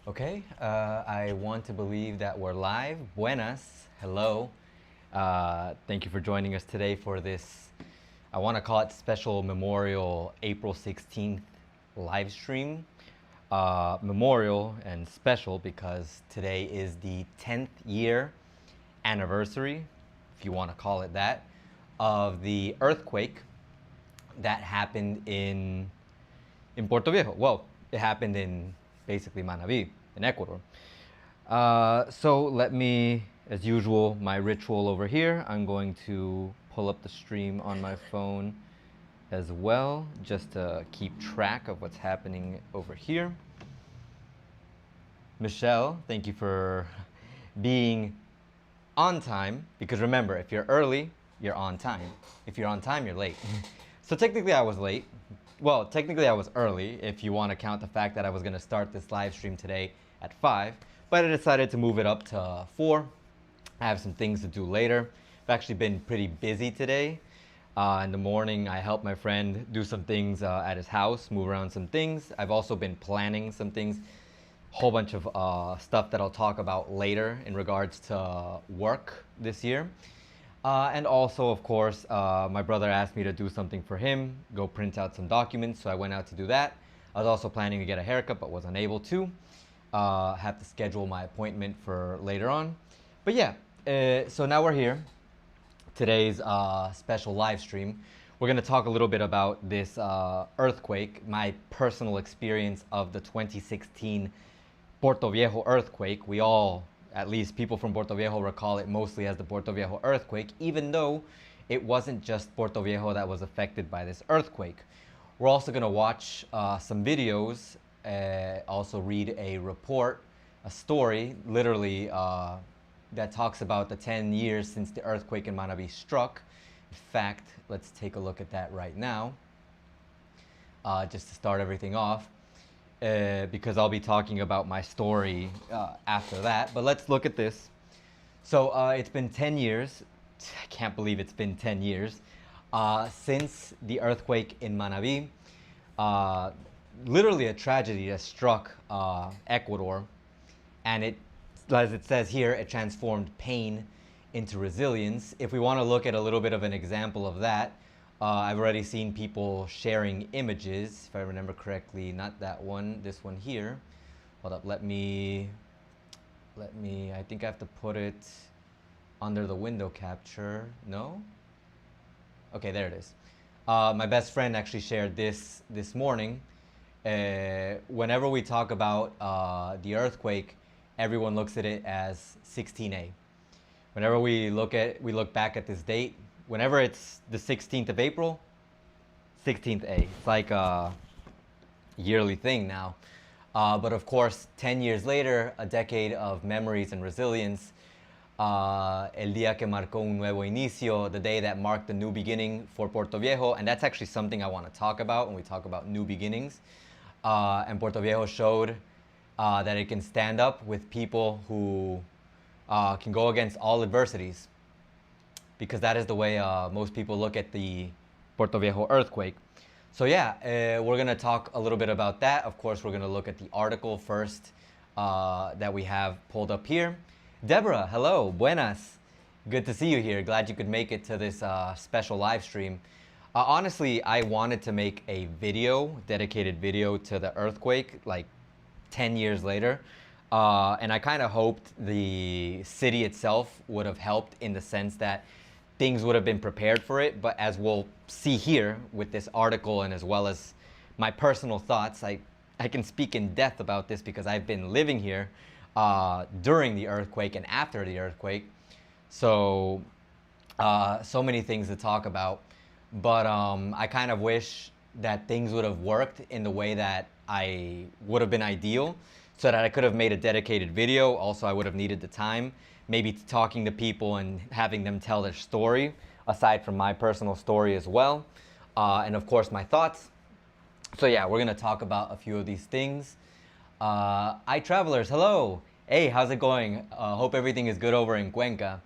Okay, I want to believe that we're live. Buenas, hello. Thank you for joining us today for this, I want to call it special memorial April 16th live stream. Memorial and special because today is the 10th year anniversary, if you want to call it that, of the earthquake that happened in Portoviejo. Well, it happened in basically Manabí, in Ecuador. So let me, as usual, my ritual over here, I'm going to pull up the stream on my phone as well, just to keep track of what's happening over here. Michelle, thank you for being on time, because remember, if you're early, you're on time. If you're on time, you're late. So technically I was late. Well, technically I was early, if you want to count the fact that I was going to start this live stream today at 5, but I decided to move it up to 4. I have some things to do later. I've actually been pretty busy today. In the morning, I helped my friend do some things at his house, move around some things. I've also been planning some things, whole bunch of stuff that I'll talk about later in regards to work this year. And also, of course, my brother asked me to do something for him, go print out some documents, so I went out to do that. I was also planning to get a haircut, but was unable to. Have to schedule my appointment for later on. But yeah, so now we're here. Today's special live stream. We're going to talk a little bit about this earthquake, my personal experience of the 2016 Portoviejo earthquake. We all, at least people from Portoviejo, recall it mostly as the Portoviejo earthquake, even though it wasn't just Portoviejo that was affected by this earthquake. We're also going to watch some videos, also read a report, a story, literally, that talks about the 10 years since the earthquake in Manabí struck. In fact, let's take a look at that right now, just to start everything off. Because I'll be talking about my story after that. But let's look at this. So it's been 10 years. I can't believe it's been 10 years since the earthquake in Manabí. Literally a tragedy that struck Ecuador. And it, as it says here, it transformed pain into resilience. If we want to look at a little bit of an example of that, I've already seen people sharing images, if I remember correctly, not that one, this one here. Hold up, let me, I think I have to put it under the window capture. No? Okay, there it is. My best friend actually shared this morning. Whenever we talk about the earthquake, everyone looks at it as 16A. Whenever we look back at this date, whenever it's the 16th of April, 16th A. It's like a yearly thing now. But of course, 10 years later, a decade of memories and resilience. El día que marcó un nuevo inicio, the day that marked the new beginning for Portoviejo. And that's actually something I want to talk about when we talk about new beginnings. And Portoviejo showed that it can stand up with people who can go against all adversities, because that is the way most people look at the Portoviejo earthquake. So yeah, we're going to talk a little bit about that. Of course, we're going to look at the article first that we have pulled up here. Deborah, hello, buenas. Good to see you here. Glad you could make it to this special live stream. Honestly, I wanted to make a video, dedicated video to the earthquake, like 10 years later. And I kind of hoped the city itself would have helped in the sense that things would have been prepared for it. But as we'll see here with this article, and as well as my personal thoughts, I can speak in depth about this because I've been living here during the earthquake and after the earthquake. So, so many things to talk about. But I kind of wish that things would have worked in the way that I would have been ideal, so that I could have made a dedicated video. Also, I would have needed the time, maybe talking to people and having them tell their story, aside from my personal story as well. And of course, my thoughts. So yeah, we're gonna talk about a few of these things. Travelers, hello. Hey, how's it going? Hope everything is good over in Cuenca.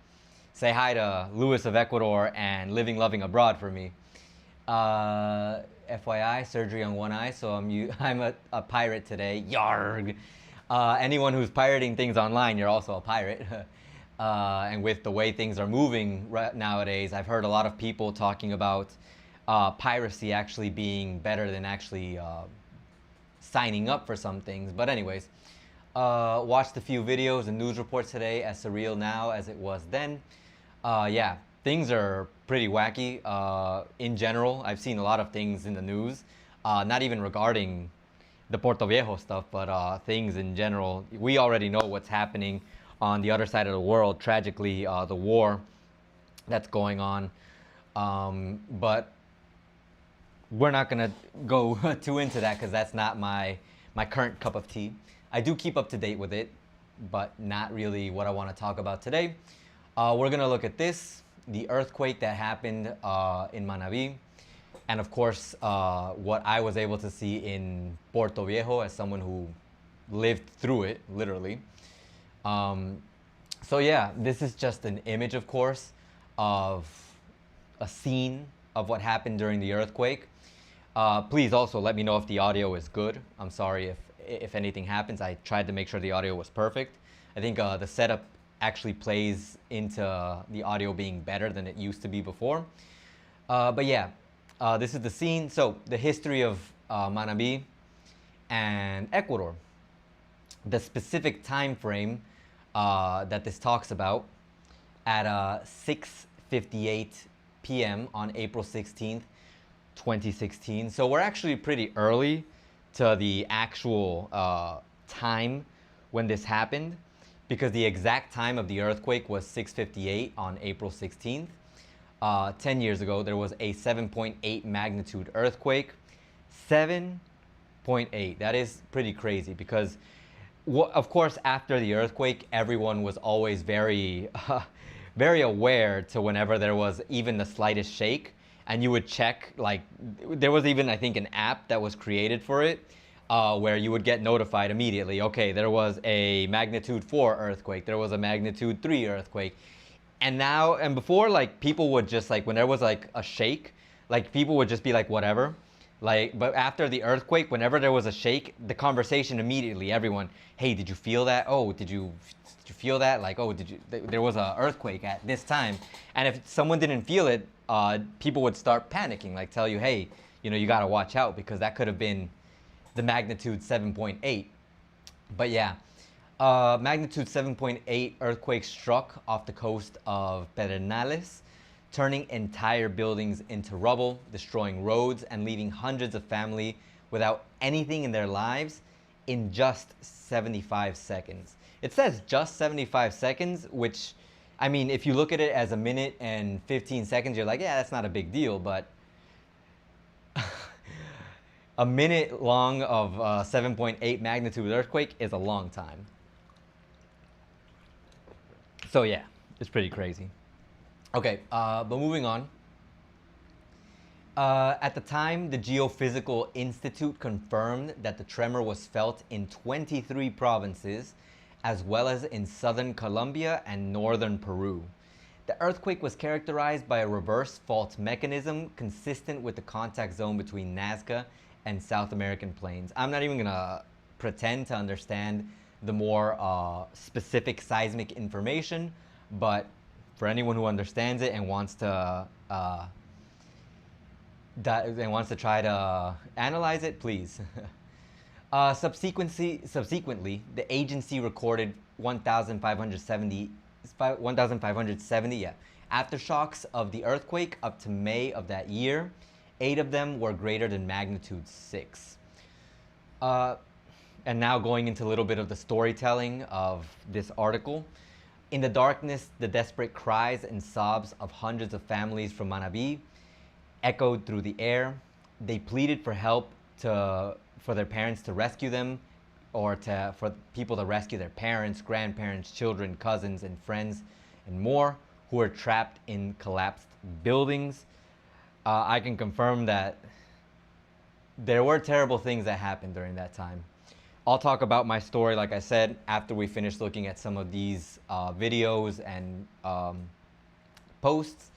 Say hi to Louis of Ecuador and living, loving abroad for me. FYI, surgery on one eye, so I'm a pirate today. Yarg. Anyone who's pirating things online, you're also a pirate. And with the way things are moving nowadays, I've heard a lot of people talking about piracy actually being better than actually signing up for some things. But anyways, watched a few videos and news reports today, as surreal now as it was then. Yeah, things are pretty wacky. In general, I've seen a lot of things in the news, not even regarding the Portoviejo stuff, but things in general. We already know what's happening on the other side of the world. Tragically, the war that's going on. But we're not gonna go too into that because that's not my current cup of tea. I do keep up to date with it, but not really what I want to talk about today. We're gonna look at this, the earthquake that happened in Manabí, and of course, what I was able to see in Portoviejo as someone who lived through it, literally. So yeah, this is just an image, of course, of a scene of what happened during the earthquake. Please also let me know if the audio is good. I'm sorry if anything happens. I tried to make sure the audio was perfect. I think the setup actually plays into the audio being better than it used to be before. But yeah, this is the scene. So the history of Manabí and Ecuador. The specific time frame that this talks about at 6:58 p.m. on April 16th, 2016. So we're actually pretty early to the actual time when this happened, because the exact time of the earthquake was 6:58 on April 16th. 10 years ago, there was a 7.8 magnitude earthquake. 7.8. That is pretty crazy because, of course, after the earthquake, everyone was always very, very aware to whenever there was even the slightest shake. And you would check, like, there was even, I think, an app that was created for it, where you would get notified immediately. Okay, there was a magnitude 4 earthquake. There was a magnitude 3 earthquake. And now, and before, like, people would just, like, when there was, like, a shake, like, people would just be like, whatever. Like, but after the earthquake, whenever there was a shake, the conversation immediately, everyone, hey, did you feel that? Oh, did you feel that? Like, oh, there was an earthquake at this time. And if someone didn't feel it, people would start panicking, like tell you, hey, you gotta watch out because that could have been the magnitude 7.8. But yeah, magnitude 7.8 earthquake struck off the coast of Pedernales, turning entire buildings into rubble, destroying roads, and leaving hundreds of families without anything in their lives in just 75 seconds. It says just 75 seconds, which, I mean, if you look at it as a minute and 15 seconds, you're like, yeah, that's not a big deal, but a minute long of 7.8 magnitude earthquake is a long time. So yeah, it's pretty crazy. Okay, but moving on. At the time, the Geophysical Institute confirmed that the tremor was felt in 23 provinces, as well as in southern Colombia and northern Peru. The earthquake was characterized by a reverse fault mechanism consistent with the contact zone between Nazca and South American plains. I'm not even gonna pretend to understand the more specific seismic information, but for anyone who understands it and wants to try to analyze it, please. Subsequently, the agency recorded 1,570 aftershocks of the earthquake up to May of that year. 8 of them were greater than magnitude 6. And now going into a little bit of the storytelling of this article. In the darkness, the desperate cries and sobs of hundreds of families from Manabí echoed through the air. They pleaded for help for their parents to rescue them, or for people to rescue their parents, grandparents, children, cousins, and friends, and more, who were trapped in collapsed buildings. I can confirm that there were terrible things that happened during that time. I'll talk about my story, like I said, after we finish looking at some of these videos and posts.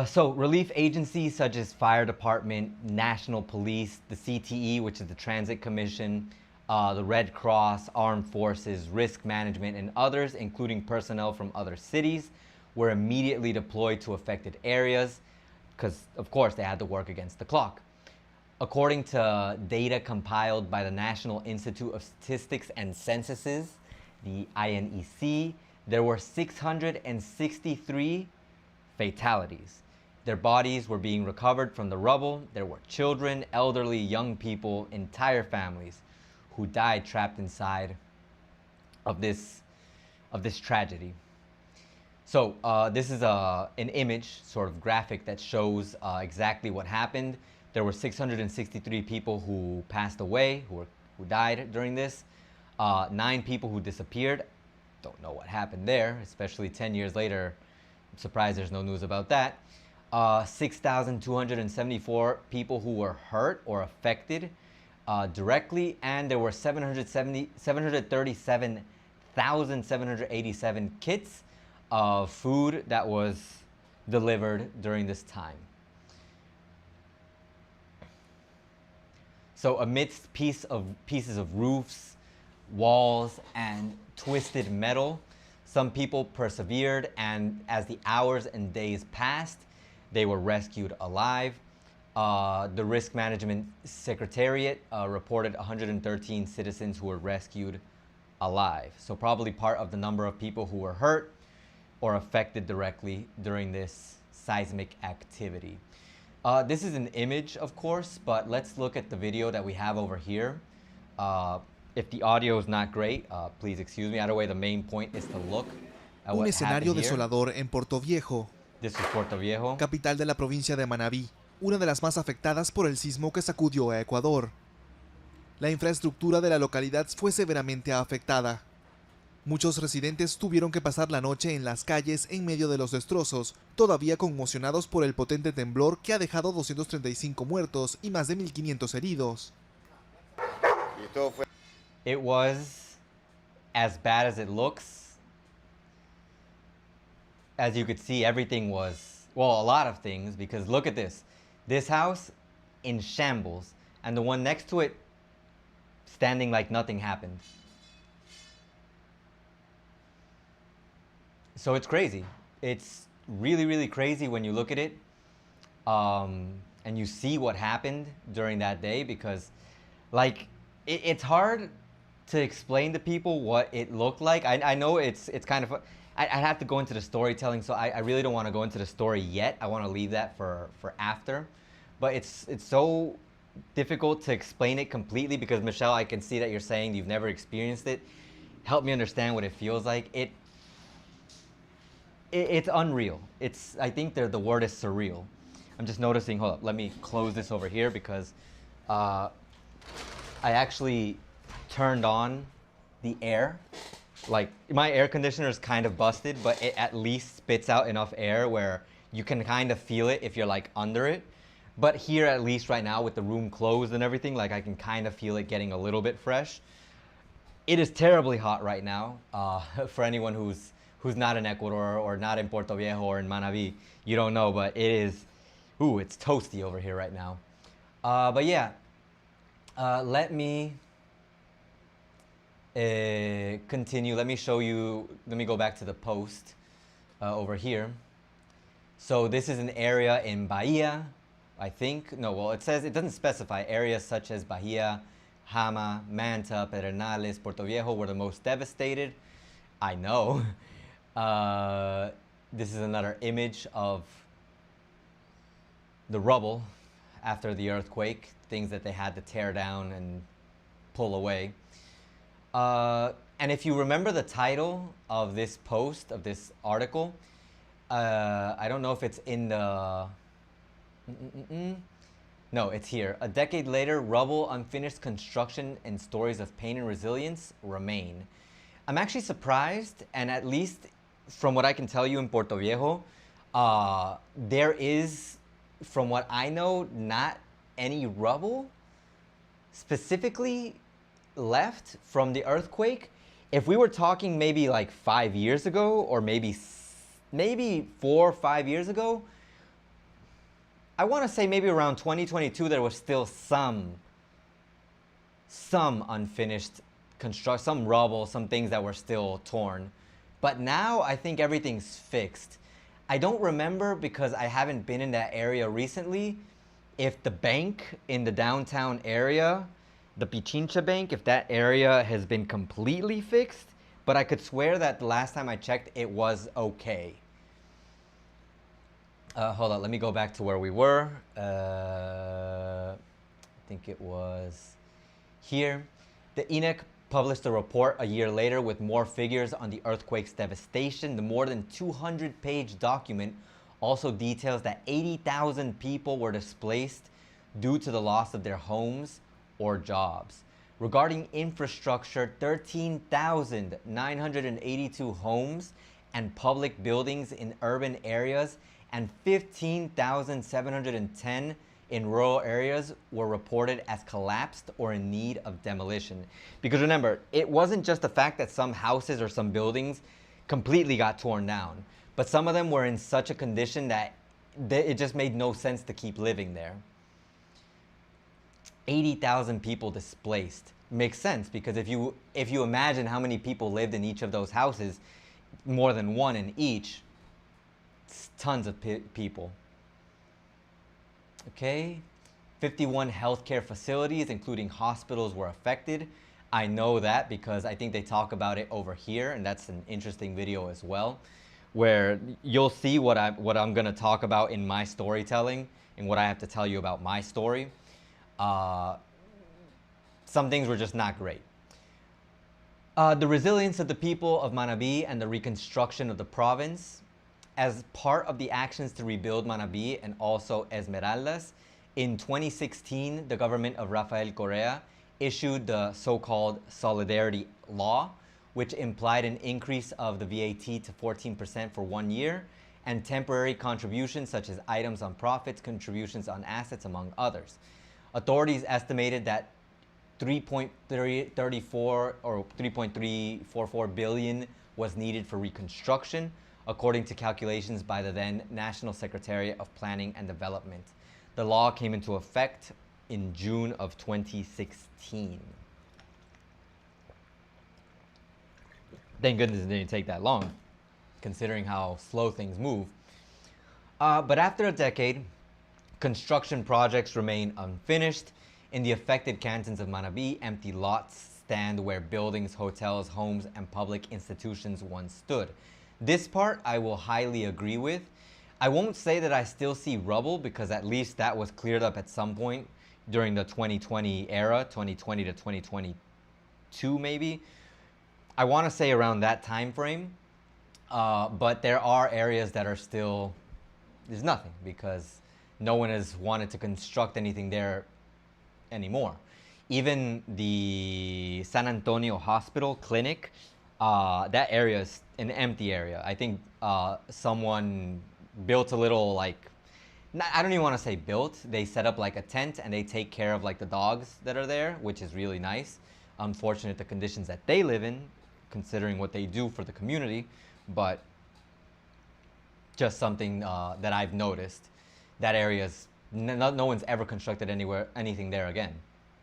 So relief agencies such as Fire Department, National Police, the CTE, which is the Transit Commission, The Red Cross, armed forces, risk management, and others, including personnel from other cities, were immediately deployed to affected areas because, of course, they had to work against the clock. According to data compiled by the National Institute of Statistics and Censuses, the INEC, there were 663 fatalities. Their bodies were being recovered from the rubble. There were children, elderly, young people, entire families who died trapped inside of this tragedy. So this is an image, sort of graphic, that shows exactly what happened. There were 663 people who passed away, who died during this. 9 people who disappeared. Don't know what happened there, especially 10 years later. I'm surprised there's no news about that. 6,274 people who were hurt or affected directly, and there were 737,787 kits of food that was delivered during this time. So amidst pieces of roofs, walls, and twisted metal, some people persevered, and as the hours and days passed, they were rescued alive. The Risk Management Secretariat reported 113 citizens who were rescued alive. So probably part of the number of people who were hurt or affected directly during this seismic activity. This is an image, of course, but let's look at the video that we have over here. If the audio is not great, please excuse me. Either way, the main point is to look at Un what escenario happened here. desolador en Portoviejo, This is Portoviejo. capital de la provincia de Manabí, una de las más afectadas por el sismo que sacudió a Ecuador. La infraestructura de la localidad fue severamente afectada. Muchos residentes tuvieron que pasar la noche en las calles en medio de los destrozos, todavía conmocionados por el potente temblor que ha dejado 235 muertos y más de 1.500 heridos. It was as bad as it looks. As you could see, everything was, well, a lot of things, because look at this. This house in shambles, and the one next to it standing like nothing happened. So it's crazy. It's really, really crazy when you look at it and you see what happened during that day, because like it's hard to explain to people what it looked like. I know it's kind of, I have to go into the storytelling, so I really don't want to go into the story yet. I want to leave that for after. But it's so difficult to explain it completely because, Michelle, I can see that you're saying you've never experienced it. Help me understand what it feels like. It's unreal. I think the word is surreal. I'm just noticing, hold up, let me close this over here because I actually turned on the air. Like, my air conditioner is kind of busted, but it at least spits out enough air where you can kind of feel it if you're like under it. But here, at least right now, with the room closed and everything, like I can kind of feel it getting a little bit fresh. It is terribly hot right now. For anyone who's not in Ecuador or not in Portoviejo or in Manabí, you don't know, but it is, it's toasty over here right now. But yeah, let me continue. Let me show you, let me go back to the post over here. So this is an area in Bahia, I think. No, well, it says, it doesn't specify. Areas such as Bahia, Jama, Manta, Pedernales, Portoviejo were the most devastated. I know. This is another image of the rubble after the earthquake, things that they had to tear down and pull away. And if you remember the title of this post, of this article, I don't know if it's in the... No, it's here. A decade later, rubble, unfinished construction, and stories of pain and resilience remain. I'm actually surprised, and at least from what I can tell you in Portoviejo, there is, from what I know, not any rubble specifically left from the earthquake. If we were talking maybe like 5 years ago, or maybe 4 or 5 years ago, I want to say maybe around 2022 there was still some some unfinished some rubble, some things that were still torn. But now I think everything's fixed. I don't remember, because I haven't been in that area recently, if the bank in the downtown area, the Pichincha Bank, if that area has been completely fixed, but I could swear that the last time I checked, it was okay. Hold on, let me go back to where we were. I think it was here. The INEC published a report a year later with more figures on the earthquake's devastation. The more than 200-page document also details that 80,000 people were displaced due to the loss of their homes or jobs. Regarding infrastructure, 13,982 homes and public buildings in urban areas and 15,710 in rural areas were reported as collapsed or in need of demolition. Because remember, it wasn't just the fact that some houses or some buildings completely got torn down, but some of them were in such a condition that it just made no sense to keep living there. 80,000 people displaced. Makes sense, because if you imagine how many people lived in each of those houses, more than one in each, it's tons of people. Okay, 51 healthcare facilities, including hospitals, were affected. I know that because I think they talk about it over here, and that's an interesting video as well, where you'll see what I'm going to talk about in my storytelling and what I have to tell you about my story. Some things were just not great. The resilience of the people of Manabí and the reconstruction of the province. As part of the actions to rebuild Manabí and also Esmeraldas, in 2016, the government of Rafael Correa issued the so-called Solidarity Law, which implied an increase of the VAT to 14% for 1 year, and temporary contributions such as items on profits, contributions on assets, among others. Authorities estimated that 3.34 or 3.344 billion was needed for reconstruction, according to calculations by the then National Secretariat of Planning and Development. The law came into effect in June of 2016. Thank goodness it didn't take that long, considering how slow things move. But after a decade, construction projects remain unfinished. In the affected cantons of Manabí, empty lots stand where buildings, hotels, homes, and public institutions once stood. This part I will highly agree with. I won't say that I still see rubble, because at least that was cleared up at some point during the 2020 era, 2020 to 2022 maybe. I want to say around that time frame, but there are areas that are still, there's nothing, because no one has wanted to construct anything there anymore. Even the San Antonio Hospital Clinic, that area is an empty area. I think someone built a little, like, I don't even want to say built. They set up like a tent and they take care of like the dogs that are there, which is really nice. Unfortunate the conditions that they live in, considering what they do for the community, but just something that I've noticed. That area's no one's ever constructed anything there again.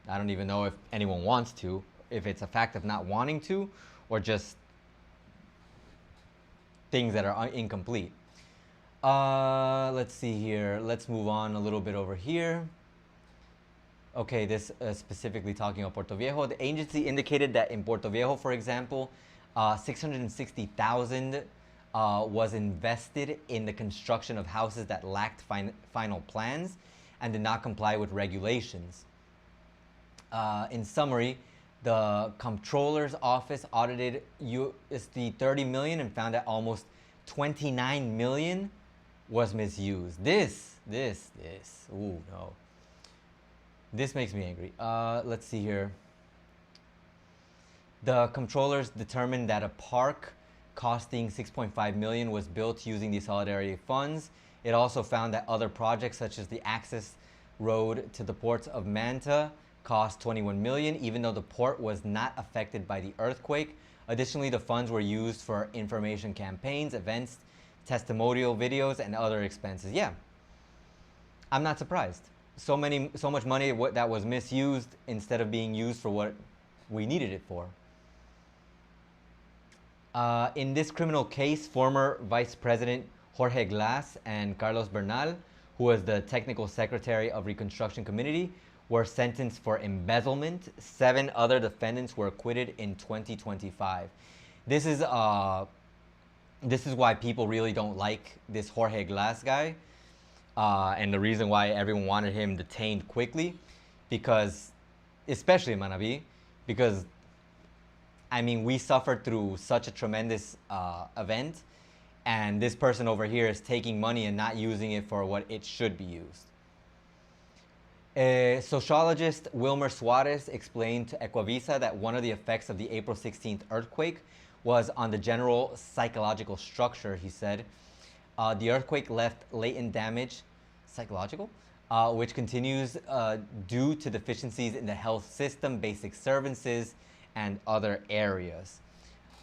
I don't even know if anyone wants to, if it's a fact of not wanting to, or just things that are incomplete. Let's see here. Let's move on a little bit over here. Okay, this specifically talking about Portoviejo. The agency indicated that in Portoviejo, for example, 660,000 was invested in the construction of houses that lacked final plans and did not comply with regulations. In summary, the comptroller's office audited USD 30 million and found that almost 29 million was misused. This, ooh, no. This makes me angry. Let's see here. The comptrollers determined that a park costing 6.5 million was built using the solidarity funds. It also found that other projects such as the access road to the ports of Manta cost 21 million, even though the port was not affected by the earthquake. Additionally, the funds were used for information campaigns, events, testimonial videos, and other expenses. Yeah, I'm not surprised. so much money that was misused instead of being used for what we needed it for. In this criminal case, former Vice President Jorge Glass and Carlos Bernal, who was the technical secretary of Reconstruction Committee, were sentenced for embezzlement. 7 other defendants were acquitted in 2025. This is why people really don't like this Jorge Glass guy, and the reason why everyone wanted him detained quickly, because, especially in Manaví, because, I mean, we suffered through such a tremendous event, and this person over here is taking money and not using it for what it should be used. Sociologist Wilmer Suarez explained to Ecuavisa that one of the effects of the April 16th earthquake was on the general psychological structure, he said. The earthquake left latent damage, psychological, which continues due to deficiencies in the health system, basic services, and other areas.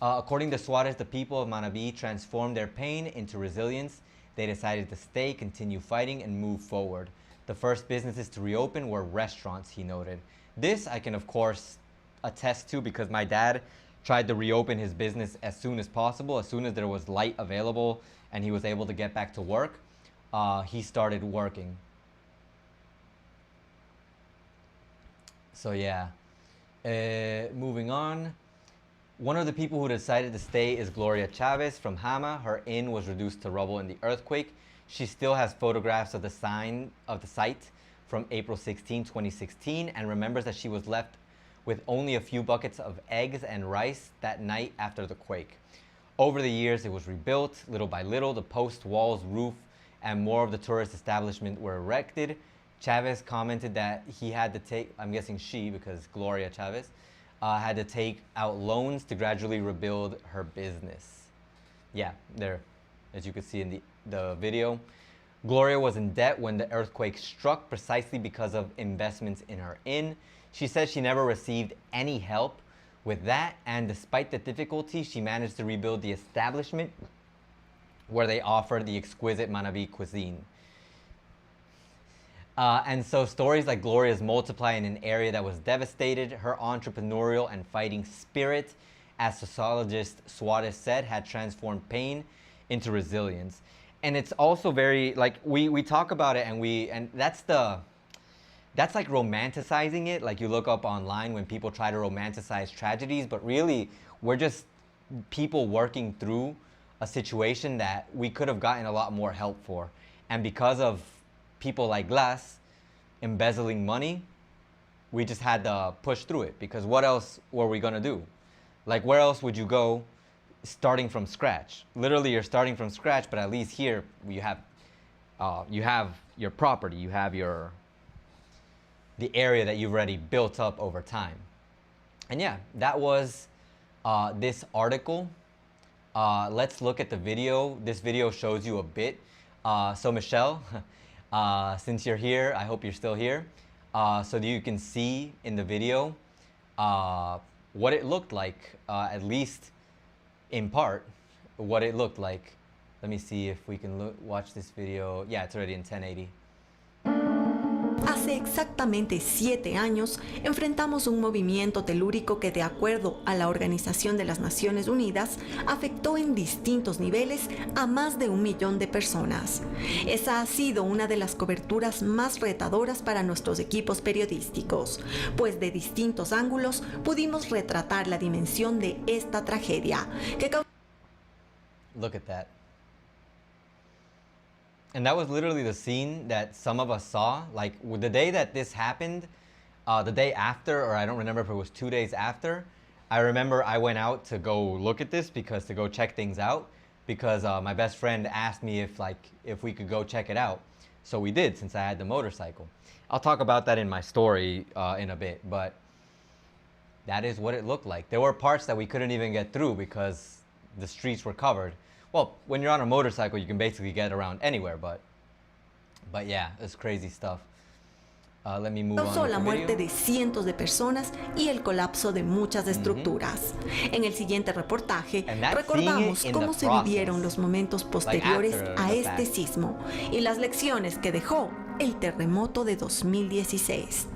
According to Suarez, the people of Manaví transformed their pain into resilience. They decided to stay, continue fighting, and move forward. The first businesses to reopen were restaurants, he noted. This I can, of course, attest to, because my dad tried to reopen his business as soon as possible. As soon as there was light available and he was able to get back to work, he started working. So yeah, moving on. One of the people who decided to stay is Gloria Chavez from Hama. Her inn was reduced to rubble in the earthquake. She still has photographs of the site from April 16, 2016, and remembers that she was left with only a few buckets of eggs and rice that night after the quake. Over the years, it was rebuilt little by little. The post, walls, roof, and more of the tourist establishment were erected. Chavez commented that he had to take, I'm guessing she, because Gloria Chavez, had to take out loans to gradually rebuild her business. Yeah, there, as you can see in the video. Gloria was in debt when the earthquake struck, precisely because of investments in her inn. She says she never received any help with that, and despite the difficulty, she managed to rebuild the establishment where they offered the exquisite Manaví cuisine. And so stories like Gloria's multiply in an area that was devastated. Her entrepreneurial and fighting spirit, as sociologist Suarez said, had transformed pain into resilience. And it's also very, like, we talk about it, and that's like romanticizing it. Like, you look up online when people try to romanticize tragedies, but really we're just people working through a situation that we could have gotten a lot more help for. And because of people like Glass embezzling money, we just had to push through it, because what else were we gonna do? Like, where else would you go starting from scratch? Literally, you're starting from scratch, but at least here you have your property, you have the area that you've already built up over time. And yeah, that was this article. Let's look at the video. This video shows you a bit. So Michelle, since you're here, I hope you're still here, so that you can see in the video what it looked like, at least in part, what it looked like. Let me see if we can watch this video. Yeah, it's already in 1080. Hace exactamente 7 años enfrentamos un movimiento telúrico que, de acuerdo a la Organización de las Naciones Unidas, afectó en distintos niveles a más de 1 millón de personas. Esa ha sido una de las coberturas más retadoras para nuestros equipos periodísticos, pues de distintos ángulos pudimos retratar la dimensión de esta tragedia que causó. Look at that. And that was literally the scene that some of us saw. Like, the day that this happened, the day after, or I don't remember if it was 2 days after, I remember I went out to go look at this, because to go check things out, because my best friend asked me if we could go check it out. So we did, since I had the motorcycle. I'll talk about that in my story in a bit, but that is what it looked like. There were parts that we couldn't even get through because the streets were covered. Well, when you're on a motorcycle, you can basically get around anywhere, but yeah, it's crazy stuff. Let me move on. Causó la muerte de cientos de personas y el colapso de muchas estructuras. En el siguiente reportaje, recordamos cómo se vivieron los momentos posteriores a este sismo y las lecciones que dejó el terremoto de 2016.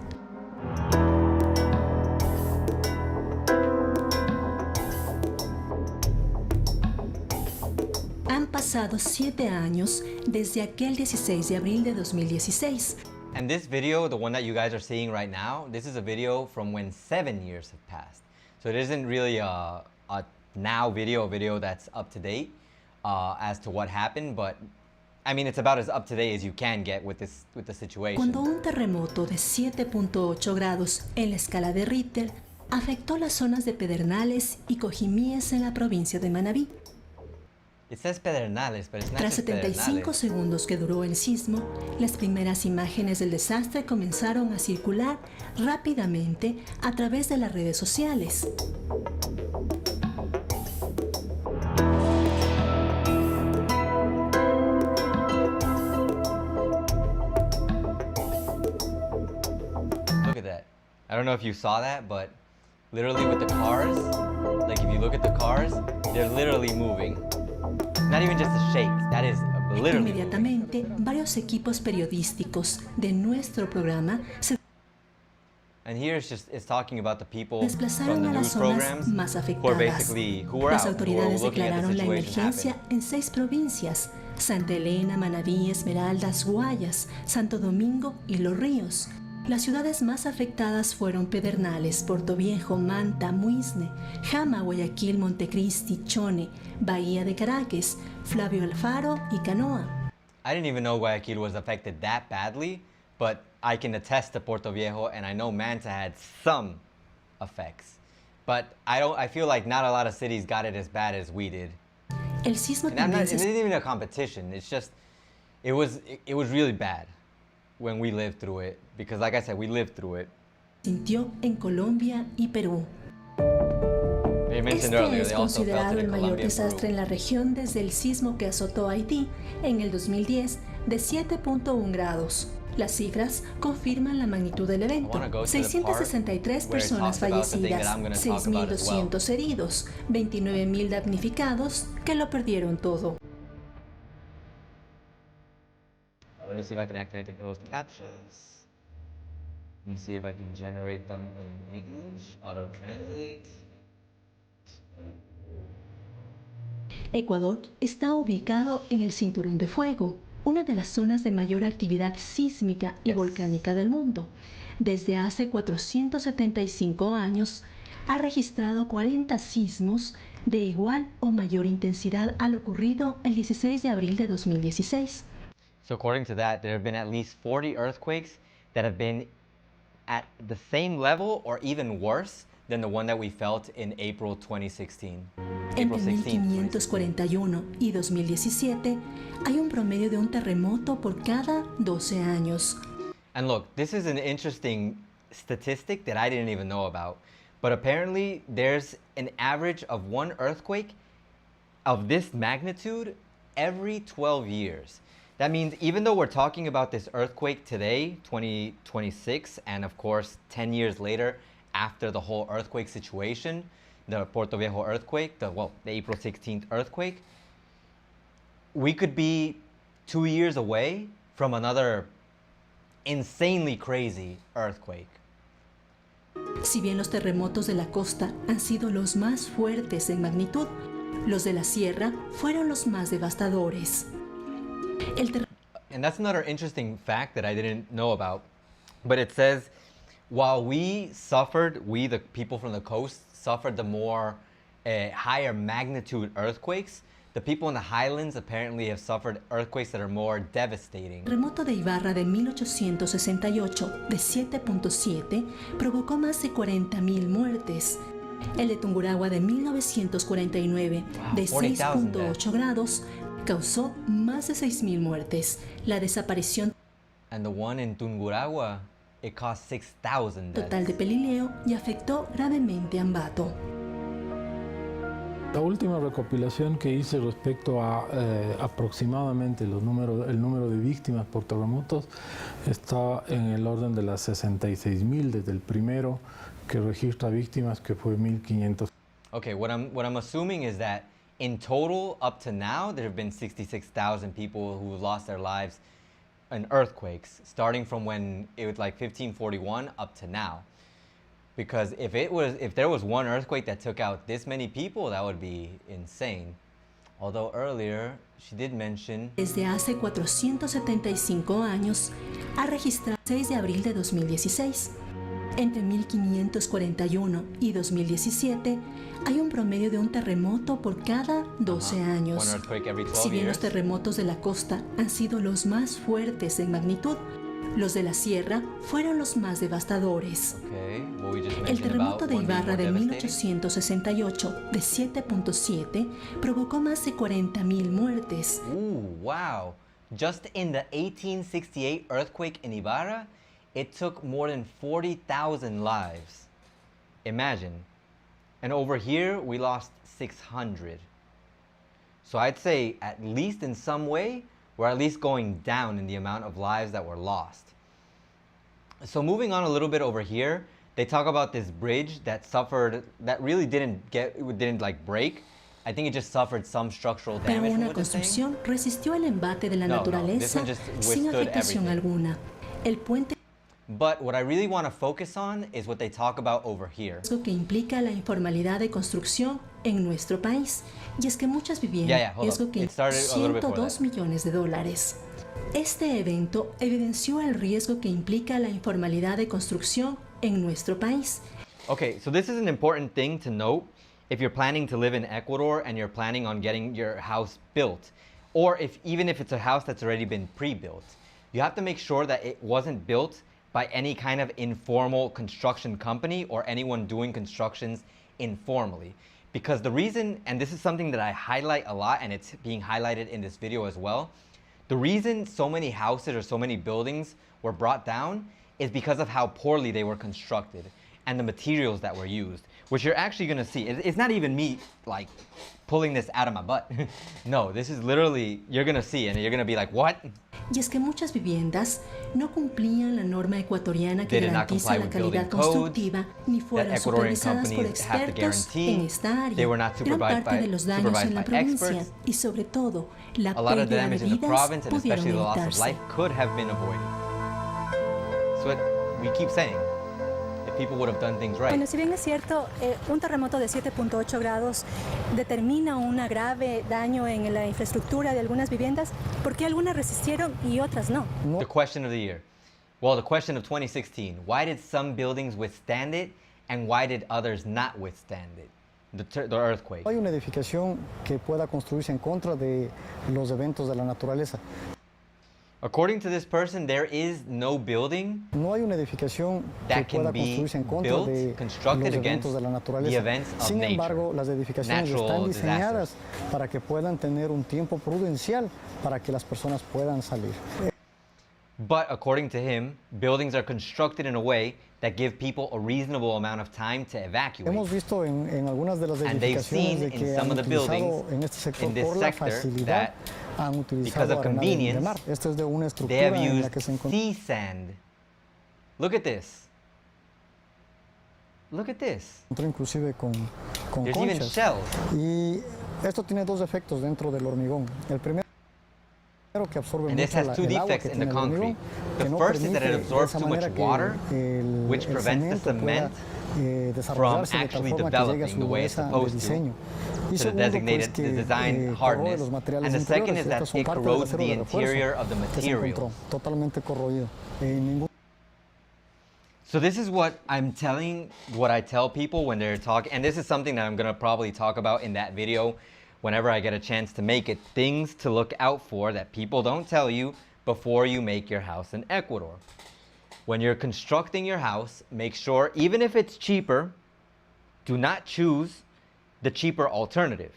Han pasado 7 años desde aquel 16 de abril de 2016. And this video, the one that you guys are seeing right now, this is a video from when 7 years have passed. So it isn't really a now video, a video that's up to date as to what happened, but I mean, it's about as up to date as you can get with the situation. Cuando un terremoto de 7.8 grados en la escala de Richter afectó las zonas de Pedernales y Cojimíes en la provincia de Manabí. It says Pedernales, but it's not Tras just 75 Pedernales. segundos que duró el sismo, las primeras imágenes del desastre comenzaron a circular rápidamente a través de las redes sociales. Look at that. I don't know if you saw that, but literally with the cars, like if you look at the cars, they're literally moving. Not even just a shake, that is literally moving. Inmediatamente, varios equipos periodísticos de nuestro programa se And here it's talking about the people from desplazaron the a las news zonas programs más who are afectadas. basically, who were Las out, who were autoridades looking at the declararon la situation emergencia happen. en 6 provincias: Santa Elena, Manabí, Esmeraldas, Guayas, Santo Domingo y Los Ríos. Las ciudades más afectadas fueron Pedernales, Portoviejo, Manta, Muisne, Jama, Guayaquil, Montecristi, Chone, Bahía de Caracas, Flavio Alfaro y Canoa. I didn't even know Guayaquil was affected that badly, but I can attest to Portoviejo, and I know Manta had some effects. But I feel like not a lot of cities got it as bad as we did. El sismo And también it se isn't even a competition. It's just, it was really bad when we lived through it. Because like I said, we lived through it. sintió en Colombia y Perú. They mentioned Este earlier, es they also felt considerado it el in mayor Colombia and desastre Peru. en la región desde el sismo que azotó Haití en el 2010 de 7.1 grados. Las cifras confirman la magnitud del evento. I wanna go to the 663 part where it personas talks about the thing that fallecidas, I'm gonna talk about as well. 6.200 heridos, 29.000 damnificados que lo perdieron todo. Let me see if I can activate those captions. Let me see if I can generate them in English. Auto translate. Ecuador está ubicado en el Cinturón de Fuego, una de las zonas de mayor actividad sísmica y volcánica del mundo. Desde hace 475 años, ha registrado 40 sismos de igual o mayor intensidad al ocurrido el 16 de abril de 2016. So according to that, there have been at least 40 earthquakes that have been at the same level or even worse than the one that we felt in April 2016. Entre April 16th, 1541 y 2017 hay un promedio de un terremoto por cada 12 años. And look, this is an interesting statistic that I didn't even know about. But apparently, there's an average of one earthquake of this magnitude every 12 years. That means even though we're talking about this earthquake today, 2026, and of course 10 years later, after the whole earthquake situation, the Portoviejo earthquake, the April 16th earthquake, we could be 2 years away from another insanely crazy earthquake. Si bien los terremotos de la costa han sido los más fuertes en magnitud, los de la sierra fueron los más devastadores. And that's another interesting fact that I didn't know about. But it says, while we, the people from the coast, suffered the more higher magnitude earthquakes, the people in the highlands apparently have suffered earthquakes that are more devastating. El terremoto de Ibarra de 1868, de 7.7, provocó más de 40.000 muertes. El de Tungurahua de 1949, de 6.8 grados, causó más de 6.000 muertes. La desaparición And the one in Tungurahua, it caused 6,000 deaths. total de Pelileo y afectó gravemente a Ambato. La última recopilación que hice respecto a aproximadamente el número de víctimas por terremotos está en el orden de las 66.000 desde el primero que registra víctimas, que fue 1.500. Okay, what I'm assuming is that in total, up to now, there have been 66,000 people who lost their lives in earthquakes, starting from when it was like 1541 up to now. Because if there was one earthquake that took out this many people, that would be insane. Although earlier she did mention Desde hace 475 años ha registrado el 6 de abril de 2016. Entre 1541 y 2017 hay un promedio de un terremoto por cada 12 años. one earthquake every 12 Si bien los years. terremotos de la costa han sido los más fuertes en magnitud, los de la sierra fueron los más devastadores. Okay, what we just El mentioned terremoto about de one being Ibarra more de devastating. 1868 de 7.7 provocó más de 40.000 muertes. Ooh, wow. Just in the 1868 earthquake in Ibarra, it took more than 40,000 lives. Imagine. And over here, we lost 600. So I'd say, at least in some way, we're at least going down in the amount of lives that were lost. So moving on a little bit over here, they talk about this bridge that suffered, that really didn't like break. I think it just suffered some structural Pero damage. una what they're saying. construcción resistió el embate de la No, this naturaleza one just sin withstood afectación everything. alguna. El puente But what I really want to focus on is what they talk about over here. riesgo que implica la informalidad de construcción en nuestro país. Y es que muchas viviendas, Yeah, hold riesgo up. que It started a little before 102 that. millones de dólares. Este evento evidenció el riesgo que implica la informalidad de construcción en nuestro país. Okay, so this is an important thing to note if you're planning to live in Ecuador and you're planning on getting your house built, or even if it's a house that's already been pre-built. You have to make sure that it wasn't built by any kind of informal construction company or anyone doing constructions informally. Because the reason, and this is something that I highlight a lot, and it's being highlighted in this video as well, the reason so many houses or so many buildings were brought down is because of how poorly they were constructed and the materials that were used, which you're actually gonna see. It's not even me like pulling this out of my butt. No, this is literally, you're gonna see and you're gonna be like, what? Y es que muchas viviendas no cumplían la norma ecuatoriana que They did not garantiza comply la with calidad building codes constructiva ni fueron that Ecuadorian supervisadas por companies have to expertos guarantee. en esta área. They were not Gran supervised parte by- de los daños en la supervised by provincia experts. y sobre todo la A lot of the pérdida de damage in the vidas province and pudieron especially the loss of evitarse. life could have been avoided. That's what we keep saying. If people would have done things right. Bueno, si bien es cierto, un terremoto de 7.8 grados determina un grave daño en la infraestructura de algunas viviendas, ¿por qué algunas resistieron y otras no? The question of the year. Well, the question of 2016. Why did some buildings withstand it and why did others not withstand it? The earthquake. No hay una edificación que pueda construirse en contra de los eventos de la naturaleza. According to this person, there is no building No hay una edificación que that can pueda be construirse en contra built, de constructed los against eventos de la the naturaleza. events of Sin nature, embargo, las edificaciones natural están disasters. diseñadas para que puedan tener un tiempo prudencial para que las personas puedan salir. But according to him, buildings are constructed in a way that give people a reasonable amount of time to evacuate. Hemos visto en algunas de las And they've edificaciones seen de in que some han of the buildings utilizado en este sector in this por la sector facilidad that han because of utilizado arena de convenience, mar. Esto es de una They have estructura en la used que se encuentra. sea sand. Look at this. Look at this. Inclusive con There's even conchas. shells. Y esto tiene dos efectos dentro del hormigón. El primero que absorbe And this mucho has two el agua defects que in the tiene el concrete. hormigón, The que no first is that it permite de absorbs esa too much manera que water, which el prevents the cemento cement pueda, desarrollarse de tal actually forma que llegue a developing su the way it's dureza de supposed to, diseño. Y to the segundo, designated pues, que, the design corroe hardness. los materiales And the second interiores. is that Estos son it parte del corrodes acero the de refuerzo interior of the que se encontró material. totalmente corroído. Ningún So this is what I tell people when they're talking, and this is something that I'm gonna probably talk about in that video whenever I get a chance to make it. Things to look out for that people don't tell you before you make your house in Ecuador. When you're constructing your house, make sure, even if it's cheaper, do not choose the cheaper alternative.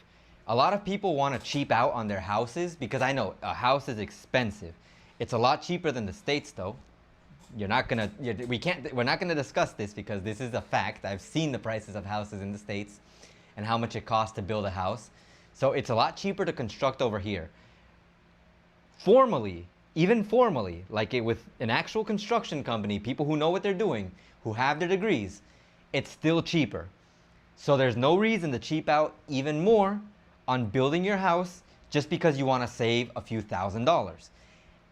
A lot of people want to cheap out on their houses because I know a house is expensive. It's a lot cheaper than the States though. We're not gonna discuss this because this is a fact. I've seen the prices of houses in the States and how much it costs to build a house. So it's a lot cheaper to construct over here. Formally, even formally, like with an actual construction company, people who know what they're doing, who have their degrees, it's still cheaper. So there's no reason to cheap out even more on building your house just because you want to save a few $1,000s.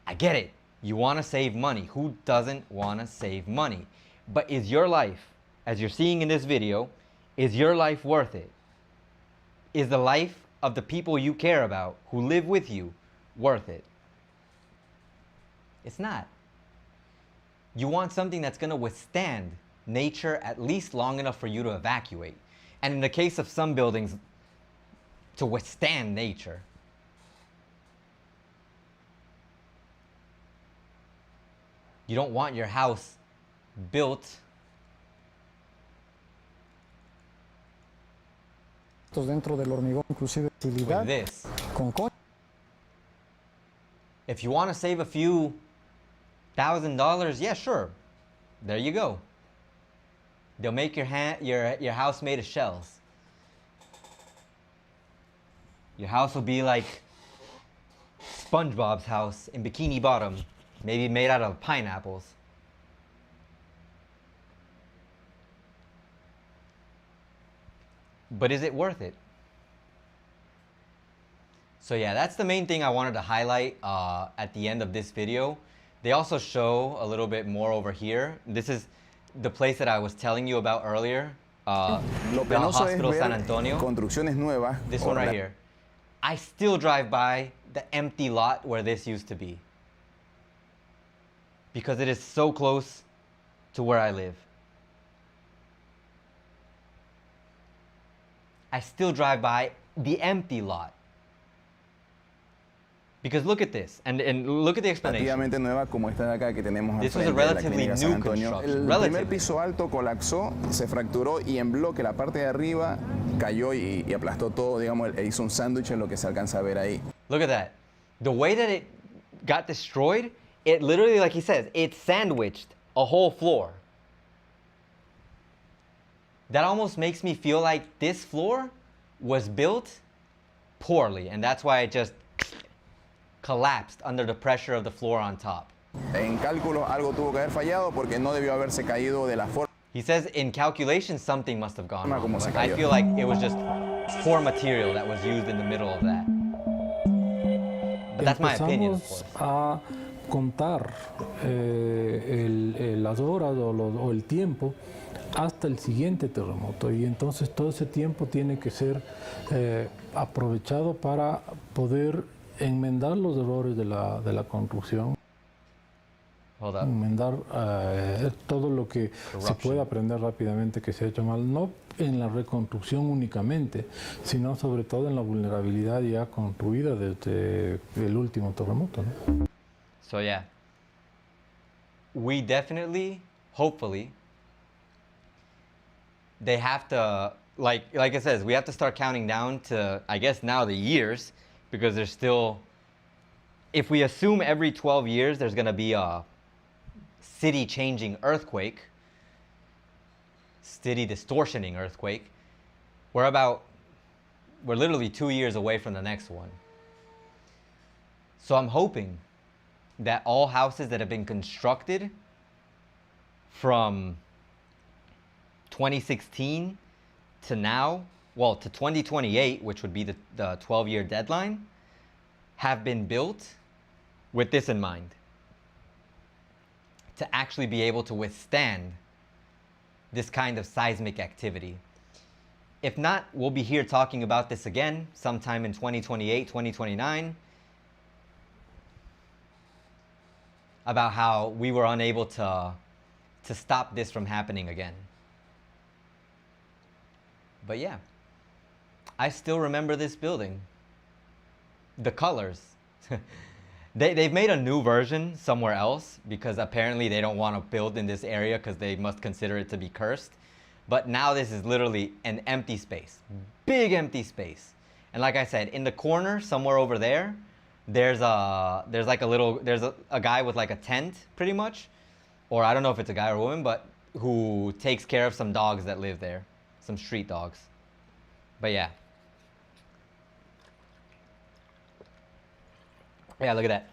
I get it. You want to save money. Who doesn't want to save money? But is your life, as you're seeing in this video, is your life worth it? Is the life of the people you care about, who live with you, worth it? It's not. You want something that's going to withstand nature at least long enough for you to evacuate. And in the case of some buildings, to withstand nature. You don't want your house built dentro del hormigón, inclusive with this. con If you want to save a few $1,000, yeah, sure. There you go. They'll make your house made of shells. Your house will be like SpongeBob's house in Bikini Bottom, maybe made out of pineapples. But is it worth it? So yeah, that's the main thing I wanted to highlight at the end of this video. They also show a little bit more over here. This is the place that I was telling you about earlier, Lo the penoso es Hospital San ver Antonio. construcciones nuevas. This o one right la- here. I still drive by the empty lot where this used to be, because it is so close to where I live. I still drive by the empty lot. Because look at this, and look at the explanation. Relativamente nueva como esta de acá que tenemos al This was a frente de la relatively clínica San new Antonio. construction. El Relatively. primer piso alto colapsó, se fracturó y en bloque la parte de arriba cayó y aplastó todo, digamos, e hizo un sándwich en lo que se alcanza a ver ahí. Look at that. The way that it got destroyed, it literally, like he says, it sandwiched a whole floor. That almost makes me feel like this floor was built poorly, and that's why it just collapsed under the pressure of the floor on top. En cálculo algo tuvo que haber fallado porque no debió haberse caído de la forma He says in calculation something must have gone wrong. como se But I cayó. feel like it was just poor material that was used in the middle of that. But that's my opinion, of course. Empezamos a contar las horas o el tiempo hasta el siguiente terremoto, y entonces todo ese tiempo tiene que ser aprovechado para poder enmendar los errores de la construcción, Hold up. enmendar todo lo que se Corruption. puede aprender rápidamente que se ha hecho mal, no en la reconstrucción únicamente, sino sobre todo en la vulnerabilidad ya construida desde el último terremoto, ¿no? So yeah, we definitely, hopefully, they have to, like it says, we have to start counting down to, I guess now, the years, because there's still, if we assume every 12 years there's going to be a city-changing earthquake, city distortioning earthquake, we're literally 2 years away from the next one. So I'm hoping that all houses that have been constructed from 2016 to now, well, to 2028, which would be the 12-year deadline, have been built with this in mind, to actually be able to withstand this kind of seismic activity. If not, we'll be here talking about this again sometime in 2028, 2029, about how we were unable to stop this from happening again. But yeah, I still remember this building. The colors. They've made a new version somewhere else because apparently they don't want to build in this area because they must consider it to be cursed. But now this is literally an empty space, big empty space. And like I said, in the corner somewhere over there, there's a guy with like a tent pretty much, or I don't know if it's a guy or a woman, but who takes care of some dogs that live there, some street dogs. But yeah. Yeah, look at that.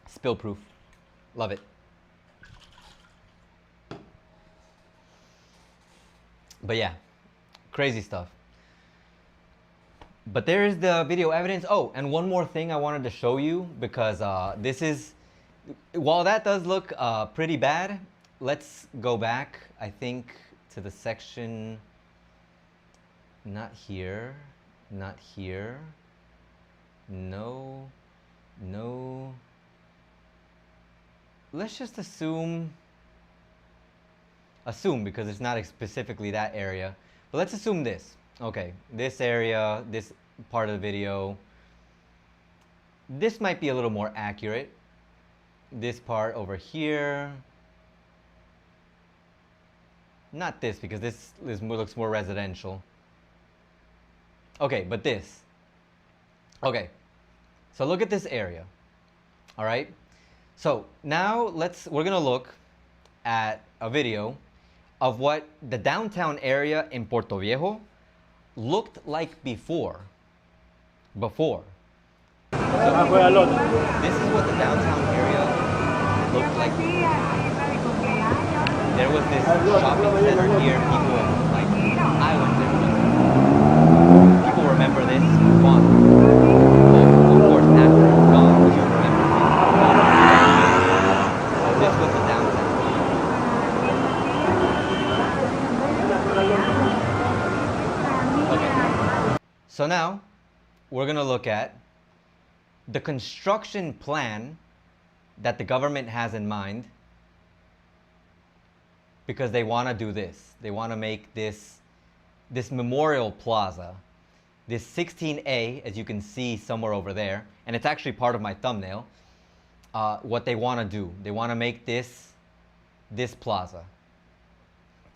Spill proof. Love it. But yeah, crazy stuff. But there is the video evidence. Oh, and one more thing I wanted to show you, because this is, while that does look pretty bad, let's go back, I think, to the section, not here, not here, no, no. Let's just assume because it's not specifically that area, but let's assume this. Okay, this area, this part of the video, this might be a little more accurate. This part over here, not this, because this looks more residential. Okay, but this. Okay, so look at this area. All right, so now we're gonna look at a video of what the downtown area in Portoviejo looked like before. This is what the downtown area looked like before. There was this shopping center here. People, like, I went there once. People remember this fun. Of course, after it's gone, you remember this. So this was the downtown. Okay. So now, we're going to look at the construction plan that the government has in mind, because they want to do this. They want to make this memorial plaza, this 16A, as you can see somewhere over there, and it's actually part of my thumbnail, what they want to do. They want to make this plaza.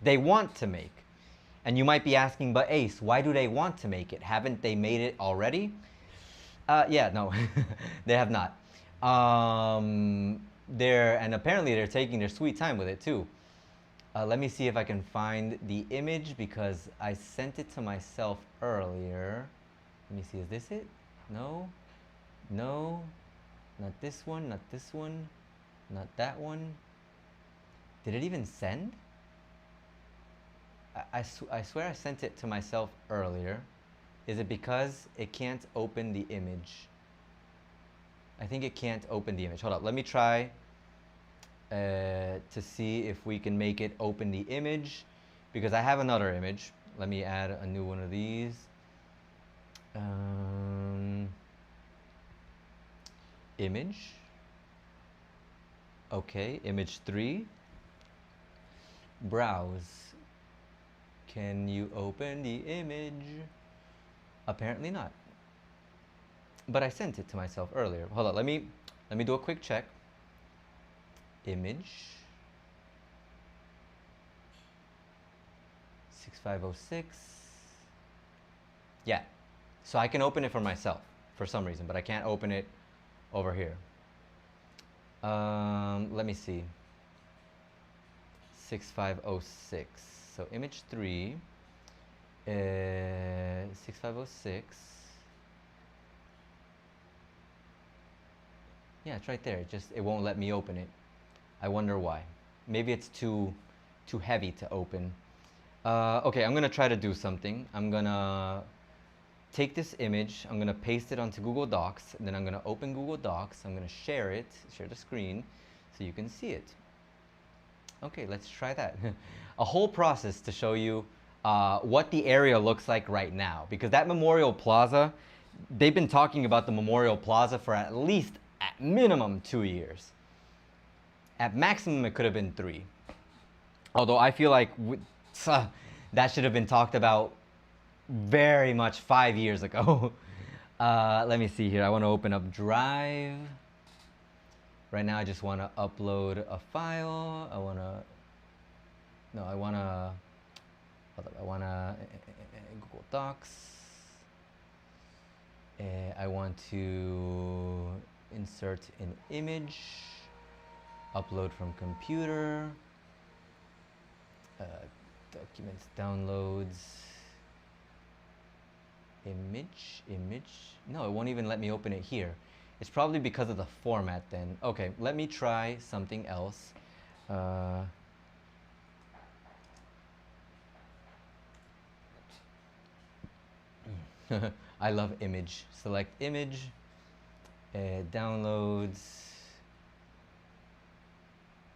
They want to make. And you might be asking, but Ace, why do they want to make it? Haven't they made it already? Yeah, no, they have not. And apparently they're taking their sweet time with it too. Let me see if I can find the image, because I sent it to myself earlier. Let me see, is this it? No, no, not this one, not this one, not that one. Did it even send? I swear I sent it to myself earlier. Is it because it can't open the image? I think it can't open the image. Hold up, let me try to see if we can make it open the image, because I have another image. Let me add a new one of these. Image. Okay, image 3. Browse. Can you open the image? Apparently not. But I sent it to myself earlier. Hold on, let me do a quick check. Image 6506. Yeah. So I can open it for myself for some reason, but I can't open it over here. Let me see. 6506. So image 3, 6506. Yeah, it's right there. It won't let me open it. I wonder why. Maybe it's too heavy to open. Okay, I'm gonna try to do something. I'm gonna take this image, I'm gonna paste it onto Google Docs, and then I'm gonna open Google Docs, I'm gonna share the screen, so you can see it. Okay, let's try that. A whole process to show you what the area looks like right now, because that Memorial Plaza, they've been talking about the Memorial Plaza for at minimum 2 years. At maximum, it could have been 3. Although I feel like that should have been talked about very much 5 years ago. Let me see here. I want to open up Drive. Right now, I just want to upload a file. I want to Google Docs. I want to insert an image, upload from computer, documents, downloads, image. No, it won't even let me open it here. It's probably because of the format then. Okay, let me try something else. I love image. Select image. Downloads.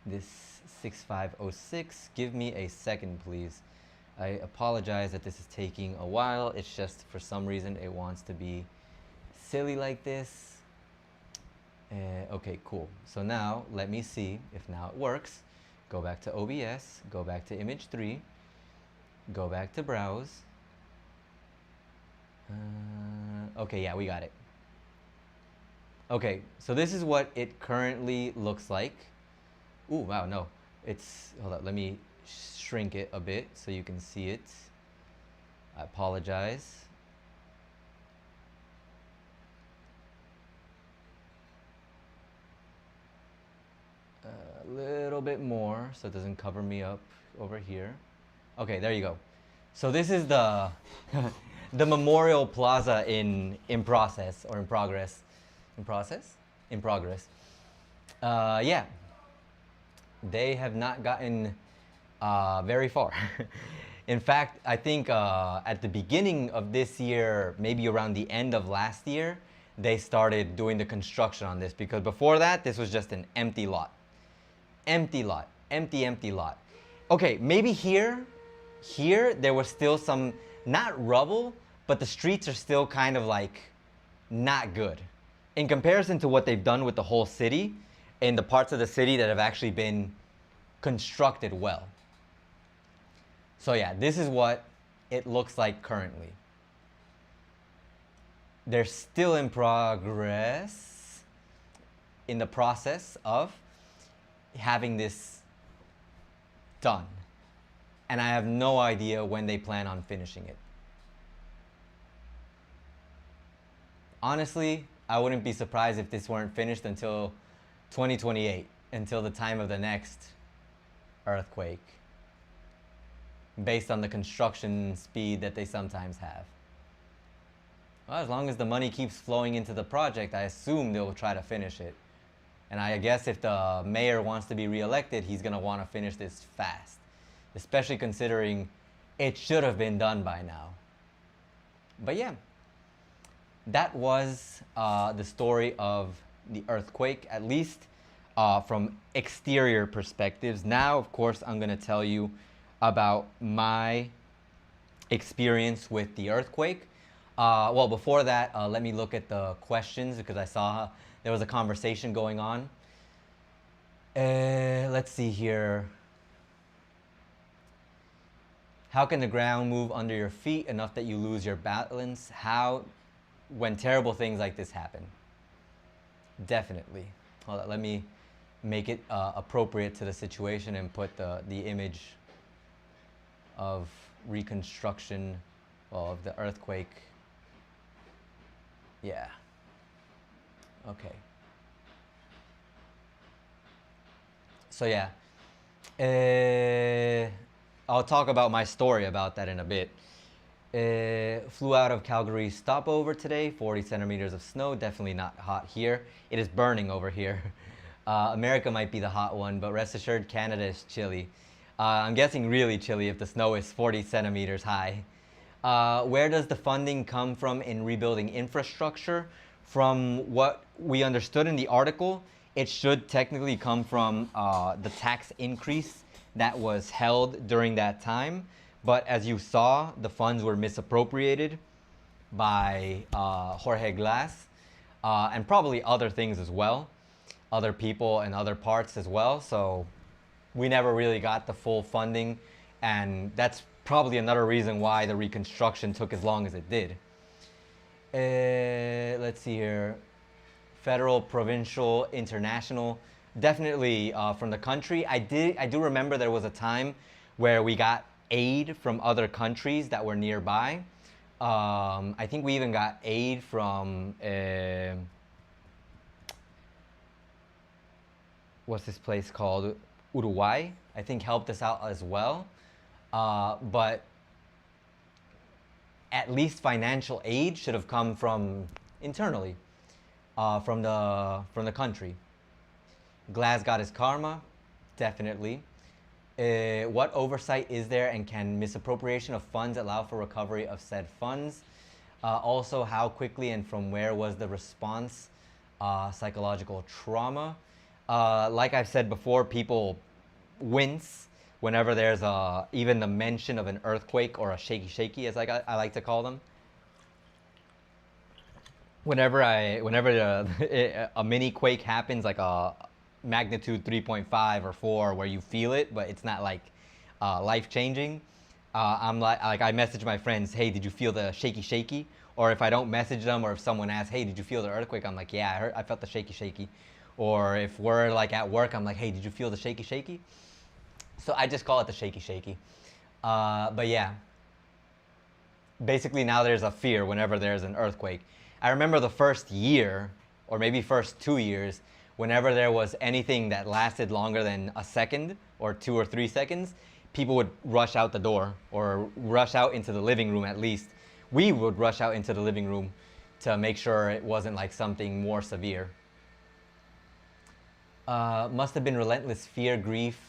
This 6506. Give me a second, please. I apologize that this is taking a while. It's just for some reason it wants to be silly like this. Okay, cool. So now let me see if now it works. Go back to OBS, go back to image 3, go back to browse. Okay, yeah, we got it. Okay, so this is what it currently looks like. Ooh, wow, no. It's, hold on, let me shrink it a bit so you can see it. I apologize. A little bit more so it doesn't cover me up over here. Okay, there you go. So this is the the Memorial Plaza in process or in progress. In process? In progress. Yeah. They have not gotten very far. In fact, I think at the beginning of this year, maybe around the end of last year, they started doing the construction on this, because before that, this was just an empty lot. Empty lot. Empty lot. Okay, maybe here there was still some, not rubble, but the streets are still kind of like not good. In comparison to what they've done with the whole city, in the parts of the city that have actually been constructed well. So yeah, this is what it looks like currently. They're still in progress, in the process of having this done. And I have no idea when they plan on finishing it. Honestly, I wouldn't be surprised if this weren't finished until 2028, until the time of the next earthquake, based on the construction speed that they sometimes have. Well, as long as the money keeps flowing into the project, I assume they'll try to finish it. And I guess if the mayor wants to be reelected, he's going to want to finish this fast, especially considering it should have been done by now. But yeah, that was the story of the earthquake, at least from exterior perspectives. Now, of course, I'm going to tell you about my experience with the earthquake. Well, before that, let me look at the questions, because I saw there was a conversation going on. Let's see here. How can the ground move under your feet enough that you lose your balance? How, when terrible things like this happen? Definitely. Hold on, let me make it appropriate to the situation and put the image of reconstruction, well, of the earthquake. Yeah. Okay. So yeah, I'll talk about my story about that in a bit. Flew out of Calgary stopover today, 40 centimeters of snow, definitely not hot here. It is burning over here. America might be the hot one, but rest assured Canada is chilly. I'm guessing really chilly if the snow is 40 centimeters high. Where does the funding come from in rebuilding infrastructure? From what we understood in the article, it should technically come from the tax increase that was held during that time. But as you saw, the funds were misappropriated by Jorge Glass and probably other things as well, other people and other parts as well. So we never really got the full funding, and that's probably another reason why the reconstruction took as long as it did. Let's see here. Federal, provincial, international. Definitely from the country. I do remember there was a time where we got aid from other countries that were nearby. I think we even got aid from what's this place called? Uruguay, I think, helped us out as well. But at least financial aid should have come from internally, from the country. Glass got his karma, definitely. What oversight is there, and can misappropriation of funds allow for recovery of said funds? Also, how quickly and from where was the response? Psychological trauma. Like I've said before, people wince whenever there's even the mention of an earthquake or a shaky, as I like to call them. Whenever a mini quake happens, like a magnitude 3.5 or 4, where you feel it, but it's not like life changing. I'm like I message my friends, hey, did you feel the shaky? Or if I don't message them, or if someone asks, hey, did you feel the earthquake? I'm like, yeah, I felt the shaky. Or if we're like at work, I'm like, hey, did you feel the shaky? So I just call it the shaky. But yeah, basically now there's a fear whenever there's an earthquake. I remember the first year, or maybe first 2 years, whenever there was anything that lasted longer than a second or 2 or 3 seconds, people would rush out the door or rush out into the living room. At least we would rush out into the living room to make sure it wasn't like something more severe. Must have been relentless fear, grief.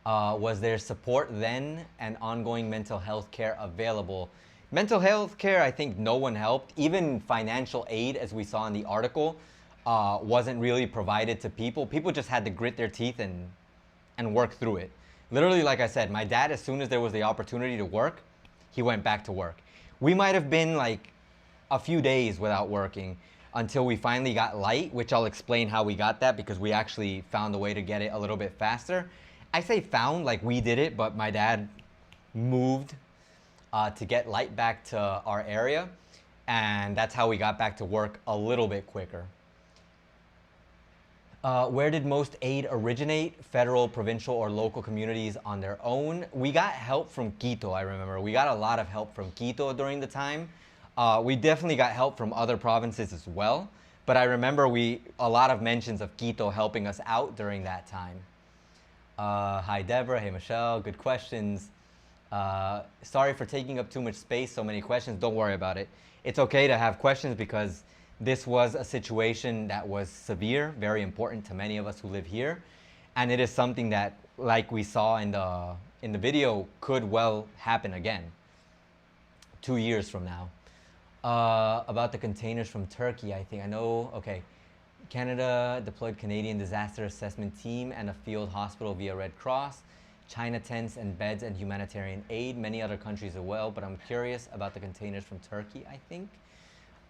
Was there support then and ongoing mental health care available? Mental health care, I think no one helped. Even financial aid, as we saw in the article, wasn't really provided to people. People just had to grit their teeth and work through it. Literally, like I said, my dad, as soon as there was the opportunity to work, he went back to work. We might have been like a few days without working until we finally got light, which I'll explain how we got that, because we actually found a way to get it a little bit faster. I say found, like we did it, but my dad moved to get light back to our area, and that's how we got back to work a little bit quicker. Where did most aid originate? Federal, provincial, or local communities on their own? We got help from Quito, I remember. We got a lot of help from Quito during the time. We definitely got help from other provinces as well, but I remember a lot of mentions of Quito helping us out during that time. Hi Deborah, hey Michelle, good questions. Sorry for taking up too much space, so many questions. Don't worry about it. It's okay to have questions because this was a situation that was severe, very important to many of us who live here. And it is something that, like we saw in the video, could well happen again 2 years from now. About the containers from Turkey, I think I know. Okay. Canada deployed Canadian disaster assessment team and a field hospital via Red Cross. China tents and beds and humanitarian aid. Many other countries as well, but I'm curious about the containers from Turkey, I think.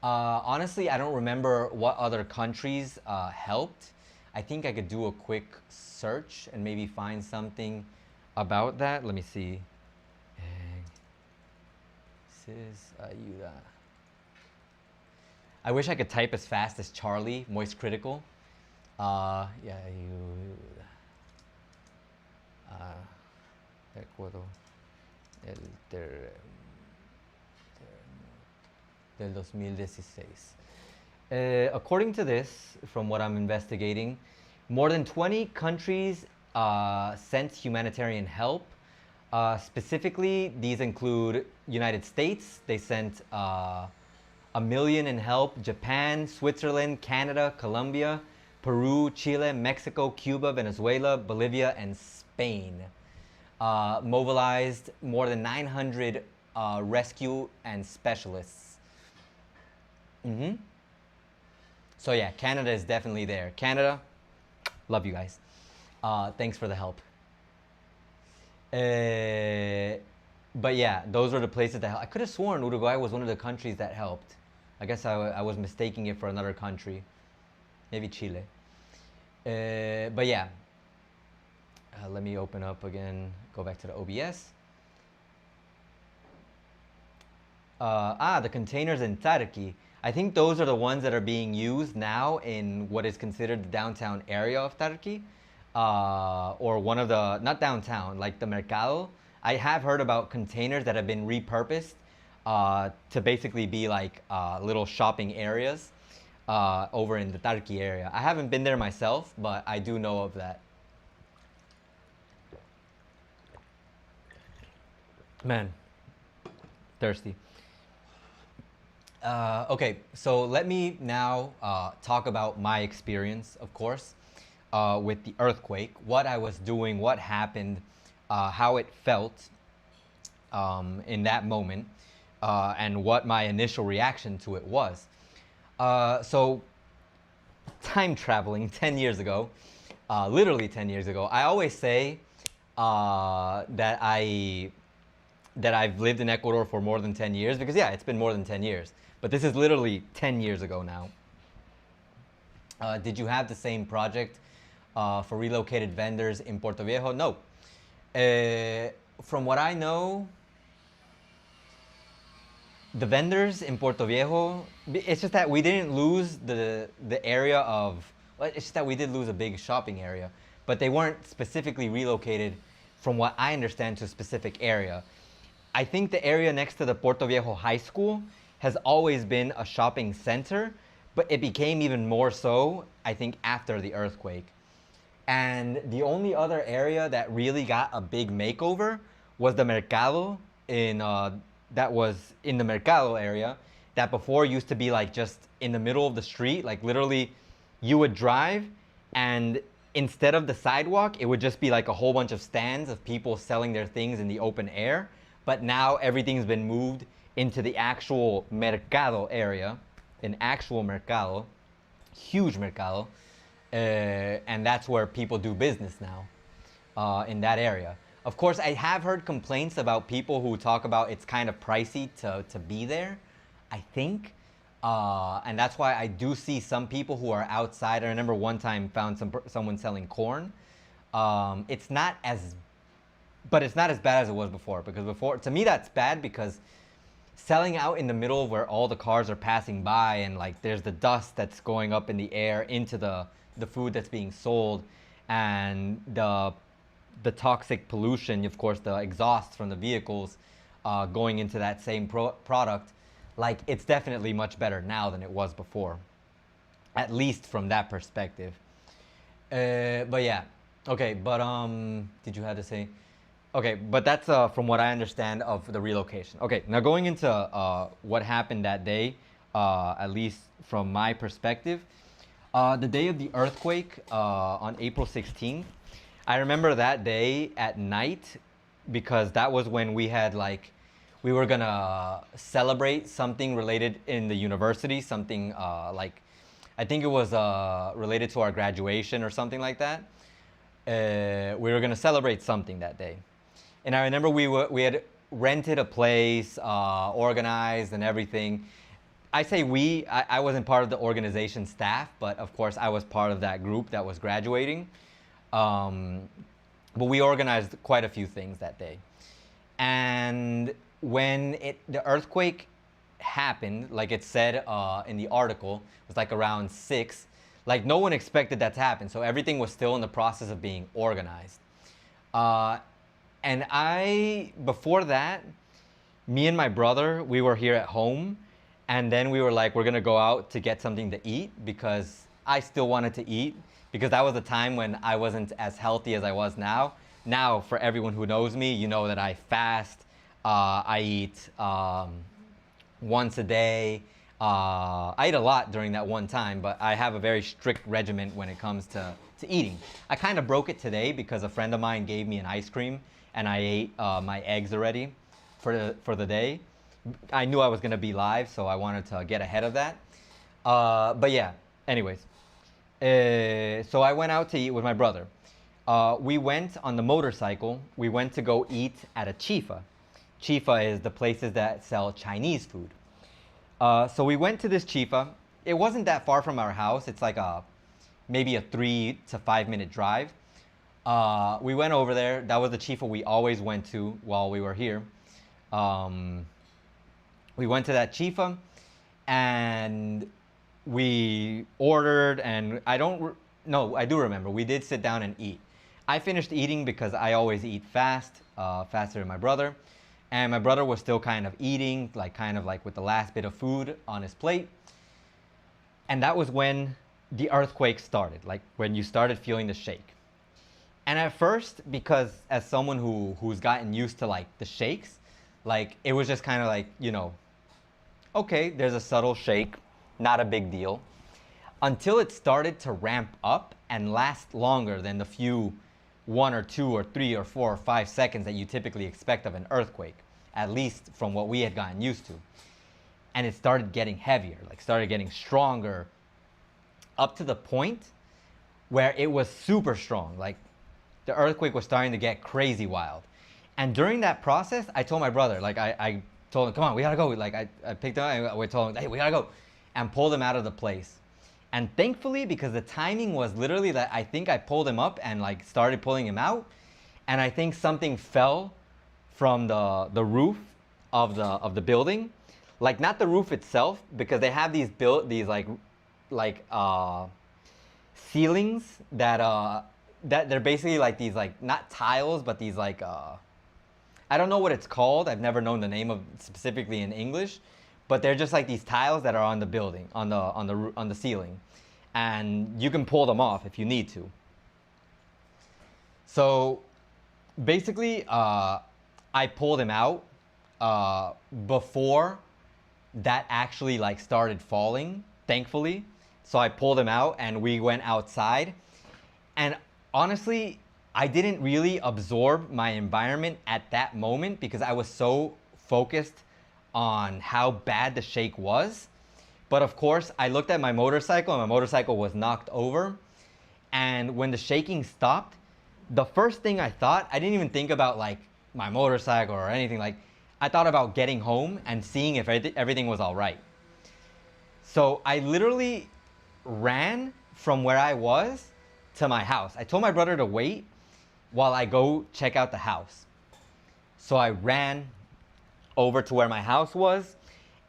Honestly, I don't remember what other countries helped. I think I could do a quick search and maybe find something about that. Let me see. Ayuda. I wish I could type as fast as Charlie, Moist Critical. Yeah, Ecuador. Del 2016. According to this, from what I'm investigating, more than 20 countries sent humanitarian help. Specifically, these include United States. They sent 1 million in help. Japan, Switzerland, Canada, Colombia, Peru, Chile, Mexico, Cuba, Venezuela, Bolivia, and Spain. Mobilized more than 900 rescue and specialists. So yeah, Canada is definitely there. Canada, love you guys. Thanks for the help. But yeah, those are the places that helped. I could have sworn Uruguay was one of the countries that helped. I guess I was mistaking it for another country. Maybe Chile. But yeah. Let me open up again. Go back to the OBS. The containers in Turkey. I think those are the ones that are being used now in what is considered the downtown area of Turkey. Or one of the, not downtown, like the Mercado. I have heard about containers that have been repurposed to basically be like little shopping areas over in the Turkey area. I haven't been there myself, but I do know of that. Man, thirsty. Okay, so let me now talk about my experience, of course, with the earthquake, what I was doing, what happened, how it felt in that moment. and what my initial reaction to it was. So, time traveling 10 years ago, literally 10 years ago, I always say that I've lived in Ecuador for more than 10 years because, yeah, it's been more than 10 years. But this is literally 10 years ago now. Did you have the same project for relocated vendors in Portoviejo? No. From what I know, the vendors in Portoviejo, it's just that we didn't lose the area of, well, it's just that we did lose a big shopping area, but they weren't specifically relocated, from what I understand, to a specific area. I think the area next to the Portoviejo High School has always been a shopping center, but it became even more so, I think, after the earthquake. And the only other area that really got a big makeover was the Mercado that was in the Mercado area, that before used to be like just in the middle of the street. Like literally you would drive and instead of the sidewalk, it would just be like a whole bunch of stands of people selling their things in the open air. But now everything's been moved into the actual Mercado area, an actual Mercado, huge Mercado. And that's where people do business now, in that area. Of course, I have heard complaints about people who talk about it's kind of pricey to be there, I think. And that's why I do see some people who are outside. I remember one time found someone selling corn. It's not as bad as it was before. Because before, to me, that's bad because selling out in the middle where all the cars are passing by and like there's the dust that's going up in the air into the food that's being sold, and the toxic pollution, of course, the exhaust from the vehicles going into that same product, like it's definitely much better now than it was before, at least from that perspective. But yeah, okay, but did you have to say? Okay, but that's from what I understand of the relocation. Okay, now going into what happened that day, at least from my perspective. The day of the earthquake on April 16th, I remember that day at night because that was when we were gonna celebrate something related in the university, something like, I think it was related to our graduation or something like that. We were gonna celebrate something that day. And I remember we had rented a place, organized and everything. I say I wasn't part of the organization staff, but of course I was part of that group that was graduating. But we organized quite a few things that day. And when the earthquake happened, like it said in the article, it was like around 6, like no one expected that to happen. So everything was still in the process of being organized. And before that, me and my brother, we were here at home. And then we were like, we're gonna go out to get something to eat because I still wanted to eat, because that was a time when I wasn't as healthy as I was now. Now, for everyone who knows me, you know that I fast, I eat once a day. I eat a lot during that one time, but I have a very strict regimen when it comes to eating. I kind of broke it today because a friend of mine gave me an ice cream and I ate my eggs already for the day. I knew I was gonna be live, so I wanted to get ahead of that. But yeah, anyways. So I went out to eat with my brother. We went on the motorcycle. We went to go eat at a chifa. Chifa is the places that sell Chinese food. So we went to this chifa. It wasn't that far from our house. It's like maybe a 3 to 5 minute drive. We went over there. That was the chifa we always went to while we were here. We went to that chifa and we ordered, and I do remember, we did sit down and eat. I finished eating because I always eat faster than my brother. And my brother was still kind of eating, kind of with the last bit of food on his plate. And that was when the earthquake started, when you started feeling the shake. And at first, because as someone who's gotten used to the shakes, it was just kind of okay, there's a subtle shake, not a big deal. Until it started to ramp up and last longer than the few 1 or 2 or 3 or 4 or 5 seconds that you typically expect of an earthquake. at least from what we had gotten used to. And it started getting heavier, like started getting stronger, up to the point where it was super strong. Like the earthquake was starting to get crazy wild. And during that process, I told my brother, like I told him, come on, we gotta go. Like I picked him up and we told him, hey, we gotta go, and pulled him out of the place. And thankfully, because the timing was literally that, I think I pulled him up and like started pulling him out, and I think something fell from the roof of the building, like not the roof itself, because they have these ceilings that they're basically like these, like not tiles, but these like I don't know what it's called. I've never known the name of specifically in English, but they're just like these tiles that are on the building, on the ceiling, and you can pull them off if you need to. So basically, I pulled him out before that actually like started falling, thankfully. So I pulled him out and we went outside. And honestly, I didn't really absorb my environment at that moment because I was so focused on how bad the shake was. But of course, I looked at my motorcycle and my motorcycle was knocked over. And when the shaking stopped, the first thing I thought, I didn't even think about like my motorcycle or anything. Like, I thought about getting home and seeing if everything was all right. So I literally ran from where I was to my house. I told my brother to wait while I go check out the house. So I ran over to where my house was.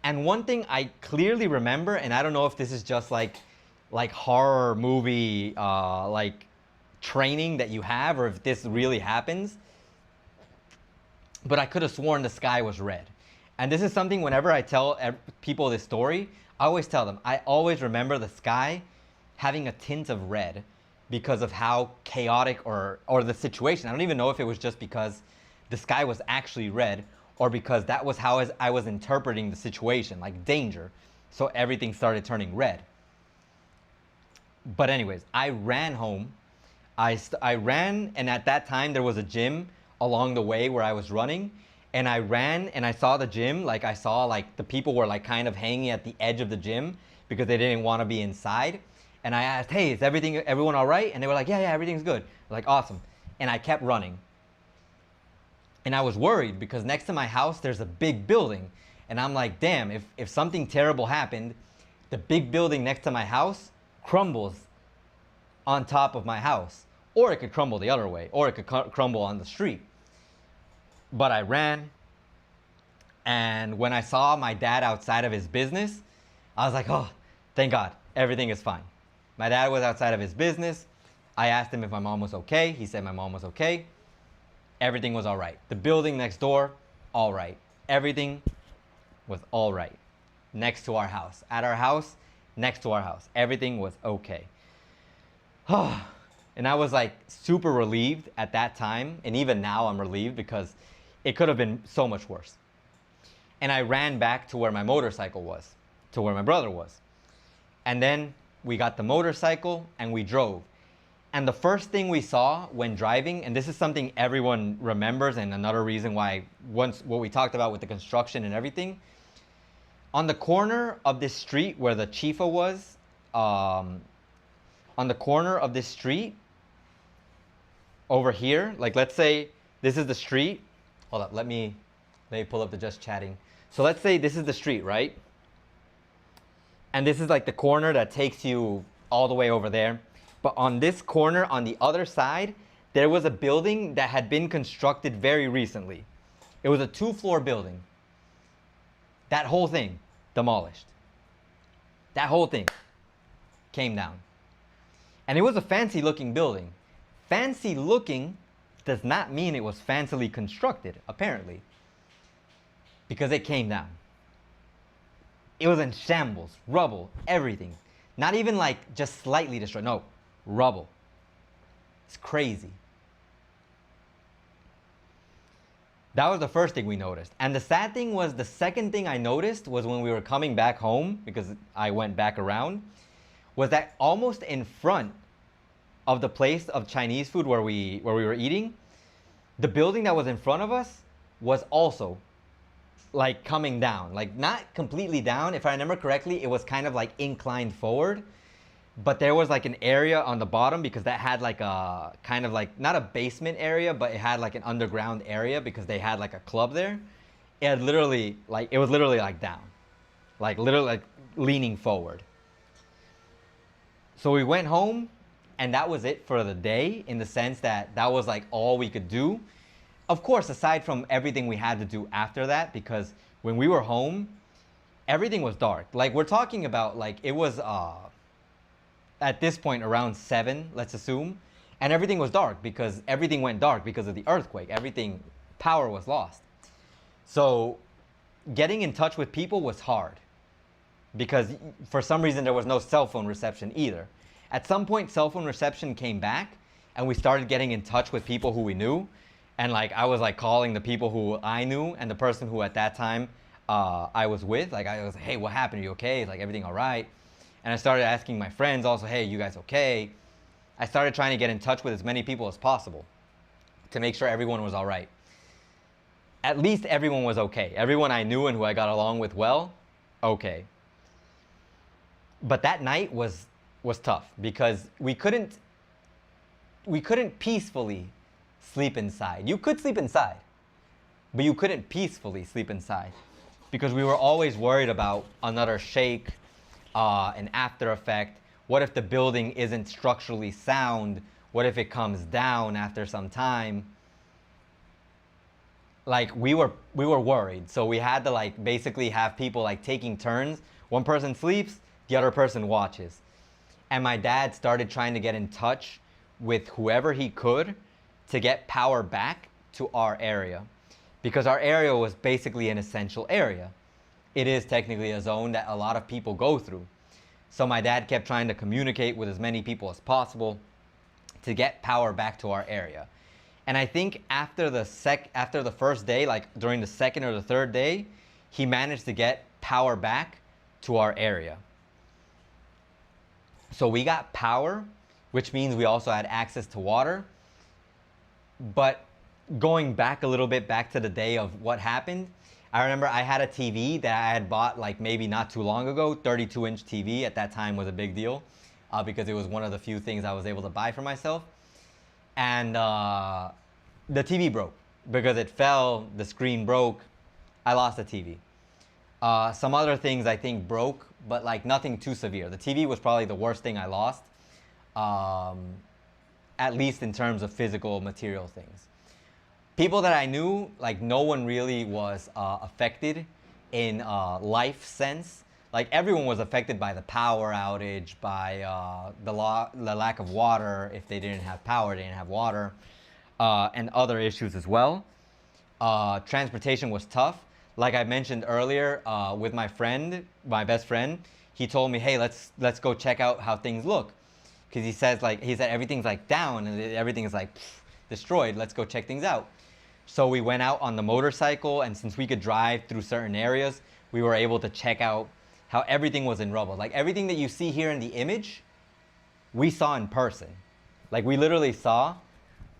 And one thing I clearly remember, and I don't know if this is just like horror movie like training that you have, or if this really happens, but I could have sworn the sky was red. And this is something, whenever I tell people this story, I always tell them, I always remember the sky having a tint of red because of how chaotic or the situation. I don't even know if it was just because the sky was actually red or because that was how I was interpreting the situation, like danger. So everything started turning red. But anyways, I ran home. I ran, and at that time there was a gym along the way where I was running, and I ran and I saw the gym. Like, I saw like the people were like kind of hanging at the edge of the gym because they didn't want to be inside. And I asked, hey, is everyone all right? And they were like, yeah, everything's good. Like, awesome. And I kept running. And I was worried because next to my house there's a big building, and I'm like, damn, if something terrible happened, the big building next to my house crumbles on top of my house, or it could crumble the other way, or it could crumble on the street. But I ran, and when I saw my dad outside of his business, I was like, oh, thank God, everything is fine. My dad was outside of his business. I asked him if my mom was okay. He said my mom was okay. Everything was all right. The building next door, all right. Everything was all right. Next to our house. At our house, next to our house. Everything was okay. And I was like super relieved at that time. And even now I'm relieved because it could have been so much worse. And I ran back to where my motorcycle was, to where my brother was. And then we got the motorcycle and we drove. And the first thing we saw when driving, and this is something everyone remembers, and another reason why, once what we talked about with the construction and everything, on the corner of this street where the Chifa was, on the corner of this street, over here, like let's say this is the street. Hold up, let me pull up the Just Chatting. So let's say this is the street, right? And this is like the corner that takes you all the way over there. But on this corner, on the other side, there was a building that had been constructed very recently. It was a 2-floor building. That whole thing demolished. That whole thing came down. And it was a fancy looking building. Fancy looking does not mean it was fancily constructed, apparently, because it came down. It was in shambles, rubble, everything. Not even like just slightly destroyed, no, rubble. It's crazy. That was the first thing we noticed. And the sad thing was, the second thing I noticed was when we were coming back home, because I went back around, was that almost in front of the place of Chinese food where we were eating, the building that was in front of us was also like coming down, like not completely down. If I remember correctly, it was kind of like inclined forward, but there was like an area on the bottom because that had like a kind of like not a basement area, but it had like an underground area because they had like a club there. It had literally like, it was literally like down, like literally like leaning forward. So we went home and that was it for the day, in the sense that that was like all we could do. Of course, aside from everything we had to do after that, because when we were home, everything was dark. Like we're talking about like, it was at this point around 7, let's assume, and everything was dark because everything went dark because of the earthquake. Everything, power was lost. So getting in touch with people was hard because for some reason there was no cell phone reception either. At some point, cell phone reception came back and we started getting in touch with people who we knew. And like, I was like calling the people who I knew and the person who at that time I was with. Like I was like, hey, what happened? Are you okay? Is like everything all right? And I started asking my friends also, hey, you guys okay? I started trying to get in touch with as many people as possible to make sure everyone was all right. At least everyone was okay. Everyone I knew and who I got along with well, okay. But that night was tough because we couldn't peacefully sleep inside. You could sleep inside, but you couldn't peacefully sleep inside because we were always worried about another shake, an after effect. What if the building isn't structurally sound? What if it comes down after some time? Like we were worried. So we had to like basically have people like taking turns. One person sleeps, the other person watches. And my dad started trying to get in touch with whoever he could to get power back to our area, because our area was basically an essential area. It is technically a zone that a lot of people go through. So my dad kept trying to communicate with as many people as possible to get power back to our area. And I think after the first day, like during the second or the third day, he managed to get power back to our area. So we got power, which means we also had access to water. But going back a little bit back to the day of what happened, I remember I had a TV that I had bought like maybe not too long ago. 32-inch TV at that time was a big deal because it was one of the few things I was able to buy for myself. And the TV broke because it fell, the screen broke, I lost the TV. Some other things I think broke, but like nothing too severe. The TV was probably the worst thing I lost, at least in terms of physical material things. People that I knew, like no one really was affected in life sense. Like everyone was affected by the power outage, by the lack of water. If they didn't have power, they didn't have water, and other issues as well. Transportation was tough. Like I mentioned earlier, with my friend, my best friend, he told me, hey, let's go check out how things look. Because he said everything's like down and everything is like destroyed. Let's go check things out. So we went out on the motorcycle, and since we could drive through certain areas, we were able to check out how everything was in rubble. Like everything that you see here in the image, we saw in person. Like we literally saw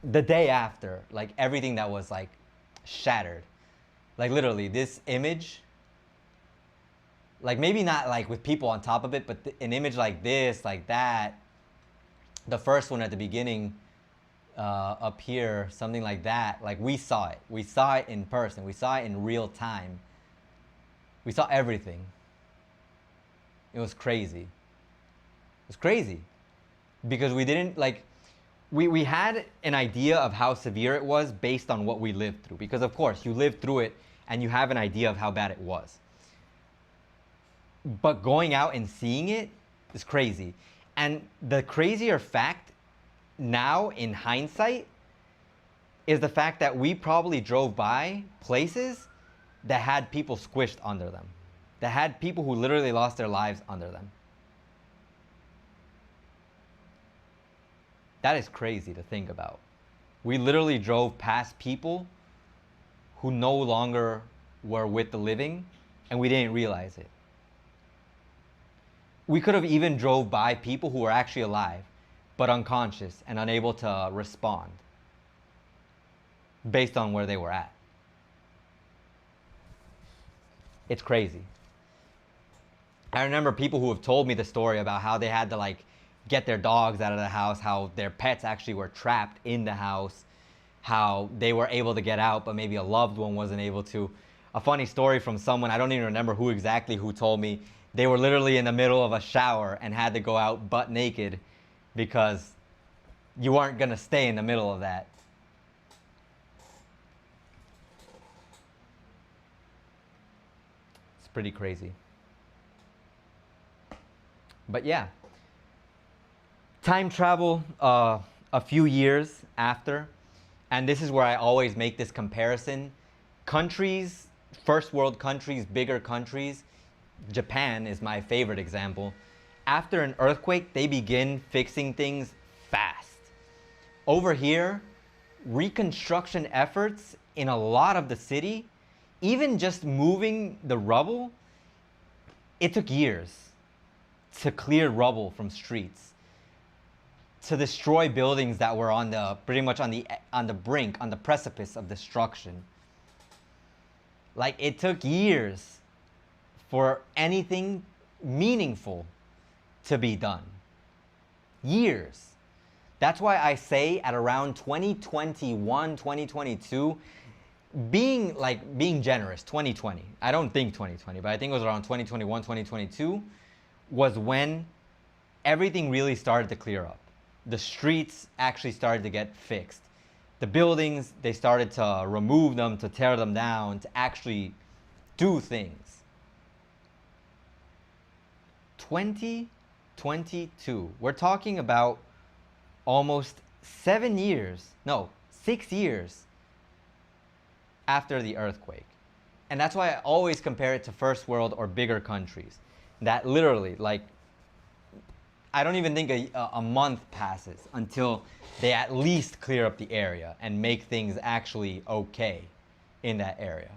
the day after, like everything that was like shattered. Like literally this image, like maybe not like with people on top of it, but an image like this, like that, the first one at the beginning, up here, something like that, like we saw it. We saw it in person. We saw it in real time. We saw everything. It was crazy. It was crazy. Because we didn't, like, we had an idea of how severe it was based on what we lived through. Because of course, you lived through it and you have an idea of how bad it was. But going out and seeing it is crazy. And the crazier fact now in hindsight is the fact that we probably drove by places that had people squished under them, that had people who literally lost their lives under them. That is crazy to think about. We literally drove past people who no longer were with the living, and we didn't realize it. We could have even drove by people who were actually alive, but unconscious and unable to respond based on where they were at. It's crazy. I remember people who have told me the story about how they had to like get their dogs out of the house, how their pets actually were trapped in the house, how they were able to get out, but maybe a loved one wasn't able to. A funny story from someone, I don't even remember who exactly who told me, they were literally in the middle of a shower and had to go out butt naked because you weren't gonna stay in the middle of that. It's pretty crazy. But yeah, time travel a few years after, and this is where I always make this comparison. Countries, first world countries, bigger countries, Japan is my favorite example. After an earthquake, they begin fixing things fast. Over here, reconstruction efforts in a lot of the city, even just moving the rubble, it took years to clear rubble from streets, to destroy buildings that were on the pretty much on the brink, on the precipice of destruction. Like, it took years for anything meaningful to be done. Years. That's why I say at around 2021, 2022, being generous, 2020. I don't think 2020, but I think it was around 2021, 2022 was when everything really started to clear up. The streets actually started to get fixed. The buildings, they started to remove them, to tear them down, to actually do things. 2022. We're talking about almost 6 years after the earthquake. And that's why I always compare it to first world or bigger countries. That literally, like, I don't even think a month passes until they at least clear up the area and make things actually okay in that area.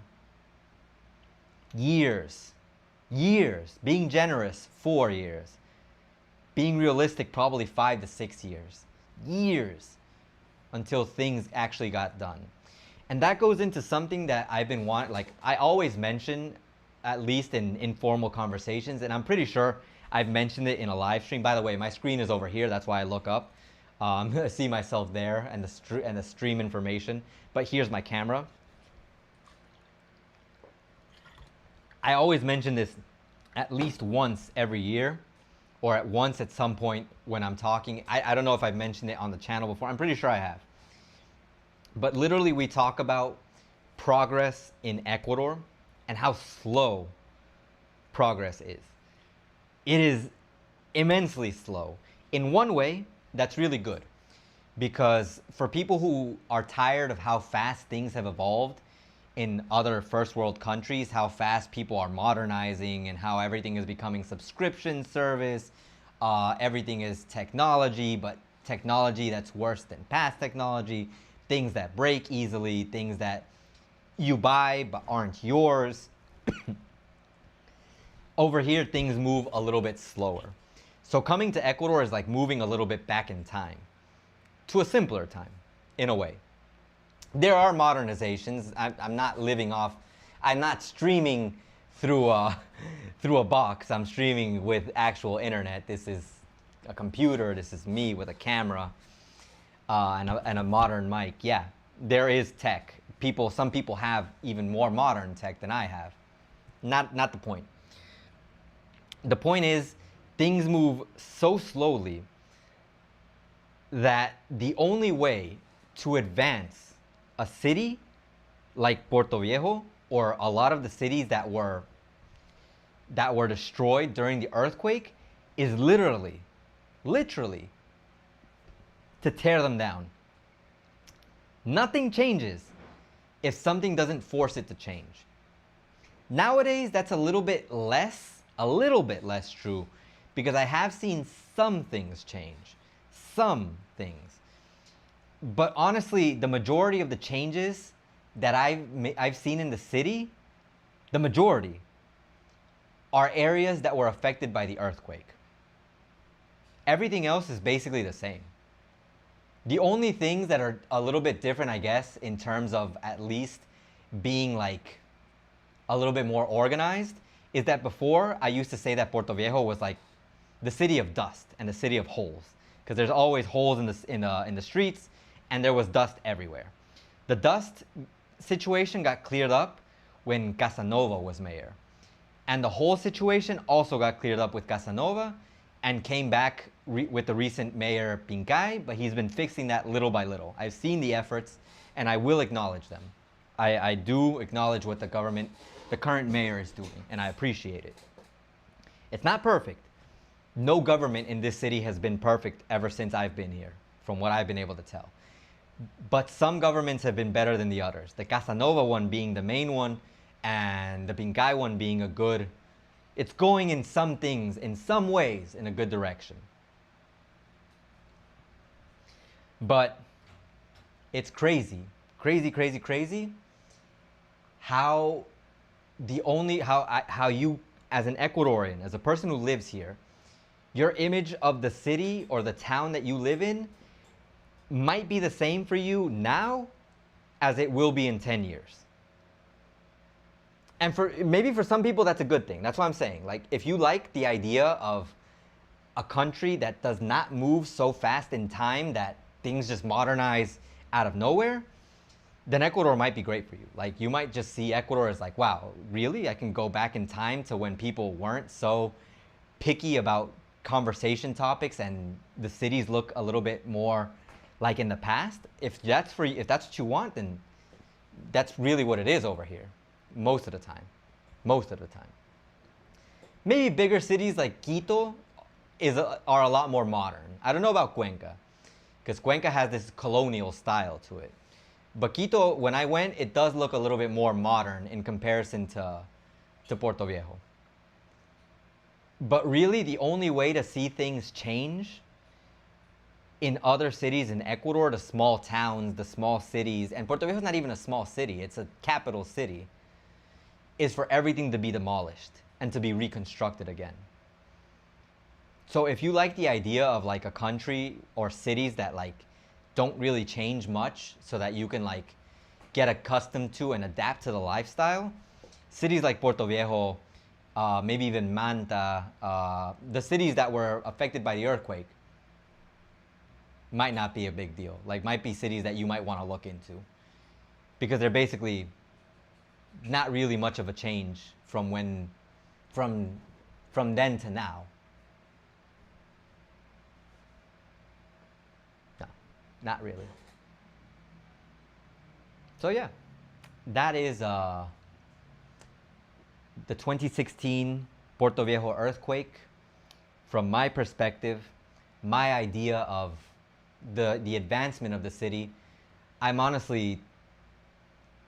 Years. Being generous, 4 years. Being realistic, probably 5 to 6 years. Years until things actually got done. And that goes into something that I've been I always mention, at least in informal conversations, and I'm pretty sure I've mentioned it in a live stream. By the way, my screen is over here, that's why I look up. I see myself there and the stream information, but here's my camera. I always mention this at least once every year, or at once at some point when I'm talking. I don't know if I've mentioned it on the channel before. I'm pretty sure I have. But literally, we talk about progress in Ecuador and how slow progress is. It is immensely slow. In one way, that's really good, because for people who are tired of how fast things have evolved in other first world countries, how fast people are modernizing and how everything is becoming subscription service, everything is technology, but technology that's worse than past technology, things that break easily, things that you buy but aren't yours. Over here, things move a little bit slower. So coming to Ecuador is like moving a little bit back in time, to a simpler time, in a way. There are modernizations. I'm not streaming through a box. I'm streaming with actual internet. This is a computer. This is me with a camera and a modern mic. Yeah, there is tech. Some people have even more modern tech than I have. Not the point. The point is, things move so slowly that the only way to advance a city like Portoviejo, or a lot of the cities that were destroyed during the earthquake, is literally to tear them down. Nothing changes if something doesn't force it to change. Nowadays, that's a little bit less true, because I have seen some things change. Some things. But honestly, the majority of the changes that I've seen in the city, the majority, are areas that were affected by the earthquake. Everything else is basically the same. The only things that are a little bit different, I guess, in terms of at least being like a little bit more organized is that before I used to say that Portoviejo was like the city of dust and the city of holes, because there's always holes in the streets, and there was dust everywhere. The dust situation got cleared up when Casanova was mayor, and the whole situation also got cleared up with Casanova, and came back with the recent mayor Pincay, but he's been fixing that little by little. I've seen the efforts, and I will acknowledge them. I do acknowledge what the current mayor is doing, and I appreciate it. It's not perfect. No government in this city has been perfect ever since I've been here, from what I've been able to tell. But some governments have been better than the others. The Casanova one being the main one, and the Pincay one being a good, it's going in some things, in some ways, in a good direction. But it's crazy, crazy, how you, as an Ecuadorian, as a person who lives here, your image of the city or the town that you live in might be the same for you now as it will be in 10 years. And maybe for some people that's a good thing. That's what I'm saying. Like, if you like the idea of a country that does not move so fast in time that things just modernize out of nowhere, then Ecuador might be great for you. Like, you might just see Ecuador as like, wow, really? I can go back in time to when people weren't so picky about conversation topics and the cities look a little bit more like in the past. If that's what you want, then that's really what it is over here. Most of the time. Maybe bigger cities like Quito are a lot more modern. I don't know about Cuenca, because Cuenca has this colonial style to it. But Quito, when I went, it does look a little bit more modern in comparison to Portoviejo. But really, the only way to see things change in other cities in Ecuador, the small towns, the small cities, and Portoviejo is not even a small city, it's a capital city, is for everything to be demolished and to be reconstructed again. So if you like the idea of like a country or cities that like don't really change much so that you can like get accustomed to and adapt to the lifestyle, cities like Portoviejo, maybe even Manta, the cities that were affected by the earthquake, might not be a big deal. Like, might be cities that you might want to look into, because they're basically not really much of a change from then to now. No, not really. So yeah, that is the 2016 Portoviejo earthquake. From my perspective, my idea of the advancement of the city. I'm honestly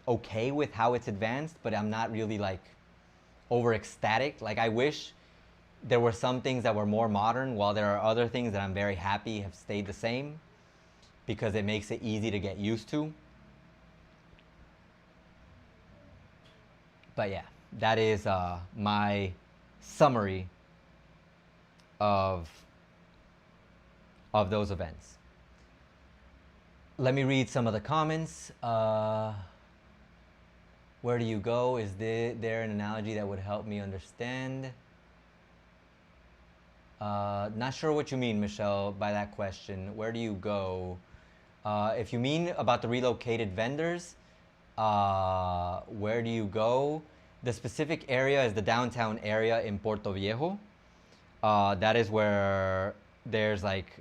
okay with how it's advanced, but I'm not really like over ecstatic. Like, I wish there were some things that were more modern, while there are other things that I'm very happy have stayed the same, because it makes it easy to get used to. But yeah, that is my summary of those events. Let me read some of the comments. Where do you go? Is there an analogy that would help me understand? Not sure what you mean, Michelle, by that question. Where do you go? If you mean about the relocated vendors, where do you go? The specific area is the downtown area in Portoviejo. That is where there's like,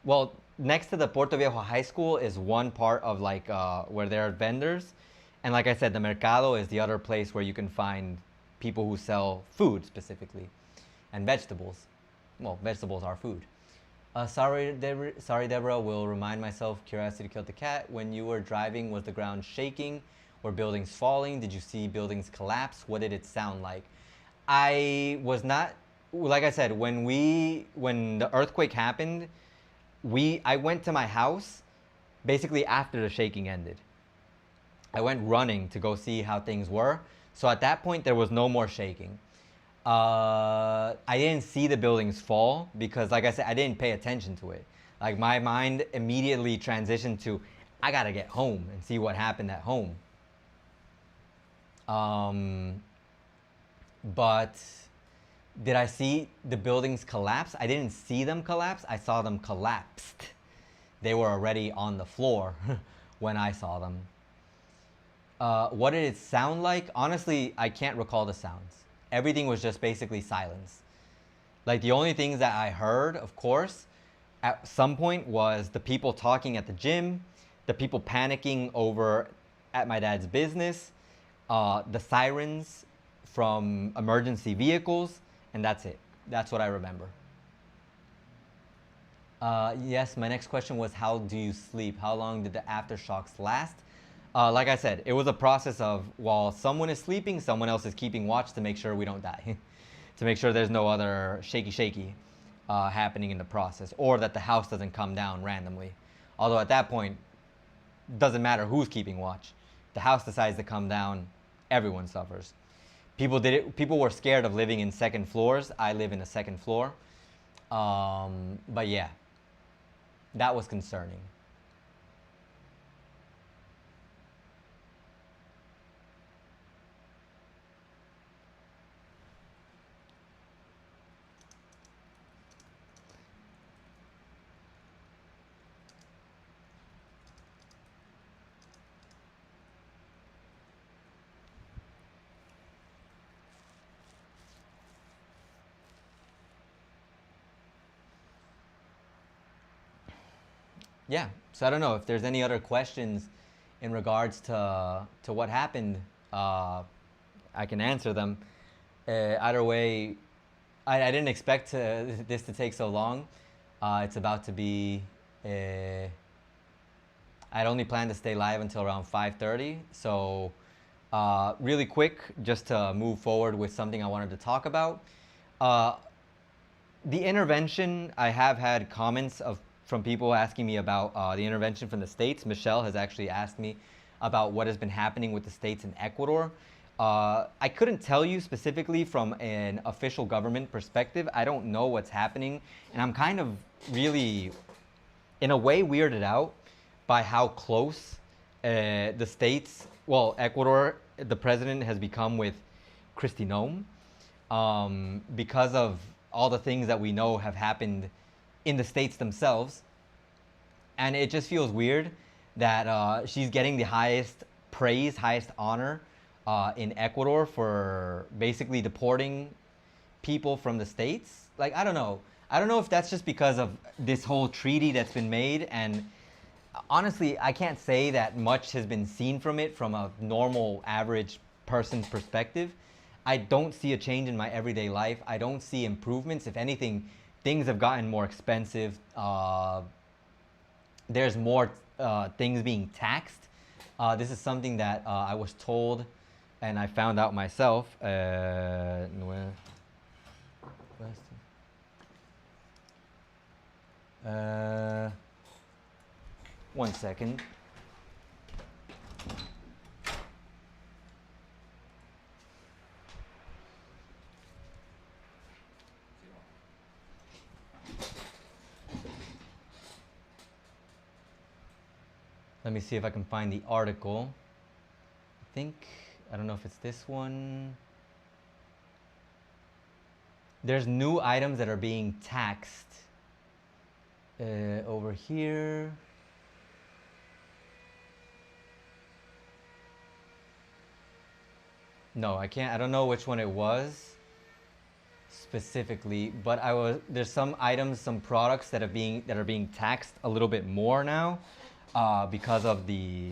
well, next to the Portoviejo High School is one part of like where there are vendors. And like I said, the Mercado is the other place where you can find people who sell food specifically, and vegetables. Well, vegetables are food. Sorry, Deborah, will remind myself, curiosity killed the cat. When you were driving, was the ground shaking? Were buildings falling? Did you see buildings collapse? What did it sound like? I was not, like I said, when the earthquake happened, I went to my house basically after the shaking ended. I went running to go see how things were. So at that point, there was no more shaking. I didn't see the buildings fall because, like I said, I didn't pay attention to it. Like, my mind immediately transitioned to, I gotta get home and see what happened at home. But did I see the buildings collapse? I didn't see them collapse. I saw them collapsed. They were already on the floor when I saw them. What did it sound like? Honestly, I can't recall the sounds. Everything was just basically silence. Like the only things that I heard, of course, at some point was the people talking at the gym, the people panicking over at my dad's business, the sirens from emergency vehicles, and that's it. That's what I remember. Yes, my next question was, how do you sleep? How long did the aftershocks last? Like I said, it was a process of, while someone is sleeping, someone else is keeping watch to make sure we don't die. To make sure there's no other shaky happening in the process, or that the house doesn't come down randomly. Although at that point, doesn't matter who's keeping watch. The house decides to come down, everyone suffers. People were scared of living in second floors. I live in a second floor. But yeah, that was concerning. Yeah, so I don't know if there's any other questions in regards to what happened. I can answer them. Either way, I didn't expect this to take so long. It's about to be. I'd only planned to stay live until around 5:30. So, really quick, just to move forward with something I wanted to talk about. The intervention, I have had comments from people asking me about the intervention from the states. Michelle has actually asked me about what has been happening with the states in Ecuador. I couldn't tell you specifically from an official government perspective. I don't know what's happening, and I'm kind of really, in a way, weirded out by how close the states, well, Ecuador, the president has become with Kristi Noem, because of all the things that we know have happened in the states themselves. And it just feels weird that she's getting the highest praise, highest honor in Ecuador for basically deporting people from the states. Like, I don't know. I don't know if that's just because of this whole treaty that's been made. And honestly, I can't say that much has been seen from it from a normal, average person's perspective. I don't see a change in my everyday life. I don't see improvements. If anything, things have gotten more expensive. There's more things being taxed. This is something that I was told and I found out myself. One second. Let me see if I can find the article. I don't know if it's this one. There's new items that are being taxed over here. No, I can't. I don't know which one it was specifically, but there's some items, some products that are being taxed a little bit more now. Because of the...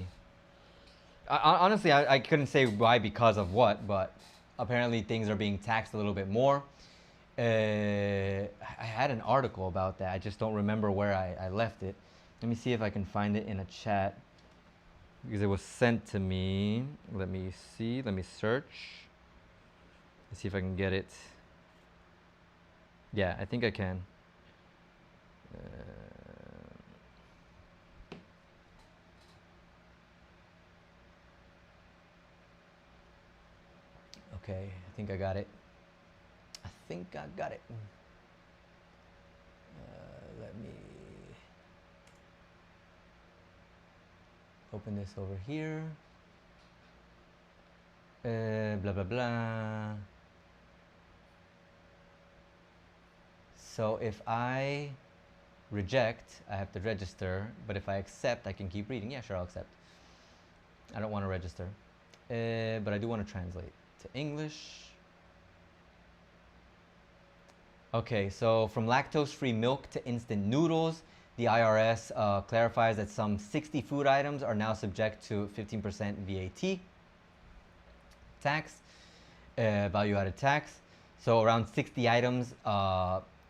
honestly, I couldn't say why, because of what, but apparently things are being taxed a little bit more. I had an article about that. I just don't remember where I left it. Let me see if I can find it in a chat, because it was sent to me. Let me see. Let me search. Let's see if I can get it. Yeah, I think I can. Okay, I think I got it. Let me open this over here. Blah, blah, blah. So if I reject, I have to register, but if I accept, I can keep reading. Yeah, sure, I'll accept. I don't want to register, but I do want to translate to English. Okay, so from lactose-free milk to instant noodles, the IRS clarifies that some 60 food items are now subject to 15% VAT tax, value-added tax. So around 60 items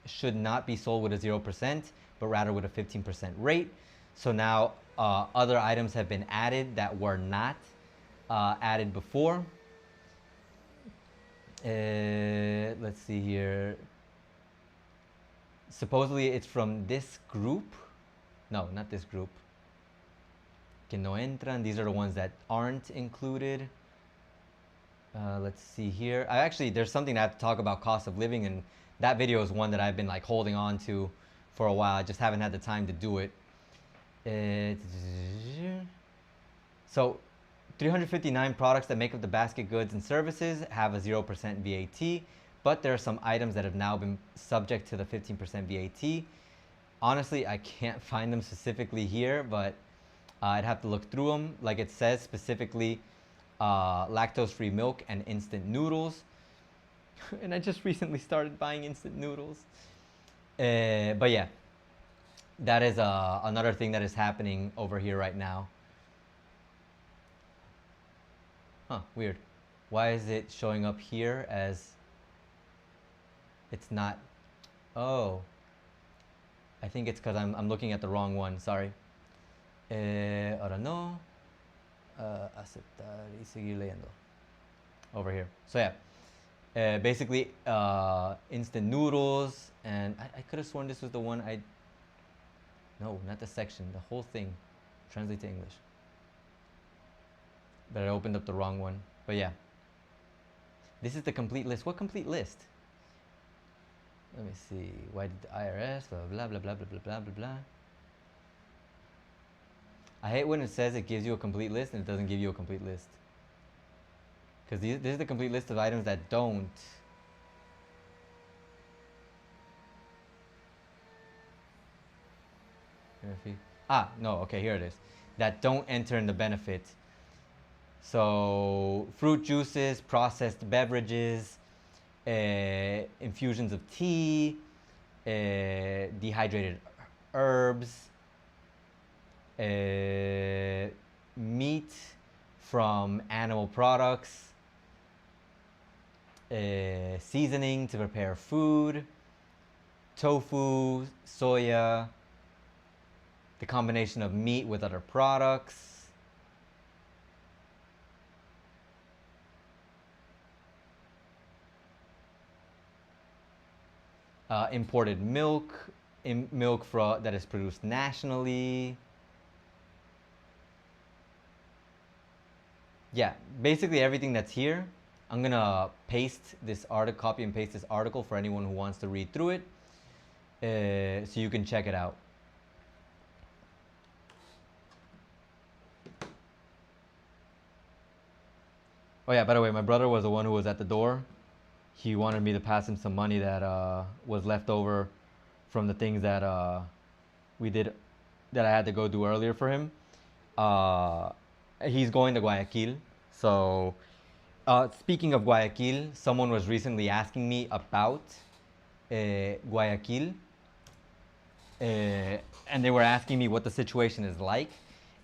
should not be sold with a 0%, but rather with a 15% rate. So now other items have been added that were not added before. Let's see here. Supposedly it's from this group. No, not this group. Que no entran. These are the ones that aren't included. Let's see here. There's something I have to talk about, cost of living, and that video is one that I've been like holding on to for a while. I just haven't had the time to do it. So 359 products that make up the basket goods and services have a 0% VAT, but there are some items that have now been subject to the 15% VAT. Honestly, I can't find them specifically here, but I'd have to look through them. Like it says specifically, lactose-free milk and instant noodles. And I just recently started buying instant noodles. But yeah, that is another thing that is happening over here right now. Huh, weird. Why is it showing up here as it's not? Oh, I think it's because I'm looking at the wrong one. Sorry. Ahora no. Aceptar y seguir leyendo. Over here. So yeah, basically instant noodles, and I could have sworn this was the one I. No, not the section. The whole thing. Translate to English. But I opened up the wrong one. But yeah. This is the complete list. What complete list? Let me see. Why did the IRS? Blah, blah, blah, blah, blah, blah, blah, blah. I hate when it says it gives you a complete list and it doesn't give you a complete list. Because this is the complete list of items that don't. No, okay, here it is. That don't enter in the benefit. So, fruit juices, processed beverages, infusions of tea, dehydrated herbs, meat from animal products, seasoning to prepare food, tofu, soya, the combination of meat with other products, imported milk, milk that is produced nationally. Yeah, basically everything that's here. I'm gonna paste this article, copy and paste this article for anyone who wants to read through it, so you can check it out. Oh yeah, by the way, my brother was the one who was at the door. He wanted me to pass him some money that was left over from the things that we did, that I had to go do earlier for him. He's going to Guayaquil. So speaking of Guayaquil, someone was recently asking me about Guayaquil. And they were asking me what the situation is like.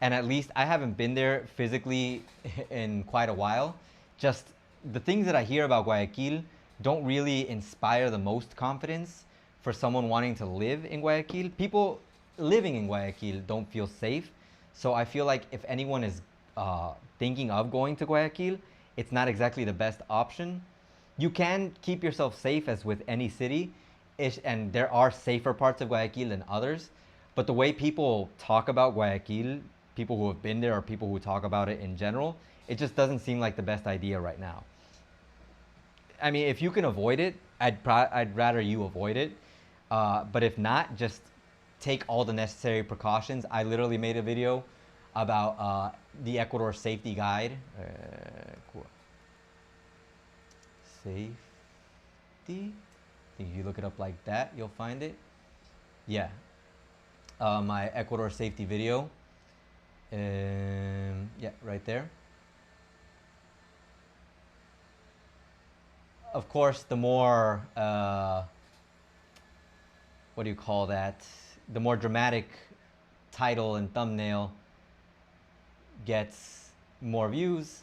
And at least I haven't been there physically in quite a while. Just the things that I hear about Guayaquil don't really inspire the most confidence for someone wanting to live in Guayaquil. People living in Guayaquil don't feel safe. So I feel like if anyone is thinking of going to Guayaquil, it's not exactly the best option. You can keep yourself safe as with any city, and there are safer parts of Guayaquil than others. But the way people talk about Guayaquil, people who have been there or people who talk about it in general, it just doesn't seem like the best idea right now. I mean, if you can avoid it, I'd rather you avoid it. But if not, just take all the necessary precautions. I literally made a video about the Ecuador safety guide. Safety. I think if you look it up like that, you'll find it. Yeah. My Ecuador safety video. Yeah, right there. Of course, the more, what do you call that? The more dramatic title and thumbnail gets more views.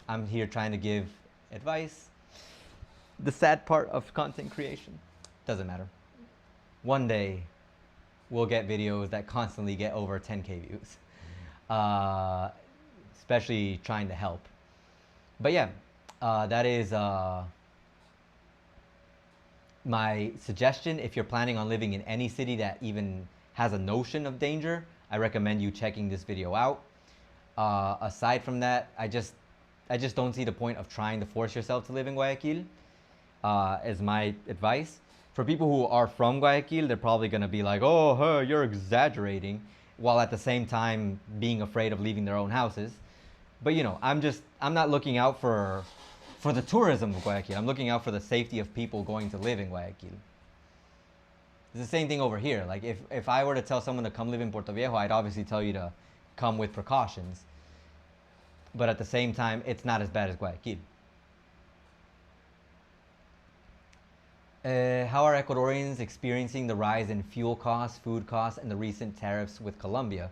I'm here trying to give advice. The sad part of content creation, doesn't matter. One day, we'll get videos that constantly get over 10K views. Especially trying to help. But yeah, that is my suggestion. If you're planning on living in any city that even has a notion of danger, I recommend you checking this video out. Aside from that, I just don't see the point of trying to force yourself to live in Guayaquil, is my advice. For people who are from Guayaquil, they're probably going to be like, oh, huh, you're exaggerating, while at the same time being afraid of leaving their own houses. But you know, I'm not looking out for the tourism of Guayaquil. I'm looking out for the safety of people going to live in Guayaquil. It's the same thing over here. Like if I were to tell someone to come live in Portoviejo, I'd obviously tell you to come with precautions. But at the same time, it's not as bad as Guayaquil. How are Ecuadorians experiencing the rise in fuel costs, food costs, and the recent tariffs with Colombia?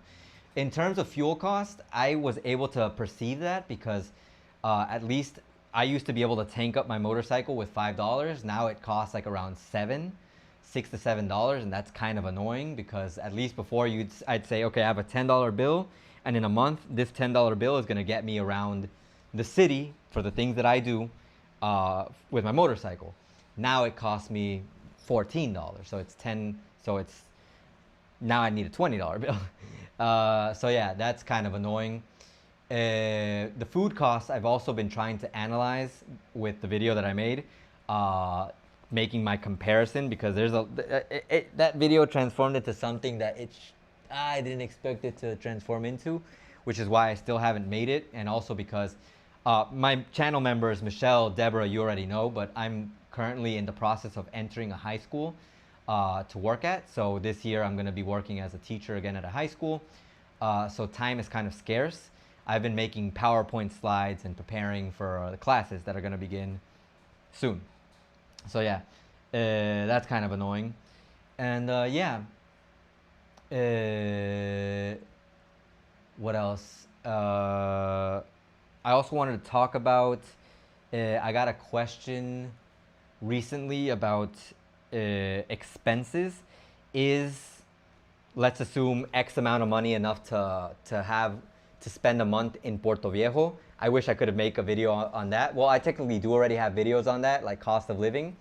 In terms of fuel cost, I was able to perceive that because at least I used to be able to tank up my motorcycle with $5. Now it costs like around $6 to $7, and that's kind of annoying because at least before I'd say, okay, I have a $10 bill, and in a month, this $10 bill is going to get me around the city for the things that I do with my motorcycle. Now it costs me $14, so it's 10. So it's now I need a $20 bill. So yeah, that's kind of annoying. The food costs I've also been trying to analyze with the video that I made, making my comparison because there's that video transformed into something that I didn't expect it to transform into, which is why I still haven't made it, and also because my channel members, Michelle, Deborah, you already know, but I'm currently in the process of entering a high school to work at. So this year I'm going to be working as a teacher again at a high school. So time is kind of scarce. I've been making PowerPoint slides and preparing for the classes that are going to begin soon. So yeah, that's kind of annoying. And yeah, what else? I also wanted to talk about, I got a question recently about expenses. Is, let's assume, X amount of money enough to spend a month in Portoviejo? I wish I could have made a video on that. Well, I technically do already have videos on that, like cost of living.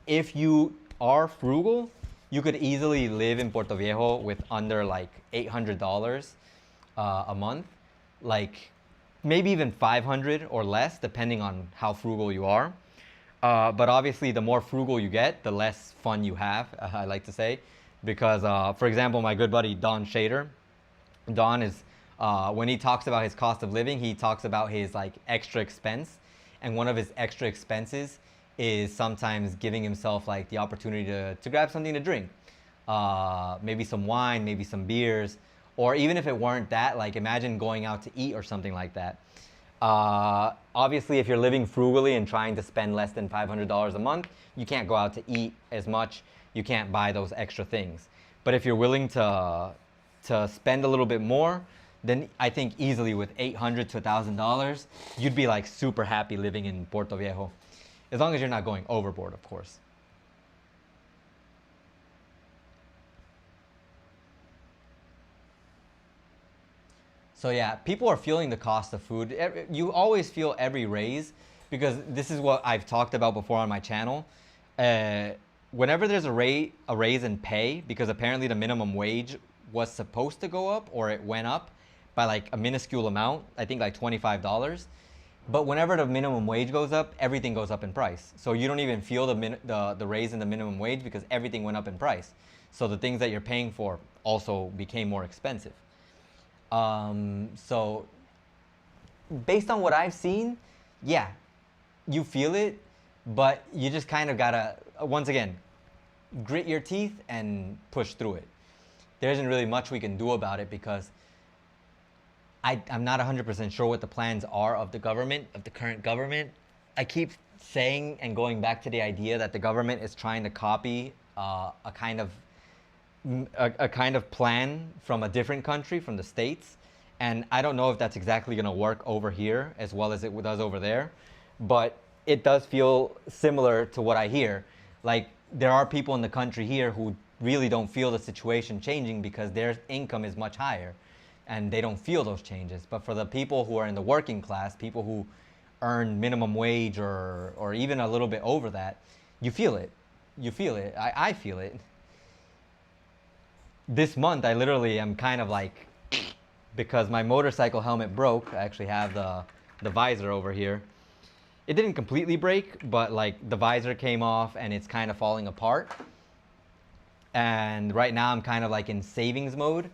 If you are frugal, you could easily live in Portoviejo with under like $800 a month, like maybe even 500 or less, depending on how frugal you are. But obviously, the more frugal you get, the less fun you have, I like to say. Because, for example, my good buddy Don Shader, Don is, when he talks about his cost of living, he talks about his like extra expense. And one of his extra expenses is sometimes giving himself like the opportunity to grab something to drink. Maybe some wine, maybe some beers. Or even if it weren't that, like imagine going out to eat or something like that. Obviously, if you're living frugally and trying to spend less than $500 a month, you can't go out to eat as much. You can't buy those extra things. But if you're willing to spend a little bit more, then I think easily with $800 to $1,000, you'd be like super happy living in Portoviejo. As long as you're not going overboard, of course. So yeah, people are feeling the cost of food. You always feel every raise, because this is what I've talked about before on my channel. Whenever there's a raise in pay, because apparently the minimum wage was supposed to go up, or it went up by like a minuscule amount, I think like $25. But whenever the minimum wage goes up, everything goes up in price. So you don't even feel the raise in the minimum wage because everything went up in price. So the things that you're paying for also became more expensive. So based on what I've seen, yeah, you feel it, but you just kind of gotta, once again, grit your teeth and push through it. There isn't really much we can do about it because I'm not 100% sure what the plans are of the government, of the current government. I keep saying and going back to the idea that the government is trying to copy a kind of plan from a different country, from the States. And I don't know if that's exactly going to work over here as well as it does over there. But it does feel similar to what I hear. Like, there are people in the country here who really don't feel the situation changing because their income is much higher and they don't feel those changes. But for the people who are in the working class, people who earn minimum wage or even a little bit over that, you feel it. You feel it. I feel it. This month, I literally am kind of like, because my motorcycle helmet broke. I actually have the visor over here. It didn't completely break, but like the visor came off and it's kind of falling apart. And right now I'm kind of like in savings mode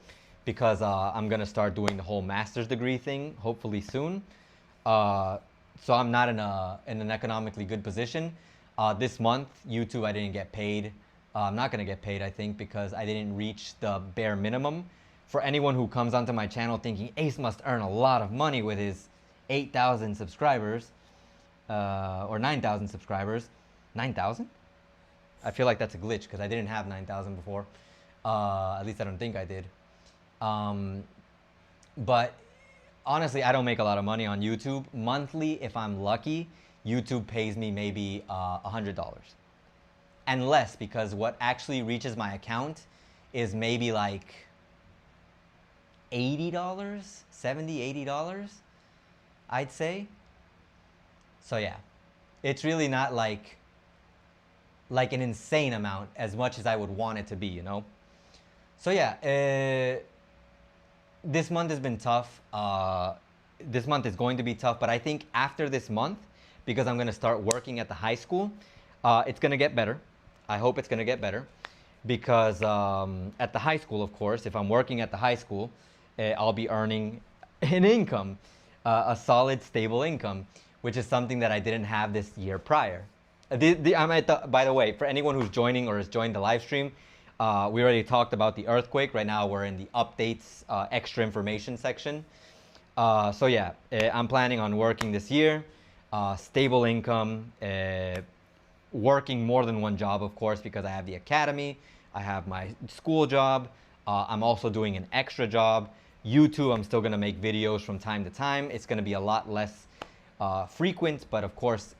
because I'm gonna start doing the whole master's degree thing hopefully soon. So I'm not in an economically good position. This month, YouTube, I didn't get paid. I'm not gonna get paid, I think, because I didn't reach the bare minimum. For anyone who comes onto my channel thinking Ace must earn a lot of money with his 8,000 subscribers, or 9,000 subscribers. 9,000? I feel like that's a glitch because I didn't have 9,000 before. At least I don't think I did. But honestly, I don't make a lot of money on YouTube. Monthly, if I'm lucky, YouTube pays me maybe $100. And less, because what actually reaches my account is maybe like $80, $70, $80, I'd say. So yeah, it's really not like an insane amount as much as I would want it to be, you know? So yeah, this month has been tough. This month is going to be tough, but I think after this month, because I'm gonna start working at the high school, it's gonna get better. I hope it's gonna get better because at the high school, of course, if I'm working at the high school, I'll be earning an income, a solid, stable income, which is something that I didn't have this year prior. By the way, for anyone who's joining or has joined the live stream, we already talked about the earthquake. Right now, we're in the updates, extra information section. So yeah, I'm planning on working this year, stable income, working more than one job, of course, because I have the academy, I have my school job, I'm also doing an extra job. YouTube, I'm still gonna make videos from time to time. It's gonna be a lot less frequent, but of course,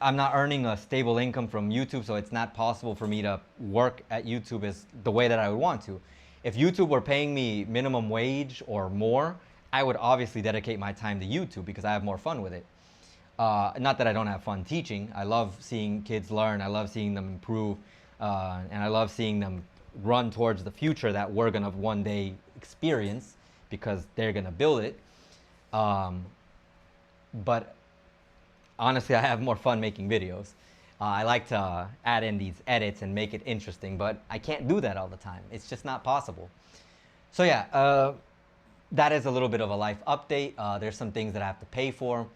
I'm not earning a stable income from YouTube, so it's not possible for me to work at YouTube as the way that I would want to. If YouTube were paying me minimum wage or more, I would obviously dedicate my time to YouTube because I have more fun with it. Not that I don't have fun teaching. I love seeing kids learn. I love seeing them improve. And I love seeing them run towards the future that we're going to one day experience because they're going to build it. But honestly, I have more fun making videos. I like to add in these edits and make it interesting, but I can't do that all the time. It's just not possible. So yeah, that is a little bit of a life update. There's some things that I have to pay for.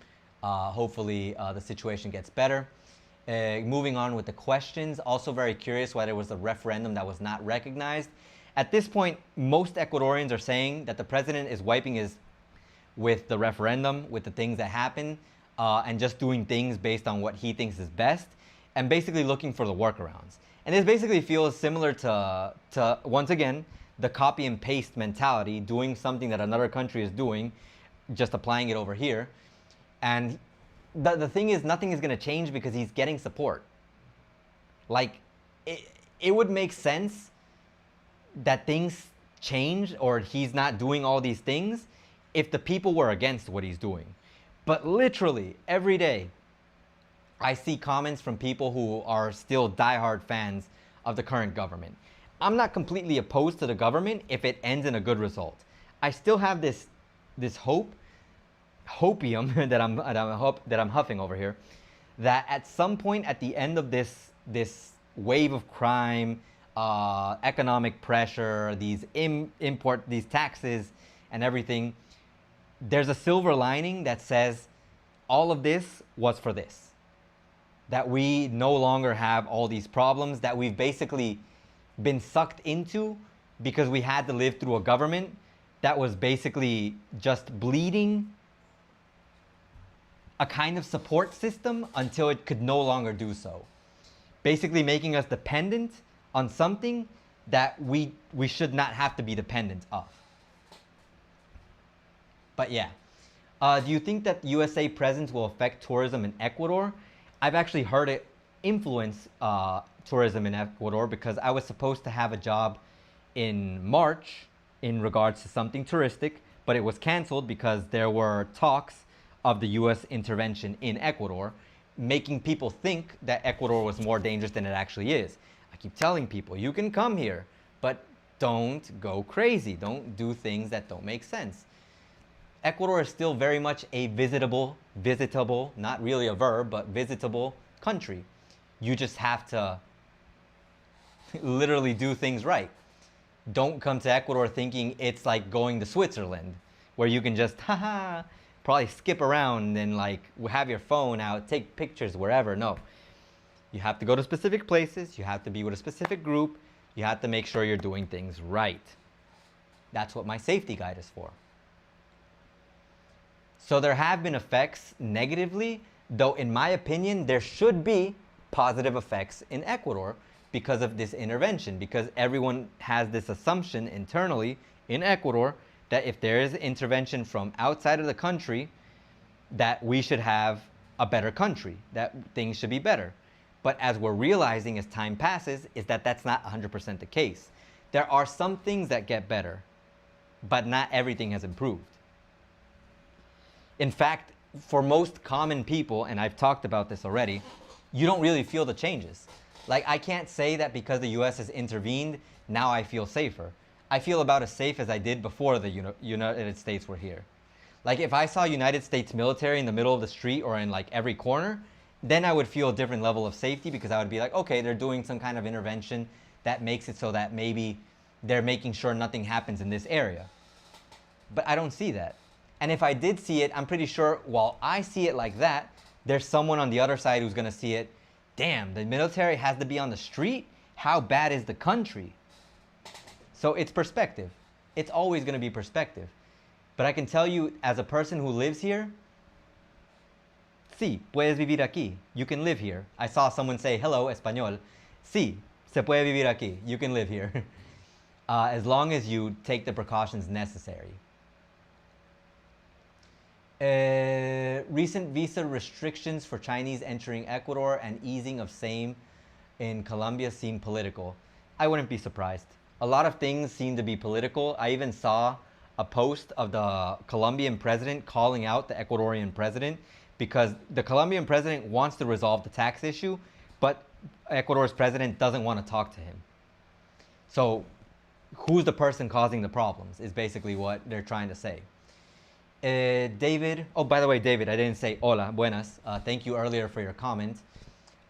Hopefully the situation gets better. Moving on with the questions, also very curious why there was a referendum that was not recognized. At this point, most Ecuadorians are saying that the president is wiping his with the referendum, with the things that happen, and just doing things based on what he thinks is best, and basically looking for the workarounds. And this basically feels similar to once again, the copy and paste mentality, doing something that another country is doing, just applying it over here. And the thing is, nothing is going to change because he's getting support. Like, it would make sense that things change or he's not doing all these things if the people were against what he's doing. But literally, every day, I see comments from people who are still diehard fans of the current government. I'm not completely opposed to the government if it ends in a good result. I still have this hopium that I'm huffing over here, that at some point at the end of this wave of crime, economic pressure, these taxes and everything, there's a silver lining that says all of this was for this. that we no longer have all these problems that we've basically been sucked into because we had to live through a government that was basically just bleeding a kind of support system until it could no longer do so. Basically making us dependent on something that we should not have to be dependent of. But yeah. Do you think that USA presence will affect tourism in Ecuador? I've actually heard it influence tourism in Ecuador because I was supposed to have a job in March in regards to something touristic, but it was canceled because there were talks of the US intervention in Ecuador, making people think that Ecuador was more dangerous than it actually is. I keep telling people, you can come here, but don't go crazy. Don't do things that don't make sense. Ecuador is still very much a visitable, not really a verb, but visitable country. You just have to literally do things right. Don't come to Ecuador thinking it's like going to Switzerland, where you can just, probably skip around and like have your phone out, take pictures wherever. No. You have to go to specific places. You have to be with a specific group. You have to make sure you're doing things right. That's what my safety guide is for. So there have been effects negatively, though in my opinion, there should be positive effects in Ecuador because of this intervention, because everyone has this assumption internally in Ecuador that if there is intervention from outside of the country, that we should have a better country, that things should be better. But as we're realizing as time passes, is that that's not 100% the case. There are some things that get better, but not everything has improved. In fact, for most common people, and I've talked about this already, you don't really feel the changes. Like, I can't say that because the US has intervened, now I feel safer. I feel about as safe as I did before the United States were here. Like, if I saw United States military in the middle of the street or in like every corner, then I would feel a different level of safety because I would be like, okay, they're doing some kind of intervention that makes it so that maybe they're making sure nothing happens in this area. But I don't see that. And if I did see it, I'm pretty sure while I see it like that, there's someone on the other side who's going to see it. Damn, the military has to be on the street? How bad is the country? So it's perspective. It's always going to be perspective. But I can tell you, as a person who lives here, sí, puedes vivir aquí. You can live here. I saw someone say, hello, español. Sí, se puede vivir aquí. You can live here. As long as you take the precautions necessary. Recent visa restrictions for Chinese entering Ecuador and easing of same in Colombia seem political. I wouldn't be surprised. A lot of things seem to be political. I even saw a post of the Colombian president calling out the Ecuadorian president because the Colombian president wants to resolve the tax issue, but Ecuador's president doesn't want to talk to him. So who's the person causing the problems is basically what they're trying to say. David, oh, by the way, David, I didn't say hola, buenas. Thank you earlier for your comment.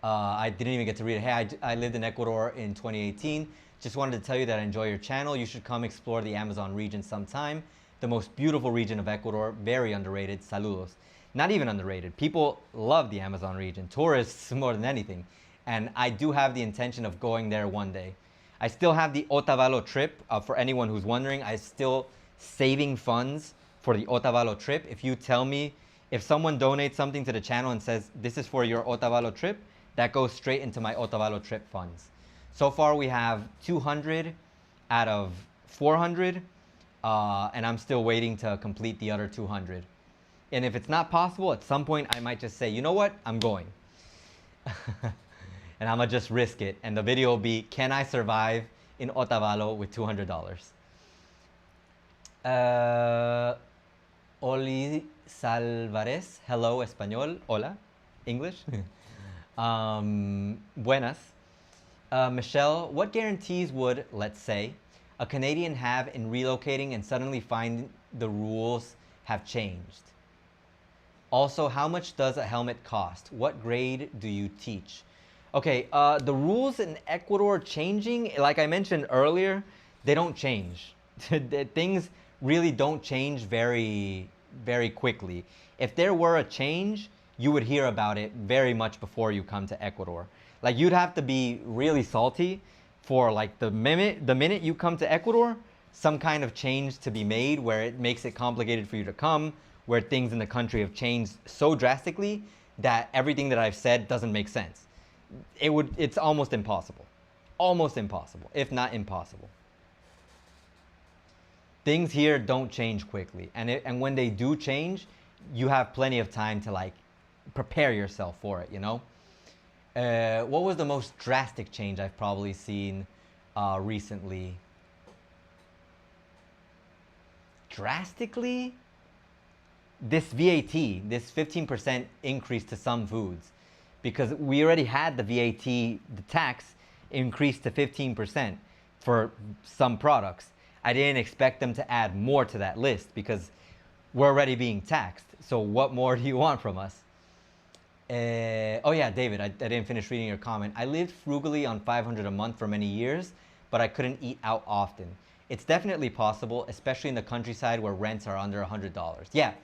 I didn't even get to read it. Hey, I lived in Ecuador in 2018. Just wanted to tell you that I enjoy your channel. You should come explore the Amazon region sometime. The most beautiful region of Ecuador, very underrated. Saludos. Not even underrated. People love the Amazon region. Tourists more than anything. And I do have the intention of going there one day. I still have the Otavalo trip. For anyone who's wondering, I'm still saving funds for the Otavalo trip. If you tell me, if someone donates something to the channel and says, this is for your Otavalo trip, that goes straight into my Otavalo trip funds. So far we have 200 out of 400, and I'm still waiting to complete the other 200. And if it's not possible, at some point I might just say, you know what, I'm going. And I'm gonna just risk it. And the video will be, can I survive in Otavalo with $200? Oli Salvarez, hello, español, hola, English. Buenas. Michelle, what guarantees would, let's say, a Canadian have in relocating and suddenly find the rules have changed? Also, how much does a helmet cost? What grade do you teach? Okay, the rules in Ecuador changing, like I mentioned earlier, they don't change. Things really don't change very, very quickly. If there were a change, you would hear about it very much before you come to Ecuador. Like you'd have to be really salty for like the minute you come to Ecuador, some kind of change to be made where it makes it complicated for you to come, where things in the country have changed so drastically that everything that I've said doesn't make sense. It's almost impossible. Almost impossible, if not impossible. Things here don't change quickly, and when they do change, you have plenty of time to like prepare yourself for it, you know? What was the most drastic change I've probably seen recently? Drastically? This VAT, this 15% increase to some foods, because we already had the VAT, the tax increased to 15% for some products. I didn't expect them to add more to that list because we're already being taxed. So what more do you want from us? Oh yeah, David, I didn't finish reading your comment. I lived frugally on $500 a month for many years, but I couldn't eat out often. It's definitely possible, especially in the countryside where rents are under $100. Yeah,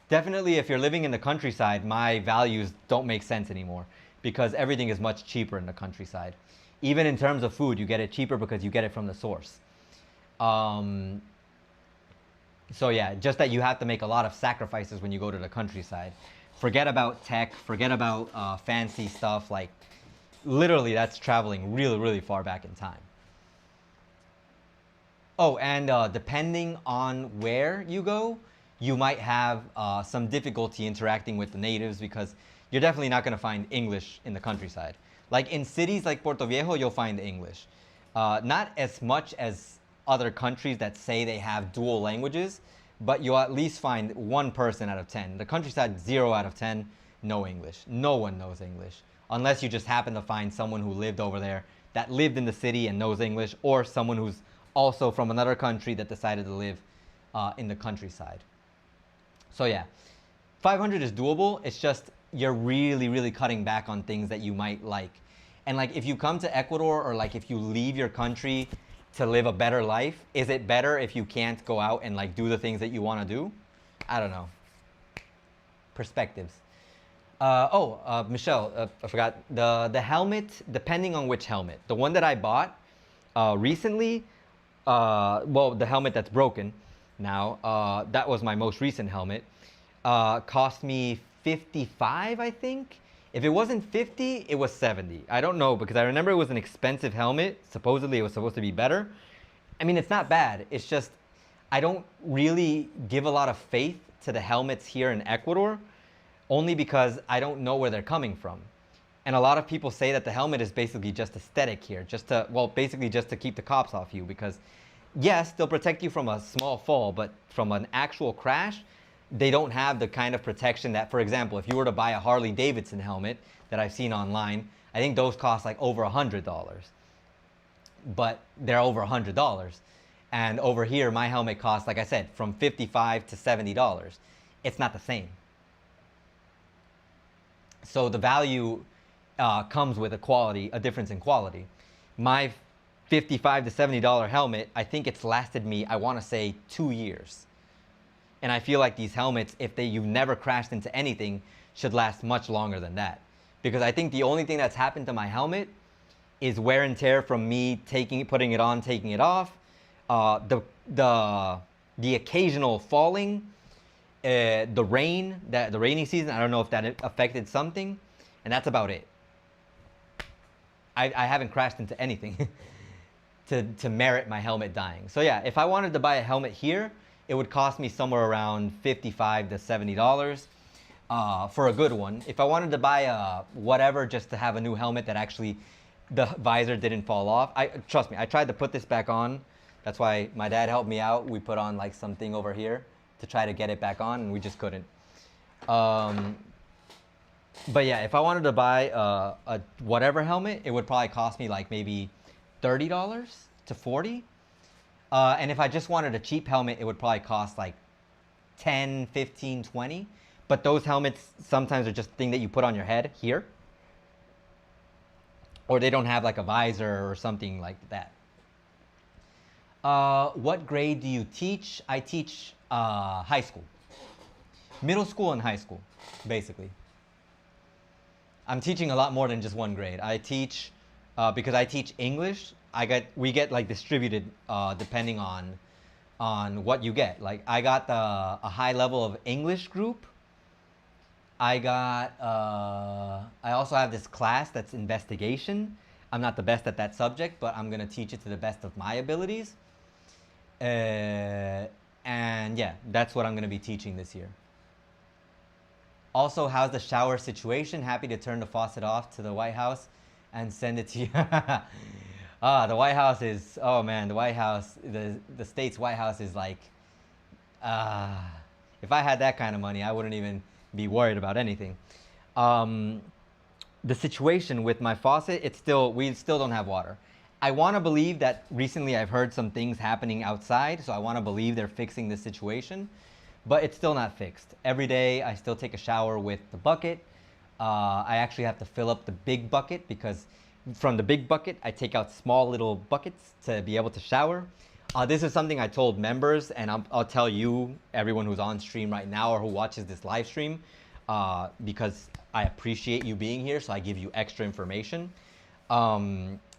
definitely if you're living in the countryside, my values don't make sense anymore because everything is much cheaper in the countryside. Even in terms of food, you get it cheaper because you get it from the source. So yeah, just that you have to make a lot of sacrifices when you go to the countryside. Forget about tech, forget about fancy stuff. Like literally that's traveling really, really far back in time. Oh, and depending on where you go, you might have some difficulty interacting with the natives because you're definitely not going to find English in the countryside. Like in cities like Portoviejo, you'll find English. Not as much as other countries that say they have dual languages, but you'll at least find one person out of 10. The countryside, 0 out of 10, no English. No one knows English. Unless you just happen to find someone who lived over there that lived in the city and knows English, or someone who's also from another country that decided to live in the countryside. So yeah, 500 is doable. It's just you're really, really cutting back on things that you might like. And like if you come to Ecuador or like if you leave your country to live a better life, is it better if you can't go out and like do the things that you want to do? I don't know. Perspectives. Michelle, I forgot. The helmet, depending on which helmet. The one that I bought recently, well, the helmet that's broken now, that was my most recent helmet, cost me 55, I think. If it wasn't 50, it was 70. I don't know, because I remember it was an expensive helmet. Supposedly it was supposed to be better. I mean, it's not bad. It's just, I don't really give a lot of faith to the helmets here in Ecuador, only because I don't know where they're coming from. And a lot of people say that the helmet is basically just aesthetic here, just to, well, basically just to keep the cops off you, because yes, they'll protect you from a small fall, but from an actual crash, they don't have the kind of protection that, for example, if you were to buy a Harley Davidson helmet that I've seen online, I think those cost like over $100. But they're over $100. And over here, my helmet costs, like I said, from $55 to $70. It's not the same. So the value comes with a difference in quality. My $55 to $70 helmet, I think it's lasted me, I want to say, 2 years. And I feel like these helmets, if you've never crashed into anything, should last much longer than that. Because I think the only thing that's happened to my helmet is wear and tear from me putting it on, taking it off, the occasional falling, the rain, the rainy season. I don't know if that affected something, and that's about it. I haven't crashed into anything to merit my helmet dying. So yeah, if I wanted to buy a helmet here, it would cost me somewhere around $55 to $70 for a good one. If I wanted to buy a whatever just to have a new helmet that actually the visor didn't fall off, trust me, I tried to put this back on. That's why my dad helped me out. We put on like something over here to try to get it back on, and we just couldn't. But yeah, if I wanted to buy a whatever helmet, it would probably cost me like maybe $30 to $40. And if I just wanted a cheap helmet, it would probably cost like 10, 15, 20. But those helmets sometimes are just a thing that you put on your head here. Or they don't have like a visor or something like that. What grade do you teach? I teach high school. Middle school and high school, basically. I'm teaching a lot more than just one grade. I teach, because I teach English, we get like distributed depending on what you get. Like I got a high level of English group. I also have this class that's investigation. I'm not the best at that subject, but I'm gonna teach it to the best of my abilities. And yeah, that's what I'm gonna be teaching this year. Also, how's the shower situation? Happy to turn the faucet off to the White House and send it to you. The White House is, oh man, the White House, the state's White House is like, if I had that kind of money, I wouldn't even be worried about anything. The situation with my faucet, we still don't have water. I want to believe that recently I've heard some things happening outside, so I want to believe they're fixing this situation, but it's still not fixed. Every day I still take a shower with the bucket. I actually have to fill up the big bucket because from the big bucket, I take out small little buckets to be able to shower. This is something I told members, and I'll tell you, everyone who's on stream right now or who watches this live stream, because I appreciate you being here, so I give you extra information.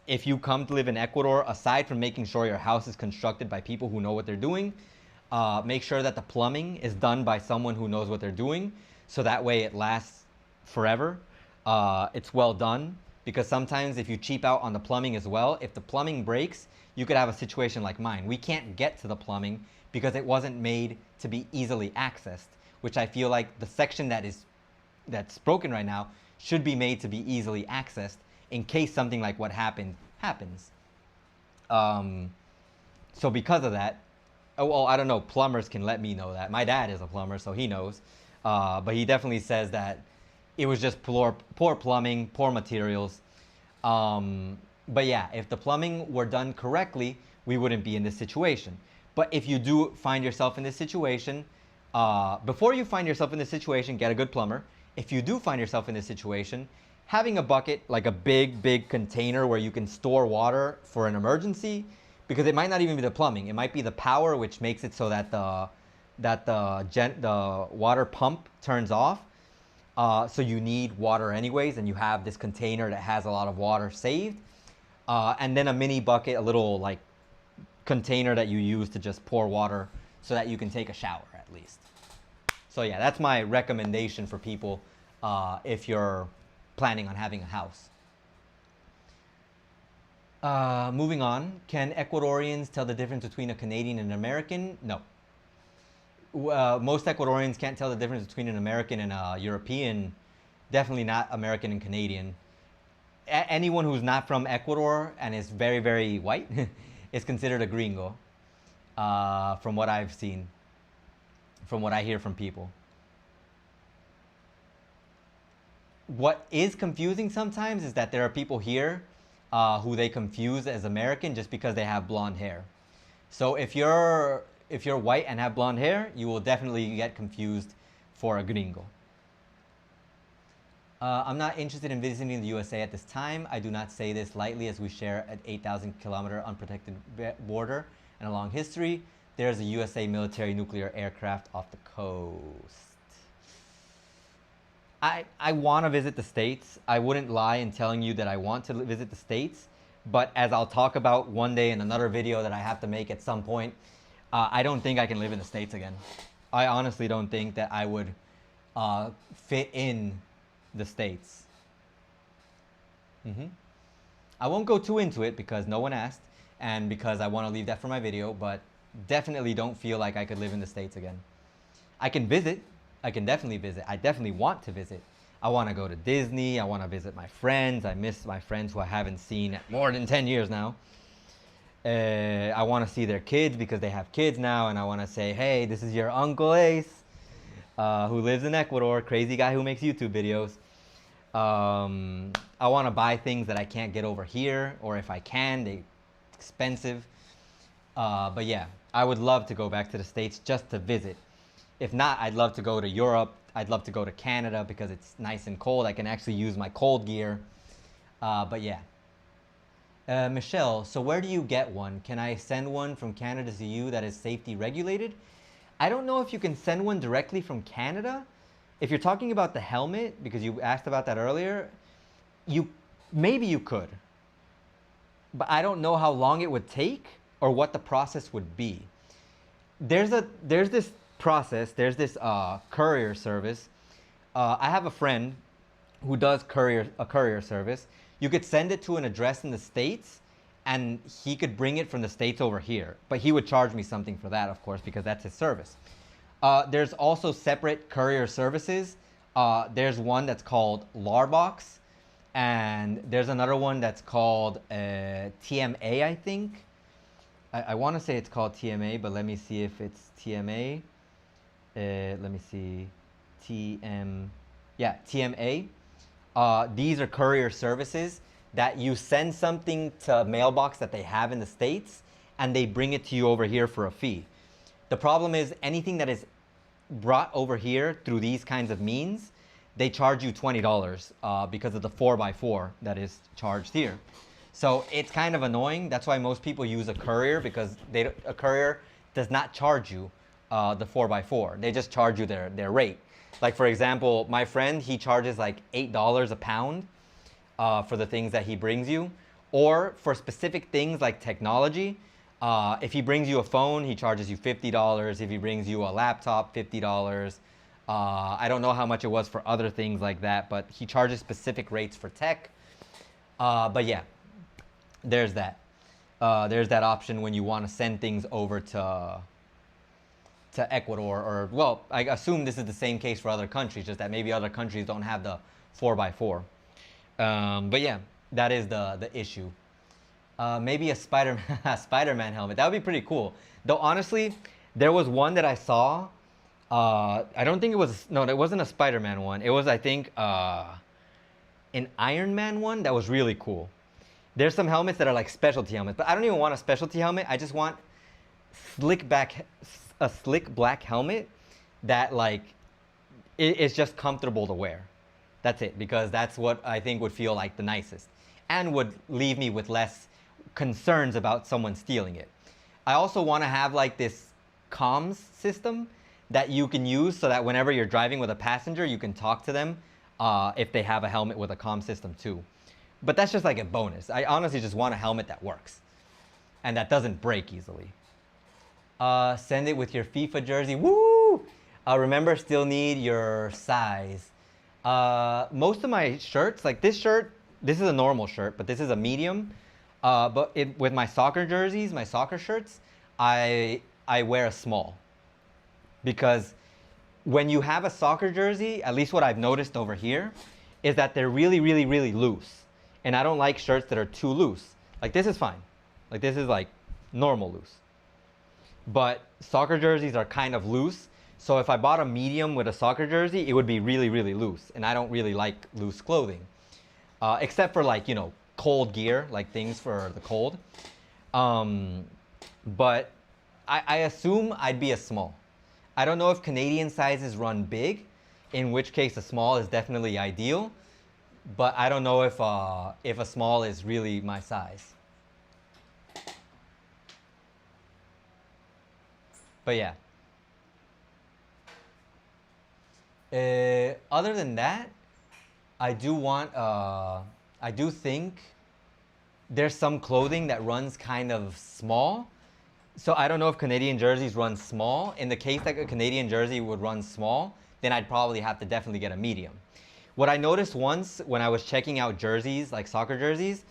If you come to live in Ecuador, aside from making sure your house is constructed by people who know what they're doing, make sure that the plumbing is done by someone who knows what they're doing, so that way it lasts forever. It's well done, because sometimes if you cheap out on the plumbing as well, if the plumbing breaks, you could have a situation like mine. We can't get to the plumbing because it wasn't made to be easily accessed, which I feel like the section that's broken right now should be made to be easily accessed in case something like what happened happens. So because of that, well, I don't know, plumbers can let me know that. My dad is a plumber, so he knows. But he definitely says that it was just poor plumbing, poor materials. But yeah, if the plumbing were done correctly, we wouldn't be in this situation. But if you do find yourself in this situation, before you find yourself in this situation, get a good plumber. If you do find yourself in this situation, having a bucket, like a big container where you can store water for an emergency, because it might not even be the plumbing, it might be the power, which makes it so that the water pump turns off. So you need water anyways, and you have this container that has a lot of water saved. And then a mini bucket, a little like container that you use to just pour water so that you can take a shower at least. So yeah, that's my recommendation for people if you're planning on having a house. Moving on, can Ecuadorians tell the difference between a Canadian and an American? No. Most Ecuadorians can't tell the difference between an American and a European. Definitely not American and Canadian. Anyone who's not from Ecuador and is very, very white is considered a gringo, from what I've seen, from what I hear from people. What is confusing sometimes is that there are people here who they confuse as American just because they have blonde hair. So if you're white and have blonde hair, you will definitely get confused for a gringo. I'm not interested in visiting the USA at this time. I do not say this lightly, as we share an 8,000-kilometer unprotected border and a long history. There's a USA military nuclear aircraft off the coast. I want to visit the States. I wouldn't lie in telling you that I want to visit the States, but as I'll talk about one day in another video that I have to make at some point, I don't think I can live in the States again. I honestly don't think that I would fit in the States. I won't go too into it because no one asked and because I want to leave that for my video, but definitely don't feel like I could live in the States again. I can visit. I can definitely visit. I definitely want to visit. I want to go to Disney. I want to visit my friends. I miss my friends who I haven't seen at more than 10 years now. I want to see their kids because they have kids now, and I want to say, hey, this is your Uncle Ace, who lives in Ecuador, crazy guy who makes YouTube videos. I want to buy things that I can't get over here, or if I can, they're expensive. But yeah, I would love to go back to the States just to visit. If not, I'd love to go to Europe. I'd love to go to Canada because it's nice and cold. I can actually use my cold gear. But yeah. Michelle, so where do you get one? Can I send one from Canada to you that is safety regulated? I don't know if you can send one directly from Canada. If you're talking about the helmet, because you asked about that earlier, maybe you could, but I don't know how long it would take or what the process would be. There's this process. There's this courier service. I have a friend who does a courier service. You could send it to an address in the States, and he could bring it from the States over here. But he would charge me something for that, of course, because that's his service. There's also separate courier services. There's one that's called Larbox, and there's another one that's called TMA, I think. I want to say it's called TMA, but let me see if it's TMA. Let me see. Yeah, TMA. These are courier services that you send something to a mailbox that they have in the States, and they bring it to you over here for a fee. The problem is anything that is brought over here through these kinds of means, they charge you $20 because of the 4x4 that is charged here. So it's kind of annoying. That's why most people use a courier, because a courier does not charge you the 4x4. They just charge you their rate. Like, for example, my friend, he charges like $8 a pound for the things that he brings you. Or for specific things like technology, if he brings you a phone, he charges you $50. If he brings you a laptop, $50. I don't know how much it was for other things like that, but he charges specific rates for tech. But yeah, there's that. There's that option when you want to send things over to Ecuador, or, well, I assume this is the same case for other countries, just that maybe other countries don't have the 4x4. But yeah, that is the issue. Maybe a Spider-Man helmet. That would be pretty cool. Though honestly, there was one that I saw. I don't think it was, no, it wasn't a Spider-Man one. It was, I think, an Iron Man one that was really cool. There's some helmets that are like specialty helmets, but I don't even want a specialty helmet. I just want a slick black helmet that, like, it's just comfortable to wear. That's it, because that's what I think would feel like the nicest and would leave me with less concerns about someone stealing it. I also want to have like this comms system that you can use so that whenever you're driving with a passenger, you can talk to them if they have a helmet with a comm system too. But that's just like a bonus. I honestly just want a helmet that works and that doesn't break easily. Send it with your FIFA jersey. Woo! Remember, still need your size. Most of my shirts, like this shirt, this is a normal shirt, but this is a medium. But with my soccer jerseys, my soccer shirts, I wear a small. Because when you have a soccer jersey, at least what I've noticed over here, is that they're really, really, really loose. And I don't like shirts that are too loose. Like this is fine. Like this is like normal loose. But soccer jerseys are kind of loose. So if I bought a medium with a soccer jersey, it would be really, really loose. And I don't really like loose clothing. Except for, like, you know, cold gear, like things for the cold. But I assume I'd be a small. I don't know if Canadian sizes run big, in which case a small is definitely ideal. But I don't know if a small is really my size. But yeah. Other than that, I do think there's some clothing that runs kind of small. So I don't know if Canadian jerseys run small. In the case that a Canadian jersey would run small, then I'd probably have to definitely get a medium. What I noticed once when I was checking out jerseys, like soccer jerseys,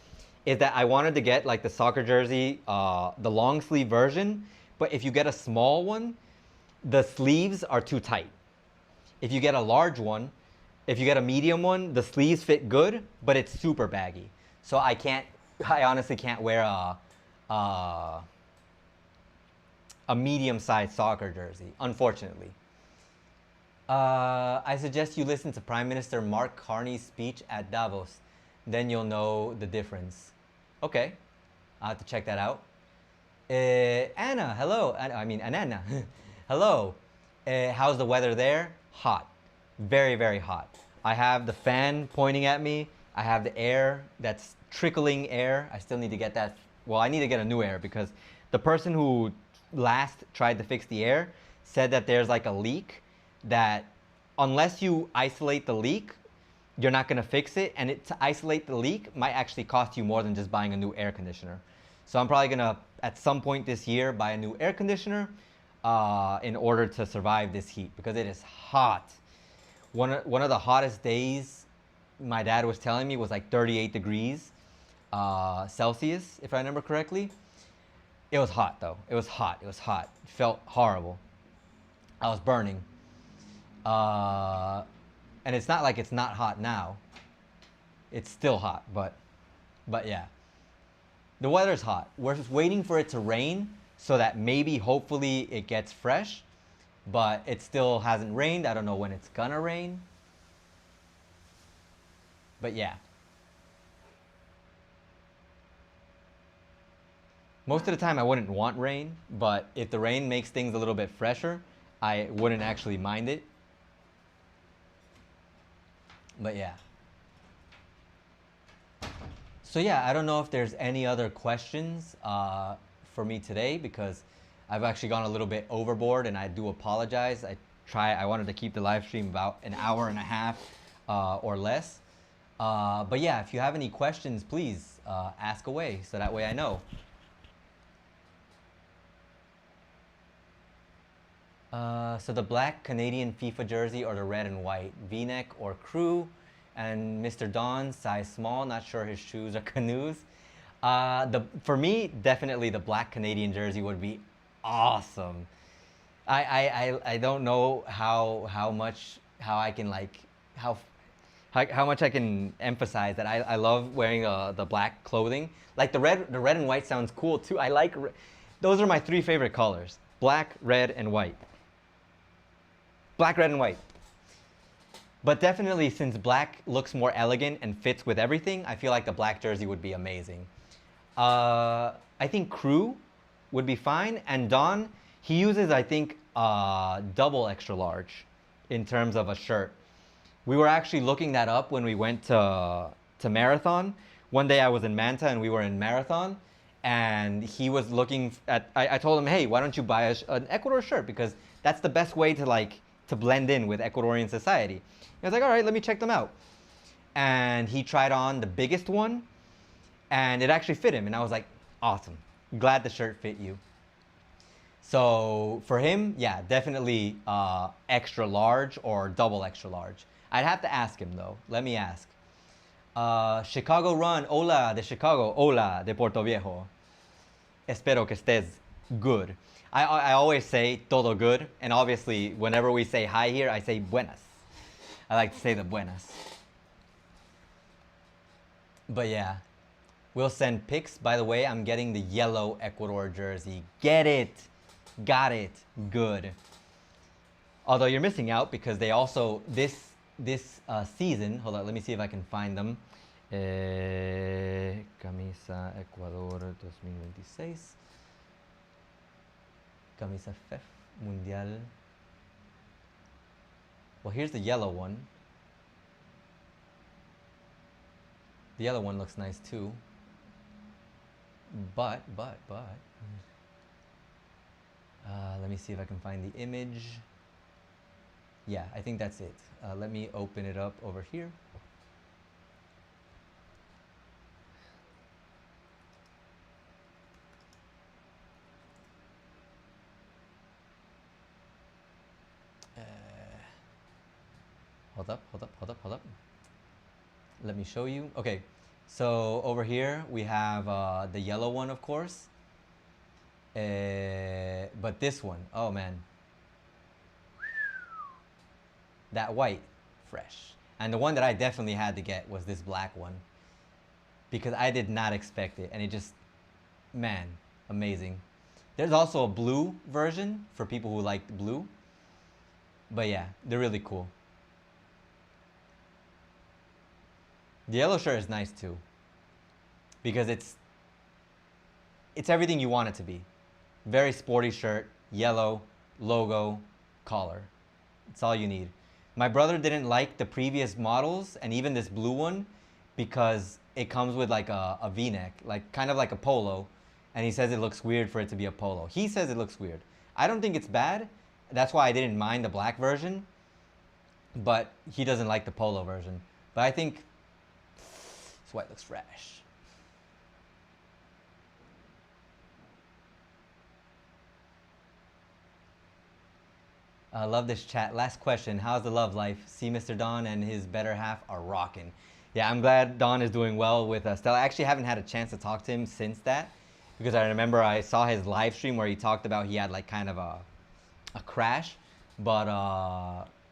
is that I wanted to get like the soccer jersey, the long sleeve version. But if you get a small one, the sleeves are too tight. If you get a large one, if you get a medium one, the sleeves fit good, but it's super baggy. So I honestly can't wear a medium-sized soccer jersey, unfortunately. I suggest you listen to Prime Minister Mark Carney's speech at Davos. Then you'll know the difference. Okay, I'll have to check that out. Anna, hello. Anana, hello. How's the weather there? Hot. Very, very hot. I have the fan pointing at me. I have the air that's trickling air. I still need to get that. Well, I need to get a new air because the person who last tried to fix the air said that there's like a leak that unless you isolate the leak, you're not going to fix it, and to isolate the leak might actually cost you more than just buying a new air conditioner. So I'm probably going to, at some point this year, buy a new air conditioner in order to survive this heat, because it is hot. One of the hottest days my dad was telling me was like 38 degrees Celsius, if I remember correctly. It was hot though. It was hot. It was hot. It felt horrible. I was burning. And it's not like it's not hot now. It's still hot, but yeah. The weather's hot. We're just waiting for it to rain so that maybe, hopefully, it gets fresh. But it still hasn't rained. I don't know when it's gonna rain. But yeah. Most of the time I wouldn't want rain, but if the rain makes things a little bit fresher, I wouldn't actually mind it. But yeah. So yeah, I don't know if there's any other questions for me today, because I've actually gone a little bit overboard, and I do apologize. I wanted to keep the live stream about an hour and a half or less. But yeah, if you have any questions, please ask away, so that way I know. So the black Canadian FIFA jersey or the red and white, V-neck or crew, and Mr. Don, size small, not sure his shoes are canoes. For me, definitely the black Canadian jersey would be awesome. I don't know how much I can emphasize that I love wearing the black clothing. Like the red and white sounds cool too. Those are my three favorite colors: black, red, and white. Black, red, and white. But definitely, since black looks more elegant and fits with everything, I feel like the black jersey would be amazing. I think crew would be fine. And Don, he uses, I think, double extra large in terms of a shirt. We were actually looking that up when we went to Marathon. One day I was in Manta and we were in Marathon, and he was looking at, I told him, hey, why don't you buy an Ecuador shirt? Because that's the best way to blend in with Ecuadorian society. I was like, all right, let me check them out. And he tried on the biggest one, and it actually fit him. And I was like, awesome. Glad the shirt fit you. So for him, yeah, definitely extra large or double extra large. I'd have to ask him though. Let me ask. Chicago Run, hola de Chicago, hola de Portoviejo. Espero que estés good. I always say todo good, and obviously whenever we say hi here, I say buenas. I like to say the buenas. But yeah, we'll send pics. By the way, I'm getting the yellow Ecuador jersey. Get it. Got it. Good. Although you're missing out, because they also, this season, hold on, let me see if I can find them. Camisa Ecuador 2026. Camisa FEF Mundial. Well, here's the yellow one. The yellow one looks nice too. But, let me see if I can find the image. Yeah, I think that's it. Let me open it up over here. Hold up. Let me show you. Okay, so over here we have the yellow one, of course. But this one, oh man. That white, fresh. And the one that I definitely had to get was this black one, because I did not expect it, and it just, man, amazing. There's also a blue version for people who like blue. But yeah, they're really cool. The yellow shirt is nice too, because it's everything you want it to be. Very sporty shirt, yellow, logo, collar. It's all you need. My brother didn't like the previous models and even this blue one because it comes with like a V-neck, like kind of like a polo, and he says it looks weird for it to be a polo. He says it looks weird. I don't think it's bad. That's why I didn't mind the black version, but he doesn't like the polo version. But I think this white looks fresh. I love this chat. Last question. How's the love life? See, Mr. Don and his better half are rocking. Yeah, I'm glad Don is doing well with Stella. I actually haven't had a chance to talk to him since that, because I remember I saw his live stream where he talked about he had like kind of a crash, but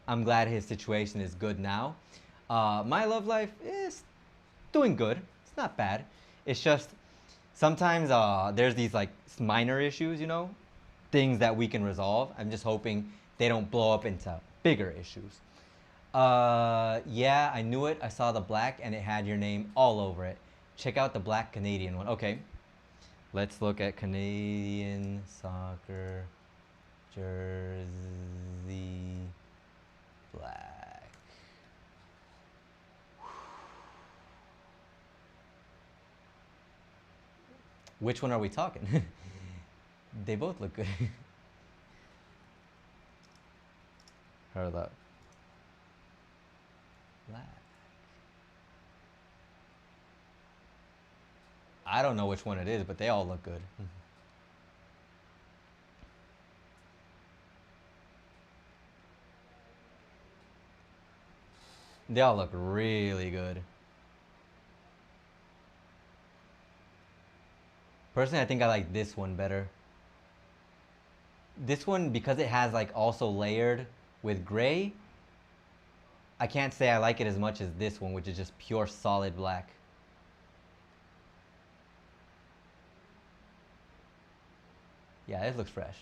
I'm glad his situation is good now. My love life is doing good. It's not bad. It's just sometimes there's these like minor issues, you know, things that we can resolve. I'm just hoping they don't blow up into bigger issues. Yeah, I knew it. I saw the black and it had your name all over it. Check out the black Canadian one. Okay. Let's look at Canadian soccer jersey black. Which one are we talking? They both look good. Hold up. Black. I don't know which one it is, but they all look good. They all look really good. Personally, I think I like this one better. This one, because it has like also layered with gray, I can't say I like it as much as this one, which is just pure solid black. Yeah, this looks fresh.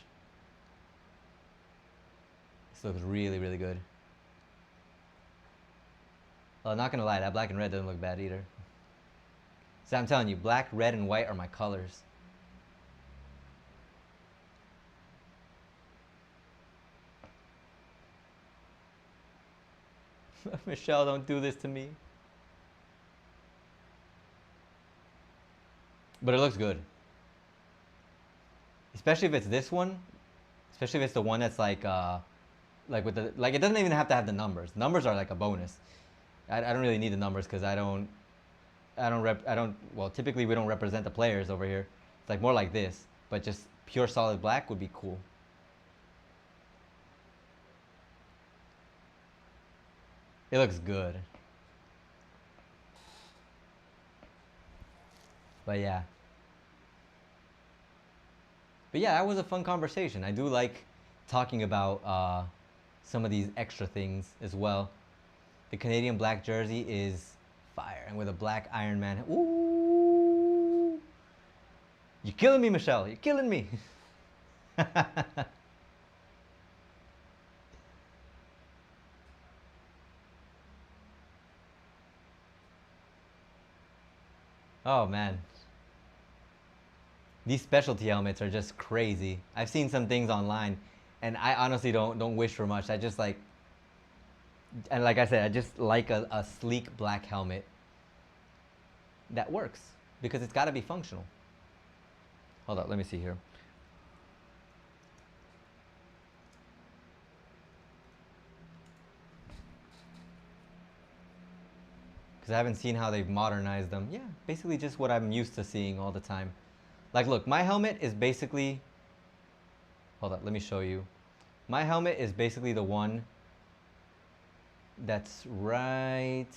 This looks really, really good. Well, not gonna lie, that black and red doesn't look bad either. So I'm telling you, black, red, and white are my colors. Michelle, don't do this to me. But it looks good. Especially if it's this one. Especially if it's the one that's like with the, like, it doesn't even have to have the numbers. Numbers are like a bonus. I don't really need the numbers because well, typically we don't represent the players over here. It's like more like this, but just pure solid black would be cool. It looks good. But yeah. But yeah, that was a fun conversation. I do like talking about some of these extra things as well. The Canadian black jersey is fire. And with a black Iron Man. Ooh. You're killing me, Michelle. You're killing me. Oh, man. These specialty helmets are just crazy. I've seen some things online, and I honestly don't wish for much. I just like, and like I said, I just like a sleek black helmet that works, because it's got to be functional. Hold on, let me see here. Because I haven't seen how they've modernized them. Yeah, basically just what I'm used to seeing all the time. Like, look, my helmet is basically, hold on, let me show you. My helmet is basically the one that's right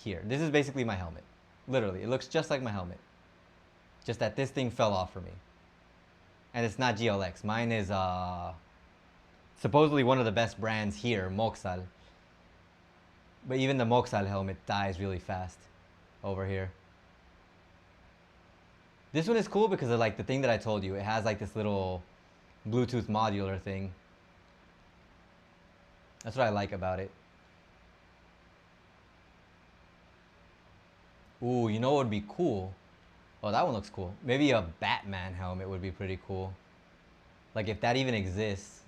here. This is basically my helmet. Literally, it looks just like my helmet. Just that this thing fell off for me. And it's not GLX. Mine is supposedly one of the best brands here, Moxal. But even the Moxal helmet dies really fast over here. This one is cool because of like the thing that I told you. It has like this little Bluetooth modular thing. That's what I like about it. Ooh, you know what would be cool? Oh, that one looks cool. Maybe a Batman helmet would be pretty cool. Like if that even exists.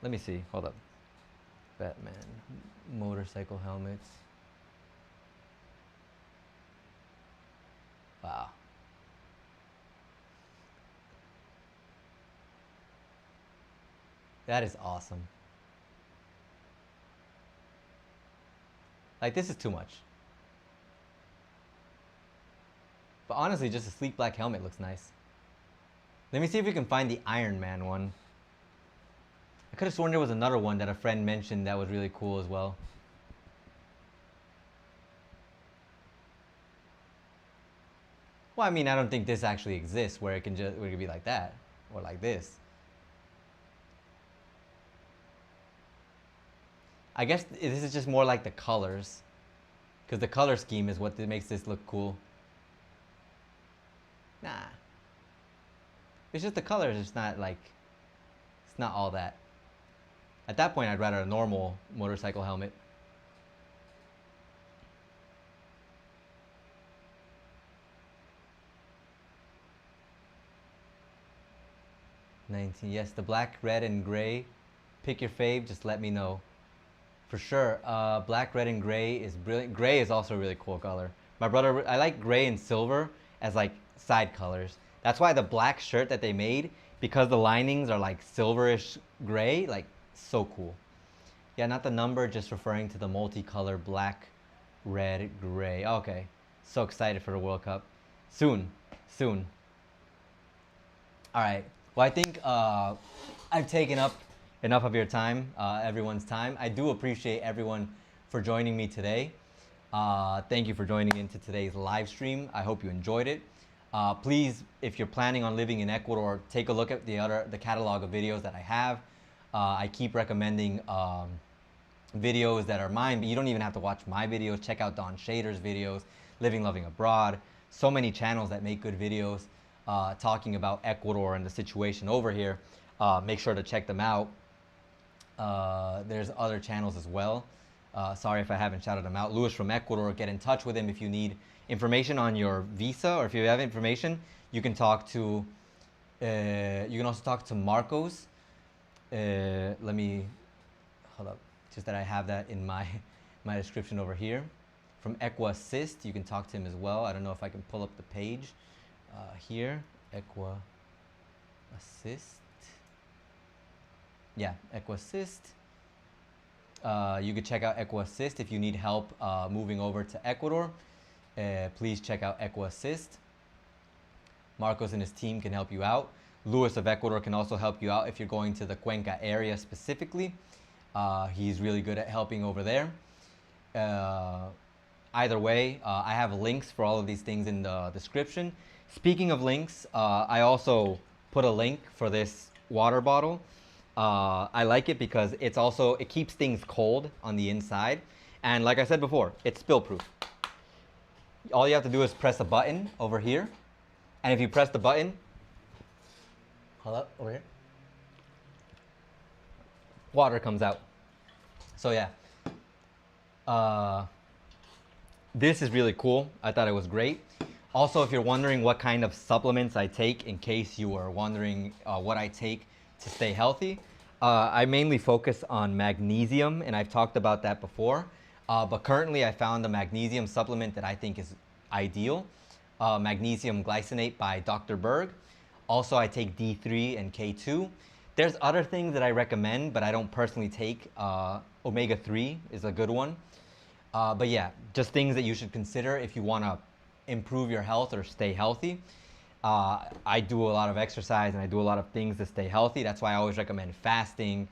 Let me see. Hold up. Batman motorcycle helmets. Wow. That is awesome. Like, this is too much. But honestly, just a sleek black helmet looks nice. Let me see if we can find the Iron Man one. I could have sworn there was another one that a friend mentioned that was really cool as well. Well, I mean, I don't think this actually exists where it can be like that or like this. I guess this is just more like the colors, because the color scheme is what makes this look cool. Nah. It's just the colors. It's not like, it's not all that. At that point, I'd rather a normal motorcycle helmet. Yes, the black, red, and gray. Pick your fave, just let me know. For sure, black, red, and gray is brilliant. Gray is also a really cool color. My brother, I like gray and silver as like side colors. That's why the black shirt that they made, because the linings are like silverish gray, like so cool. Yeah, not the number, just referring to the multicolor black, red, gray. Okay, so excited for the World Cup. Soon, soon. All right, well, I think I've taken up enough of your time, everyone's time. I do appreciate everyone for joining me today. Thank you for joining into today's live stream. I hope you enjoyed it. Please, if you're planning on living in Ecuador, take a look at the catalog of videos that I have. I keep recommending videos that are mine, but you don't even have to watch my videos. Check out Don Shader's videos, Living, Loving Abroad. So many channels that make good videos talking about Ecuador and the situation over here. Make sure to check them out. There's other channels as well. Sorry if I haven't shouted them out. Louis from Ecuador, get in touch with him if you need information on your visa, or if you have information, you can talk to, you can also talk to Marcos. Let me, hold up, just that I have that in my description over here. From Equa Assist, you can talk to him as well. I don't know if I can pull up the page here. Equa Assist. Yeah, Equa Assist. You could check out Equa Assist if you need help moving over to Ecuador. Please check out Equa Assist. Marcos and his team can help you out. Louis of Ecuador can also help you out if you're going to the Cuenca area specifically. He's really good at helping over there. Either way, I have links for all of these things in the description. Speaking of links, I also put a link for this water bottle. I like it because it keeps things cold on the inside. And like I said before, it's spill proof. All you have to do is press a button over here. And if you press the button, hold up, over here, water comes out. So yeah, this is really cool. I thought it was great. Also, if you're wondering what kind of supplements I take, in case you were wondering what I take to stay healthy, I mainly focus on magnesium, and I've talked about that before. But currently I found a magnesium supplement that I think is ideal. Magnesium glycinate by Dr. Berg. Also, I take D3 and K2. There's other things that I recommend, but I don't personally take. Omega-3 is a good one. But yeah, just things that you should consider if you want to improve your health or stay healthy. I do a lot of exercise and I do a lot of things to stay healthy. That's why I always recommend fasting,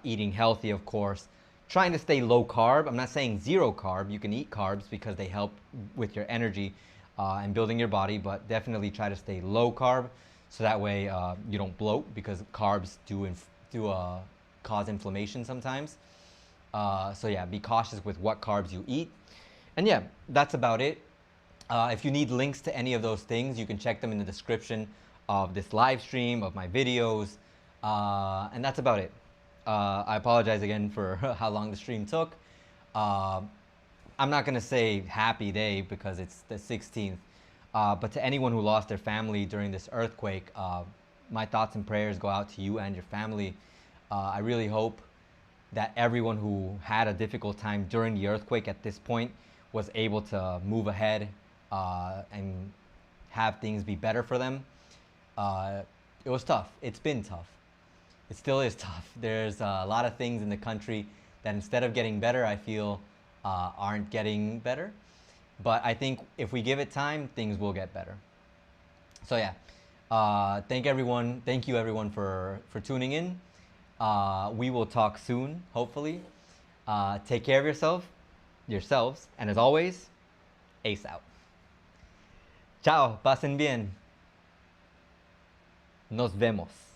eating healthy, of course. Trying to stay low carb. I'm not saying zero carb. You can eat carbs because they help with your energy and building your body, but definitely try to stay low carb so that way you don't bloat, because carbs do cause inflammation sometimes. So yeah, be cautious with what carbs you eat. And yeah, that's about it. If you need links to any of those things, you can check them in the description of this live stream, of my videos, and that's about it. I apologize again for how long the stream took. I'm not gonna say happy day because it's the 16th, but to anyone who lost their family during this earthquake, my thoughts and prayers go out to you and your family. I really hope that everyone who had a difficult time during the earthquake at this point was able to move ahead and have things be better for them. It was tough. It's been tough. It still is tough. There's a lot of things in the country that instead of getting better, I feel aren't getting better. But I think if we give it time, things will get better. So yeah, thank you everyone for tuning in. We will talk soon, hopefully. Take care of yourselves, and as always, ace out. Chao, pasen bien. Nos vemos.